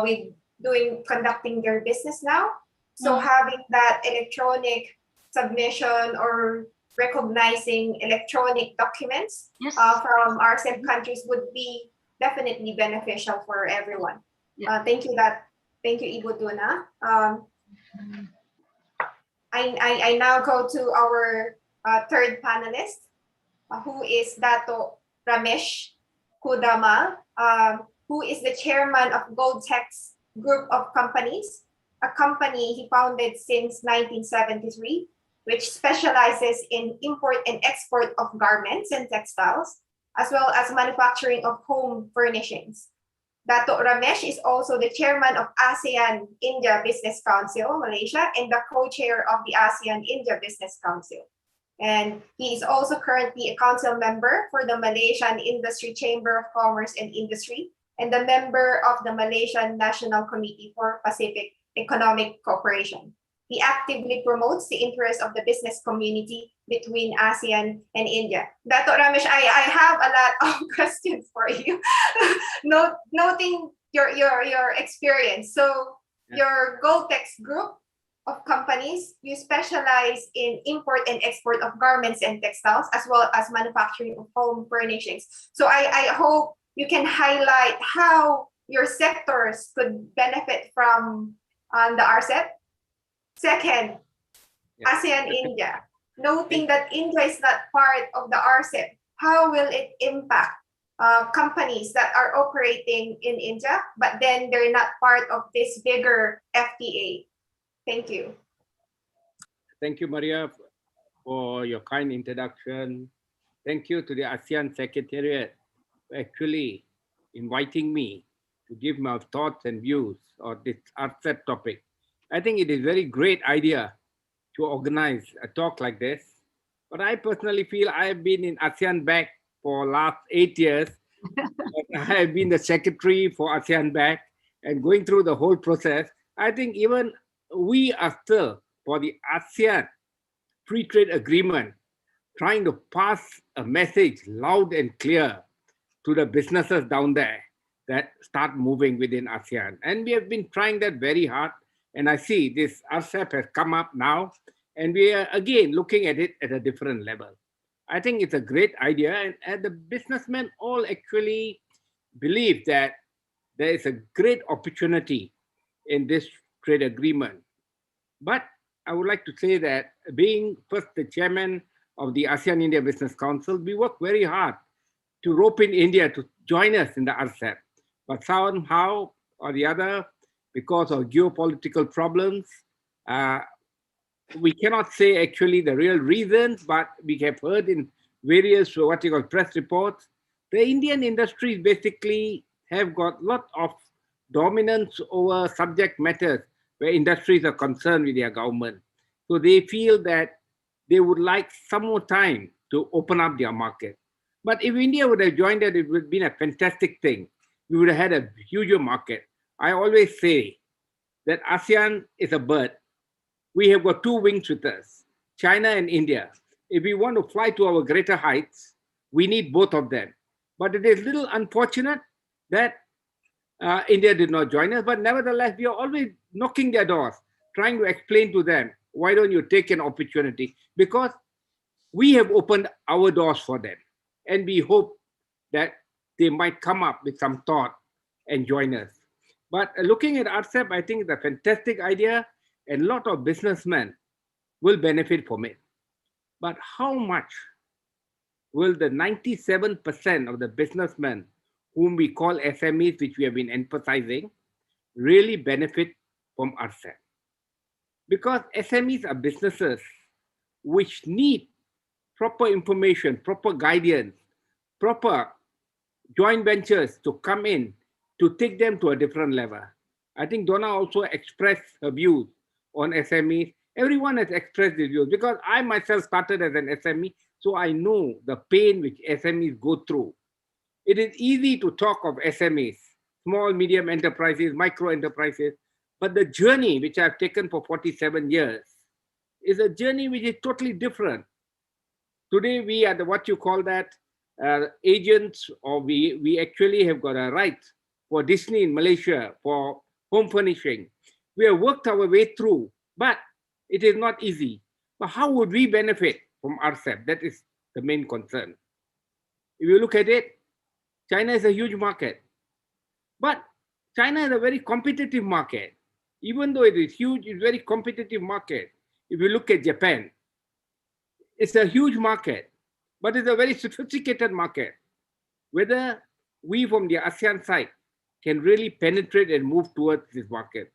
with conducting their business now. So having that electronic submission or recognizing electronic documents from Rcep countries would be definitely beneficial for everyone. Thank you, Ibu Duna. I now go to our third panelist, who is Dato Ramesh Kudama, who is the chairman of Goldtex Group of Companies, a company he founded since 1973, which specializes in import and export of garments and textiles, as well as manufacturing of home furnishings. Dato Ramesh is also the chairman of ASEAN-India Business Council, Malaysia, and the co-chair of the ASEAN-India Business Council. And he is also currently a council member for the Malaysian Industry Chamber of Commerce and Industry, and the member of the Malaysian National Committee for Pacific Economic Cooperation. He actively promotes the interests of the business community between ASEAN and India. Dato Ramesh, I have a lot of questions for you, noting your experience. So your Goldtex Group of Companies, you specialize in import and export of garments and textiles, as well as manufacturing of home furnishings. So I hope you can highlight how your sectors could benefit from the Rcep. Second, ASEAN-India. Noting that India is not part of the Rcep, how will it impact companies that are operating in India, but then they're not part of this bigger FTA? Thank you.
Thank you, Maria, for your kind introduction. Thank you to the ASEAN Secretariat for actually inviting me to give my thoughts and views on this Rcep topic. I think it is a very great idea to organize a talk like this. But I personally feel I have been in ASEAN BAC for last 8 years. I have been the secretary for ASEAN BAC and going through the whole process. I think even we are still for the ASEAN Free Trade Agreement, trying to pass a message loud and clear to the businesses down there that start moving within ASEAN. And we have been trying that very hard. And I see this Rcep has come up now, and we are again looking at it at a different level. I think it's a great idea, and the businessmen all actually believe that there is a great opportunity in this trade agreement. But I would like to say that being first the chairman of the ASEAN-India Business Council, we work very hard to rope in India to join us in the Rcep. But somehow or the other, because of geopolitical problems, we cannot say actually the real reasons, but we have heard in various what you call press reports, the Indian industries basically have got a lot of dominance over subject matters where industries are concerned with their government. So they feel that they would like some more time to open up their market. But if India would have joined it, it would have been a fantastic thing. We would have had a huger market. I always say that ASEAN is a bird. We have got two wings with us, China and India. If we want to fly to our greater heights, we need both of them. But it is a little unfortunate that India did not join us, but nevertheless, we are always knocking their doors, trying to explain to them, why don't you take an opportunity? Because we have opened our doors for them. And we hope that they might come up with some thought and join us. But looking at Rcep, I think it's a fantastic idea, and a lot of businessmen will benefit from it. But how much will the 97% of the businessmen whom we call SMEs, which we have been emphasizing, really benefit from Rcep? Because SMEs are businesses which need proper information, proper guidance, proper joint ventures to come in to take them to a different level. I think Donna also expressed her views on SMEs. Everyone has expressed their views because I myself started as an SME, so I know the pain which SMEs go through. It is easy to talk of SMEs, small, medium enterprises, micro enterprises, but the journey which I've taken for 47 years is a journey which is totally different. Today we are the what you call that agents, or we actually have got a right for Disney in Malaysia for home furnishing. We have worked our way through, but it is not easy. But how would we benefit from Rcep? That is the main concern. If you look at it, China is a huge market, but China is a very competitive market. Even though it is huge, it's a very competitive market. If you look at Japan, It's a huge market, but it's a very sophisticated market. Whether we from the ASEAN side can really penetrate and move towards this market.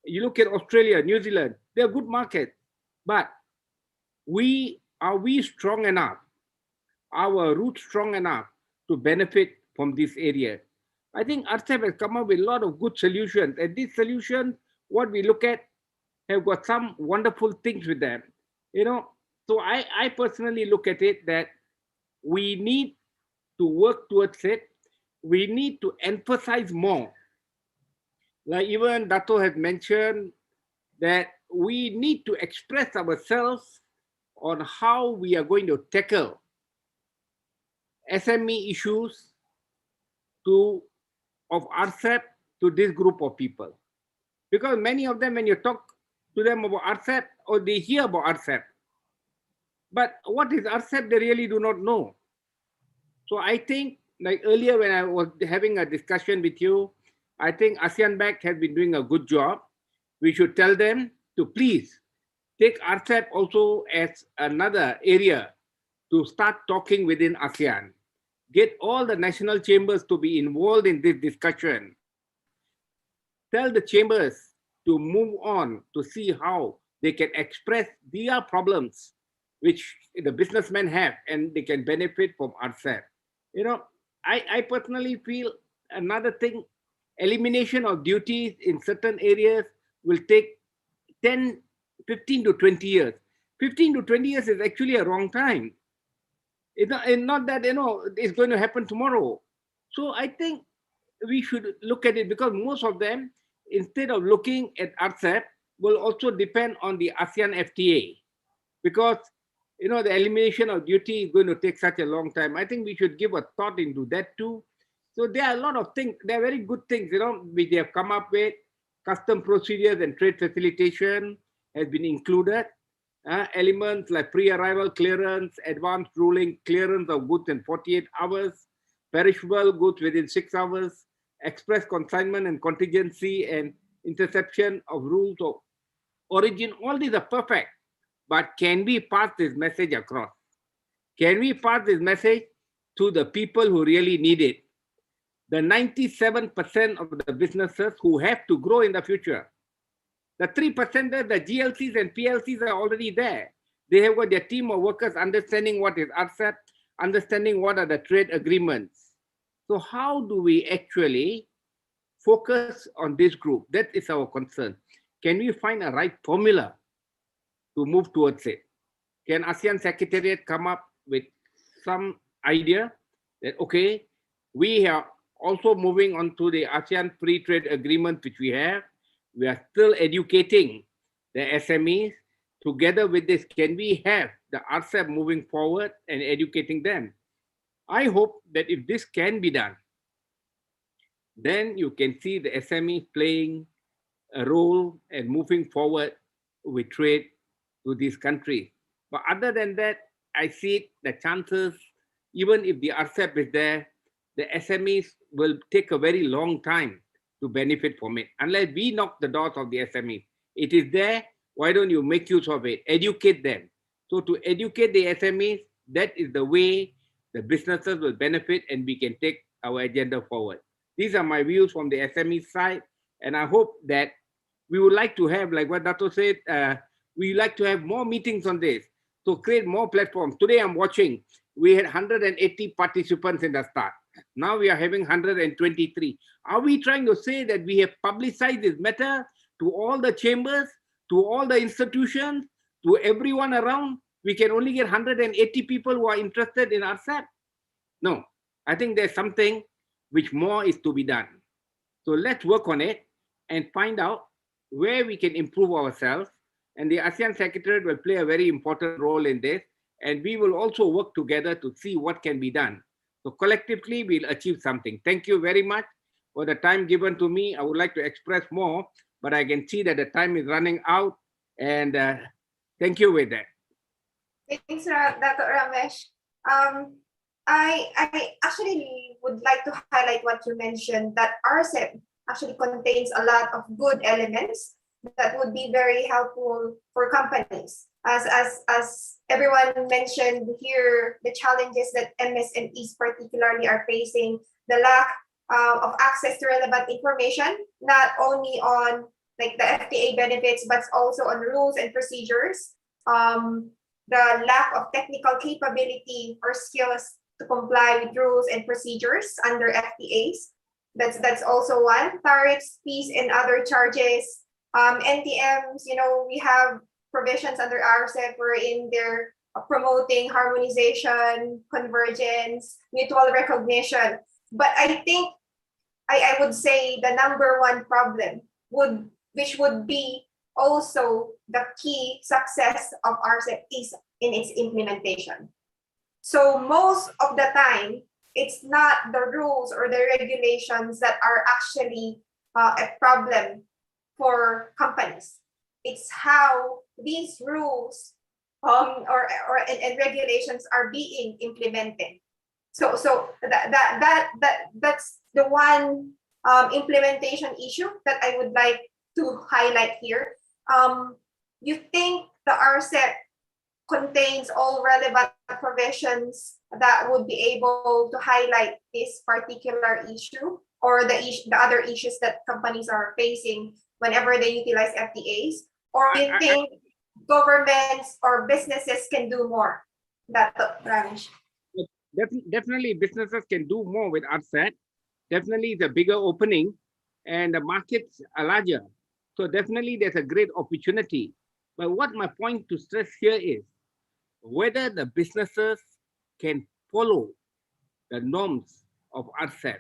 You look at Australia, New Zealand, they're good markets, but are we strong enough, our roots strong enough to benefit from this area? I think Rcep has come up with a lot of good solutions, and these solutions, what we look at, have got some wonderful things with them. So I personally look at it that we need to work towards it. We need to emphasize more. Like even Dato has mentioned that we need to express ourselves on how we are going to tackle SME issues of Rcep to this group of people. Because many of them, when you talk to them about Rcep, or they hear about Rcep, but what is Rcep, they really do not know. So I think, like earlier when I was having a discussion with you, I think ASEAN Bank has been doing a good job. We should tell them to please take Rcep also as another area to start talking within ASEAN. Get all the national chambers to be involved in this discussion. Tell the chambers to move on to see how they can express their problems which the businessmen have, and they can benefit from Rcep. I personally feel another thing, elimination of duties in certain areas will take 15 to 20 years. 15 to 20 years is actually a wrong time. It's not that, it's going to happen tomorrow. So I think we should look at it, because most of them, instead of looking at Rcep, will also depend on the ASEAN FTA. Because, the elimination of duty is going to take such a long time. I think we should give a thought into that too. So there are a lot of things, there are very good things, which they have come up with. Custom procedures and trade facilitation has been included. Elements like pre-arrival clearance, advanced ruling, clearance of goods in 48 hours, perishable goods within 6 hours, express consignment and contingency, and interception of rules of origin. All these are perfect. But can we pass this message across? Can we pass this message to the people who really need it? The 97% of the businesses who have to grow in the future. The 3%, the GLCs and PLCs are already there. They have got their team of workers understanding what is Rcep, understanding what are the trade agreements. So how do we actually focus on this group? That is our concern. Can we find a right formula to move towards it? Can ASEAN Secretariat come up with some idea that, okay, we are also moving on to the ASEAN Free Trade Agreement, which we have. We are still educating the SMEs. Together with this, can we have the Rcep moving forward and educating them? I hope that if this can be done, then you can see the SME playing a role and moving forward with trade to these countries. But other than that, I see the chances, even if the Rcep is there, the SMEs will take a very long time to benefit from it, unless we knock the doors of the SMEs. It is there, why don't you make use of it? Educate them. So to educate the SMEs, that is the way the businesses will benefit and we can take our agenda forward. These are my views from the SME side, and I hope that we would like to have, like what Dato said, we like to have more meetings on this, to create more platforms. Today I'm watching, we had 180 participants in the start. Now we are having 123. Are we trying to say that we have publicized this matter to all the chambers, to all the institutions, to everyone around? We can only get 180 people who are interested in Rcep? No, I think there's something which more is to be done. So let's work on it and find out where we can improve ourselves. And the ASEAN Secretariat will play a very important role in this. And we will also work together to see what can be done. So collectively, we'll achieve something. Thank you very much for the time given to me. I would like to express more, but I can see that the time is running out. And thank you with that.
Thanks, Dr. Ramesh. I actually would like to highlight what you mentioned, that Rcep actually contains a lot of good elements. that would be very helpful for companies. As everyone mentioned here, the challenges that MSMEs particularly are facing, the lack of access to relevant information, not only on like the FTA benefits, but also on rules and procedures, the lack of technical capability or skills to comply with rules and procedures under FTAs. That's also one. Tariffs, fees, and other charges. NTMs, we have provisions under Rcep wherein they're promoting harmonization, convergence, mutual recognition. But I think I would say the number one problem which would be also the key success of Rcep is in its implementation. So most of the time, it's not the rules or the regulations that are actually a problem for companies. It's how these rules and regulations are being implemented. So that's the one implementation issue that I would like to highlight here. You think the Rcep contains all relevant provisions that would be able to highlight this particular issue or the other issues that companies are facing whenever they utilize FTAs? Or do you think governments or businesses can do more? Ramesh.
Definitely, businesses can do more with Rcep. Definitely, the bigger opening and the markets are larger. So definitely, there's a great opportunity. But what my point to stress here is whether the businesses can follow the norms of Rcep,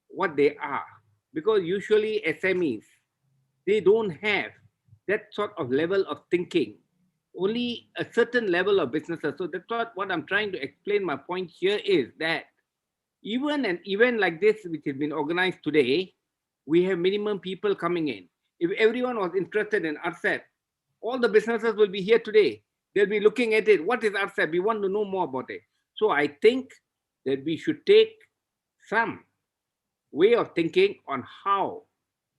what they are. Because usually SMEs, they don't have that sort of level of thinking. Only a certain level of businesses. So that's what I'm trying to explain. My point here is that even an event like this, which has been organized today, we have minimum people coming in. If everyone was interested in Rcep, all the businesses will be here today. They'll be looking at it. What is Rcep? We want to know more about it. So I think that we should take some way of thinking on how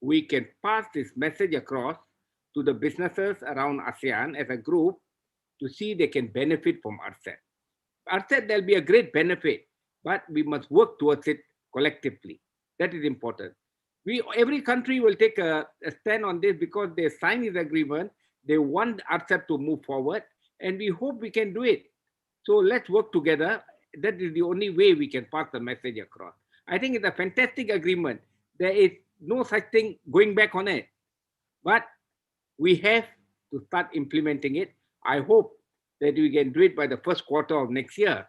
we can pass this message across to the businesses around ASEAN as a group to see they can benefit from Rcep. Rcep, there'll be a great benefit, but we must work towards it collectively. That is important. Every country will take a stand on this because they signed this agreement. They want Rcep to move forward, and we hope we can do it. So let's work together. That is the only way we can pass the message across. I think it's a fantastic agreement. There is no such thing going back on it. But we have to start implementing it. I hope that we can do it by the first quarter of next year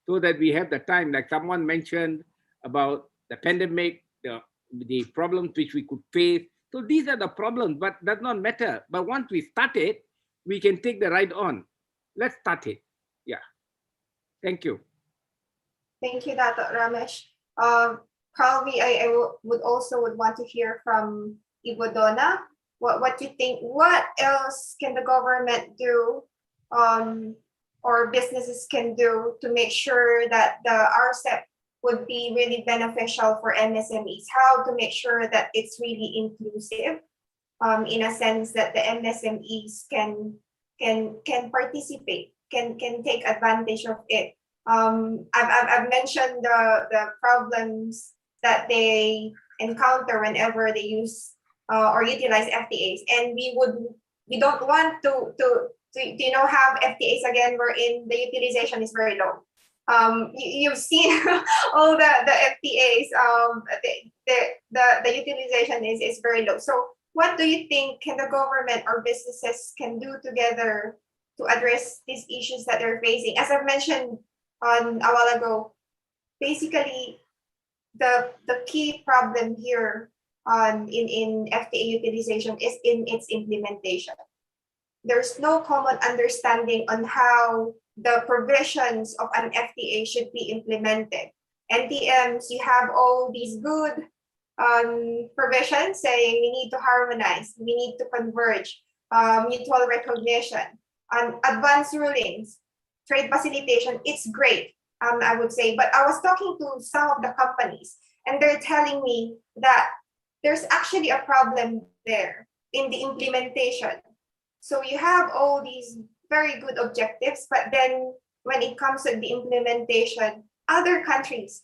so that we have the time, like someone mentioned about the pandemic, the problems which we could face. So these are the problems, but does not matter. But once we start it, we can take the ride on. Let's start it. Yeah. Thank you.
Thank you, Dato' Ramesh. Probably I would want to hear from Ibu Donna. What do you think? What else can the government do or businesses can do to make sure that the Rcep would be really beneficial for MSMEs? How to make sure that it's really inclusive in a sense that the MSMEs can participate, can take advantage of it. I've mentioned the problems that they encounter whenever they use or utilize FTAs, and we don't want to have FTAs again wherein the utilization is very low. You've seen all the FTAs, the utilization is very low. So what do you think can the government or businesses can do together to address these issues that they're facing? As I've mentioned a while ago, basically the key problem here in FTA utilization is in its implementation. There's no common understanding on how the provisions of an FTA should be implemented. NTMs, you have all these good provisions saying we need to harmonize, we need to converge, mutual recognition, and advanced rulings, trade facilitation. It's great, I would say. But I was talking to some of the companies, and they're telling me that there's actually a problem there. in the implementation. So you have all these very good objectives, but then when it comes to the implementation, other countries,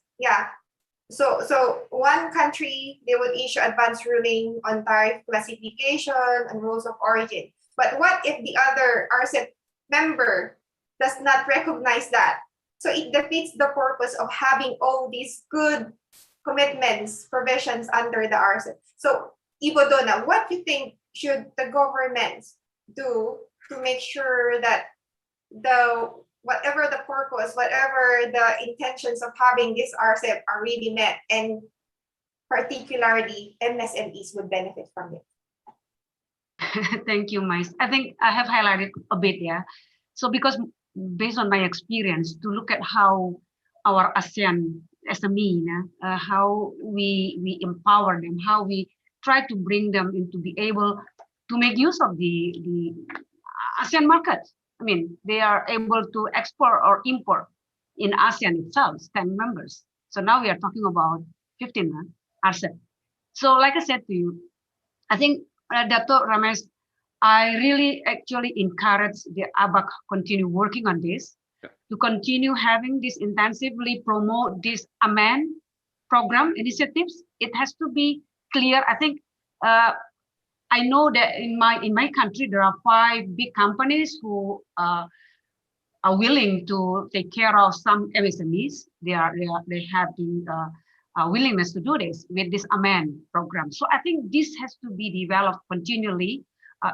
so one country, they would issue advanced ruling on tariff classification and rules of origin. But what if the other Rcep member does not recognize that? So it defeats the purpose of having all these good commitments, provisions under the Rcep. So Ibo Donna, what do you think should the governments do to make sure that whatever the purpose, whatever the intentions of having this Rcep are really met, and particularly MSMEs would benefit from it?
Thank you, Mais. I think I have highlighted a bit, yeah. So because based on my experience, to look at how our ASEAN SME, how we empower them, how we try to bring them into be able to make use of the ASEAN market. I mean, they are able to export or import in ASEAN itself, 10 members. So now we are talking about 15 Rcep. So like I said to you, I think Dato' Ramesh, I really actually encourage the ABAC continue working on this, to continue having this intensively promote this amend program initiatives. It has to be clear. I think I know that in my country there are 5 big companies who are willing to take care of some MSMEs. They have the willingness to do this with this amend program. So I think this has to be developed continually.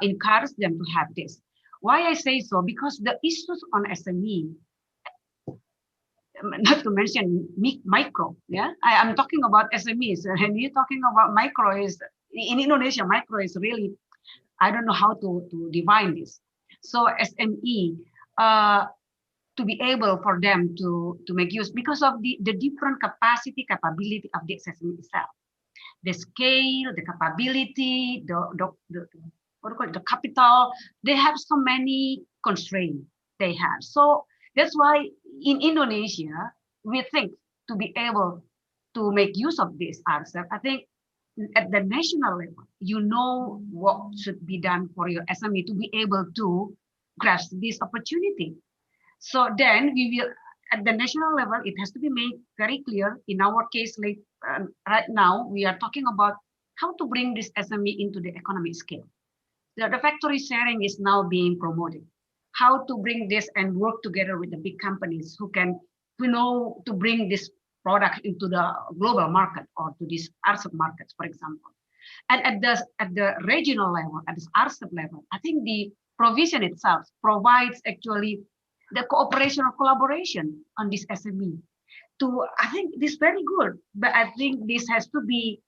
Encourage them to have this. Why I say so? Because the issues on SME, not to mention micro, yeah, I'm talking about SMEs, and you're talking about micro. Is in Indonesia, micro is really, I don't know how to define this. So SME, to be able for them to make use, because of the different capability of the SME itself, the scale, the capability, the capital, they have so many constraints they have. So that's why in Indonesia, we think to be able to make use of this Rcep, I think at the national level, you know what should be done for your SME to be able to grasp this opportunity. So then we will, at the national level, it has to be made very clear. In our case, like right now, we are talking about how to bring this SME into the economic scale. The factory sharing is now being promoted. How to bring this and work together with the big companies who can, to bring this product into the global market or to these Rcep markets, for example. And at the regional level, at this Rcep level, I think the provision itself provides actually the cooperation or collaboration on this SME. I think this is very good, but I think this has to be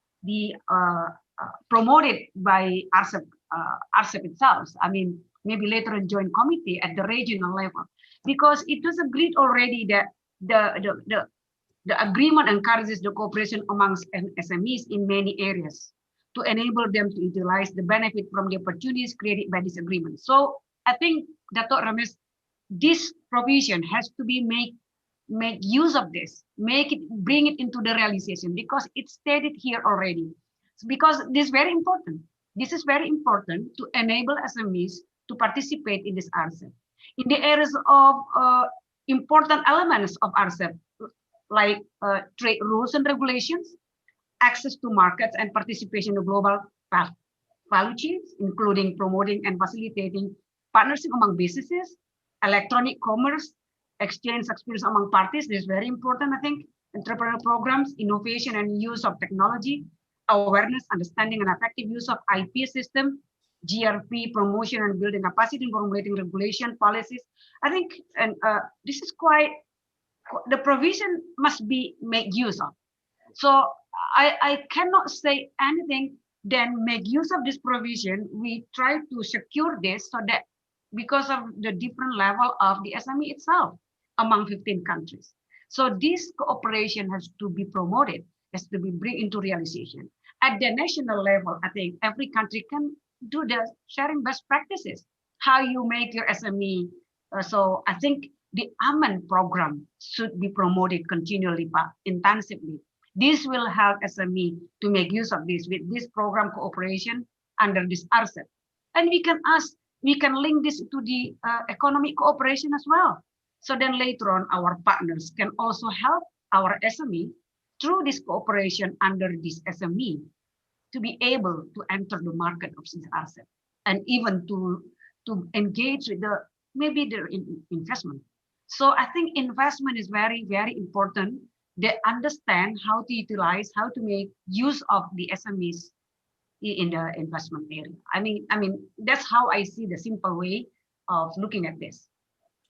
promoted by Rcep itself. I mean, maybe later in joint committee at the regional level, because it was agreed already that the agreement encourages the cooperation amongst SMEs in many areas to enable them to utilize the benefit from the opportunities created by this agreement. So I think, Dato' Ramesh, this provision has to be make use of this, bring it into the realization, because it's stated here already. Because this is very important. This is very important to enable SMEs to participate in this Rcep. In the areas of important elements of Rcep, like trade rules and regulations, access to markets and participation in global value chains, including promoting and facilitating partnership among businesses, electronic commerce, exchange experience among parties. This is very important, I think. Entrepreneurial programs, innovation and use of technology, awareness, understanding and effective use of IP system, GRP, promotion and building capacity in formulating regulation policies. I think, and this is quite, the provision must be made use of. So I cannot say anything then make use of this provision. We try to secure this so that because of the different level of the SME itself among 15 countries. So this cooperation has to be promoted, has to be brought into realization. At the national level, I think every country can do the sharing best practices, how you make your SME. So I think the AMEN program should be promoted continually but intensively. This will help SME to make use of this. With this program cooperation, under this Rcep. And we can link this to the economic cooperation as well. So then later on, our partners can also help our SME through this cooperation under this SME to be able to enter the market of this Rcep, and even to engage with maybe the investment. So I think investment is very, very important. They understand how to utilize, how to make use of the SMEs in the investment area. I mean, that's how I see the simple way of looking at this.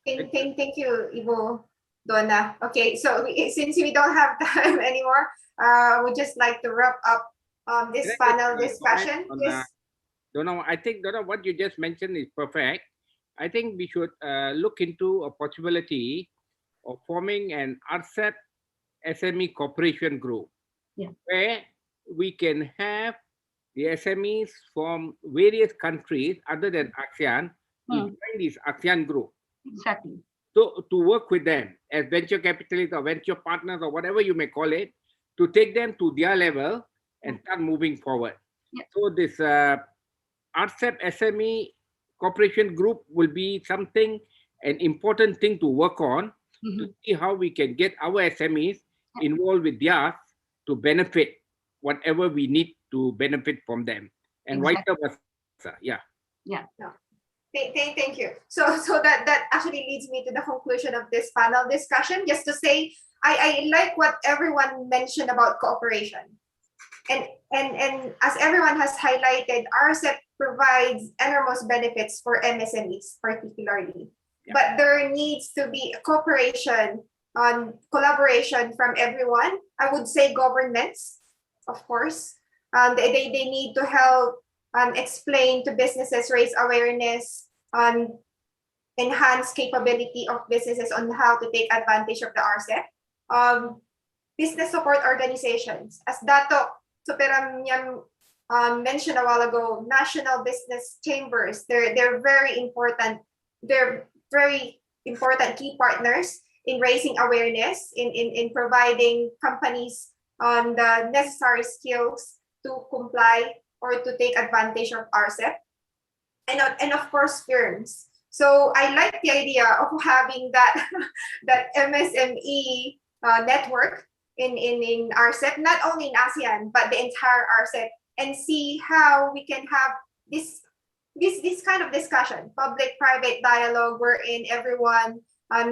Thank you, Ibu Donna. Okay, so since we don't have time anymore, we'd just like to wrap up this panel discussion. Yes.
Donna, I think Donna, what you just mentioned is perfect. I think we should look into a possibility of forming an Rcep SME cooperation group, where we can have the SMEs from various countries other than ASEAN to join this ASEAN group.
Exactly.
So to work with them as venture capitalists or venture partners or whatever you may call it, to take them to their level and start moving forward. So this Rcep SME cooperation group will be something, an important thing to work on, to see how we can get our SMEs involved with theirs to benefit whatever we need to benefit from them, and vice versa. Yeah.
Thank you. So that actually leads me to the conclusion of this panel discussion. Just to say, I like what everyone mentioned about cooperation, and as everyone has highlighted, Rcep provides enormous benefits for MSMEs particularly. But there needs to be a cooperation on collaboration from everyone. I would say governments, of course. They need to help explain to businesses, raise awareness, enhance capability of businesses on how to take advantage of the Rcep. Business support organizations, as Dato Superamyam mentioned a while ago, national business chambers, they're very important. They're very important key partners in raising awareness, in providing companies the necessary skills to comply or to take advantage of Rcep, and of course firms. So I like the idea of having that that MSME network in Rcep, not only in ASEAN but the entire Rcep, and see how we can have this kind of discussion, public-private dialogue, wherein everyone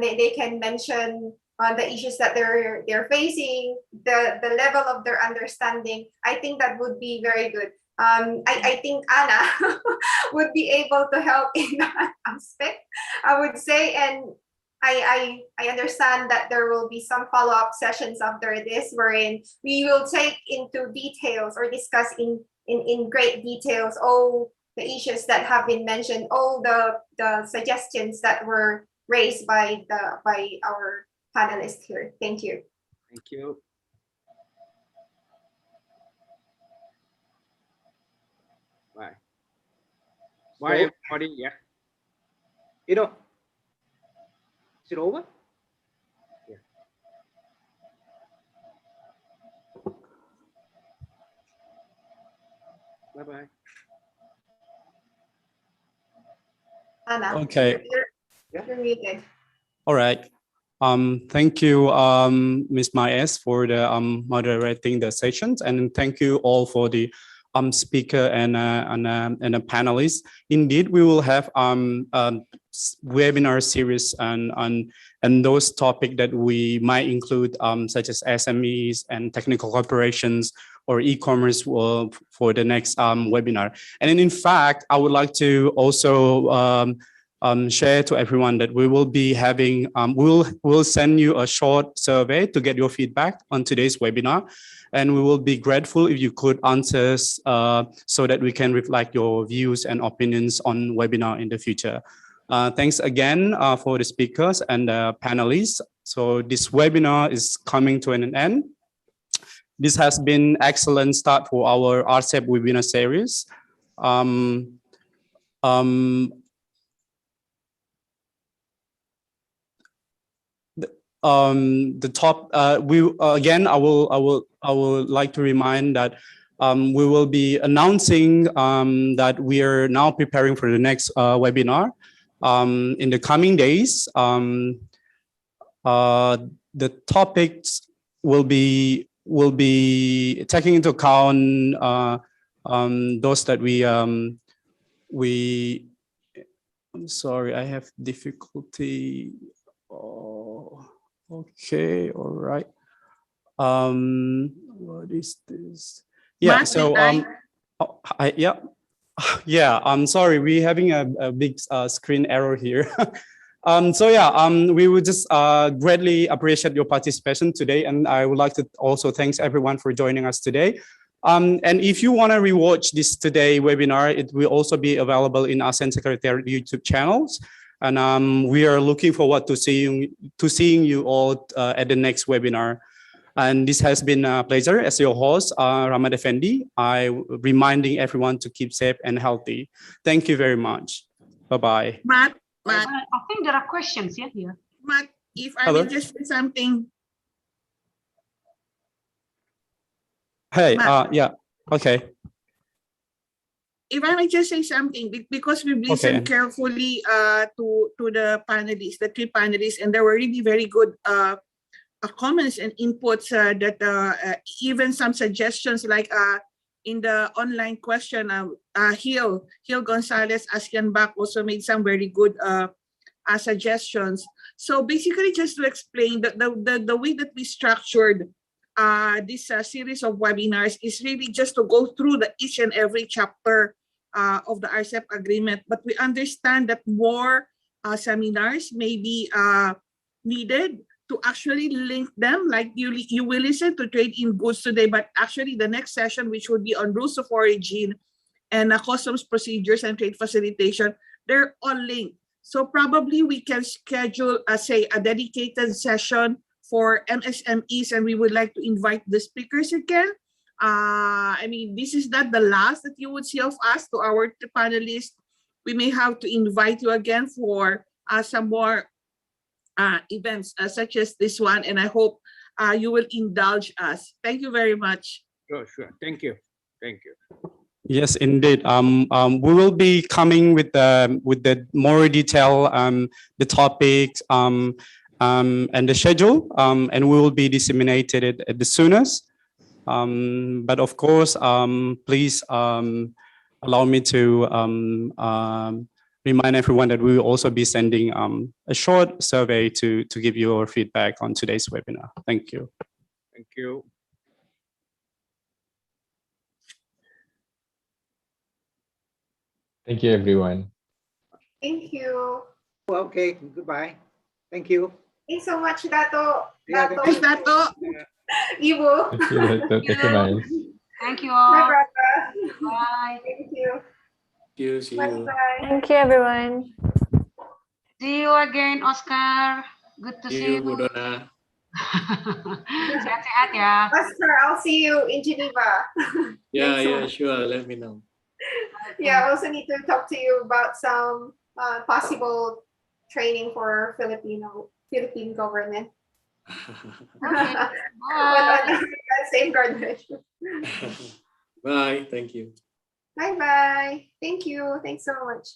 they can mention the issues that they're facing, the level of their understanding. I think that would be very good. I think Anna would be able to help in that aspect, I would say, and I understand that there will be some follow-up sessions after this, wherein we will take into details or discuss in great details all the issues that have been mentioned, all the suggestions that were raised by our panelists here. Thank you.
Thank you. Bye. Bye, everybody. Yeah.
You know, is it over?
Yeah. Bye-bye.
Anna,
Okay.
you're muted.
All right. Thank you, Ms. Maes, for the moderating the sessions, and thank you all for the speaker and the panelists. Indeed, we will have webinar series and those topics that we might include, such as SMEs and technical corporations or e-commerce for the next webinar. And then, in fact, I would like to also share to everyone that we will be having, we'll send you a short survey to get your feedback on today's webinar. And we will be grateful if you could answer so that we can reflect your views and opinions on webinar in the future. Thanks again for the speakers and the panelists. So this webinar is coming to an end. This has been excellent start for our Rcep webinar series. The top again, I will like to remind that we will be announcing that we are now preparing for the next webinar. In the coming days, the topics will be taking into account those that I'm sorry, I have difficulty. Oh, okay, all right. What is this? Yeah,
Matt,
so yeah, I'm sorry, we're having a big screen error here. So yeah, we would just greatly appreciate your participation today, and I would like to also thank everyone for joining us today. And if you want to rewatch this today webinar, it will also be available in ASEAN Secretariat YouTube channels. And we are looking forward to seeing you all at the next webinar. And this has been a pleasure as your host, Rcep Effendi. I reminding everyone to keep safe and healthy. Thank you very much. Bye-bye.
Matt,
I think there are questions here.
Matt, if I
Hello?
may just say something.
Hey,
Matt.
yeah, okay.
If I may just say something, because we've listened carefully to the panelists, the three panelists, and there were really very good comments and inputs that even some suggestions like in the online question, Hill Gonzalez, ASEAN Back also made some very good suggestions. So basically, just to explain the way that we structured this series of webinars is really just to go through each and every chapter of the Rcep agreement. But we understand that more seminars may be needed to actually link them. Like you will listen to trade in goods today, but actually the next session, which would be on rules of origin and customs procedures and trade facilitation, they're all linked. So probably we can schedule, say, a dedicated session for MSMEs, and we would like to invite the speakers again. I mean, this is not the last that you would see of us. To our panelists, we may have to invite you again for some more events such as this one, and I hope you will indulge us. Thank you very much.
Sure. Thank you.
Yes, indeed. We will be coming with the more detail, the topics, and the schedule, and we will be disseminated it at the soonest. But of course, please allow me to remind everyone that we will also be sending a short survey to give you your feedback on today's webinar. Thank you.
Thank you.
Thank you, everyone.
Thank you.
Okay, goodbye. Thank you.
Thanks so much, Dato.
Yeah,
Dato.
Thanks, Dato.
Ibu.
Thank you, thank you, Miles.
Thank you
My
all.
brother.
Bye.
Thank you.
See you.
Bye-bye.
Thank you, everyone.
See you again, Oscar. Good to
See
see
you, Bu
you.
Dona.
Sehat-sehat ya.
Oscar, I'll see you in Geneva.
Yeah,
Thanks so
yeah,
much.
sure. Let me know.
Yeah, I also need to talk to you about some possible training for Philippine government.
Okay.
But
Bye.
on safeguard measures.
Bye. Thank you.
Bye-bye. Thank you. Thanks so much.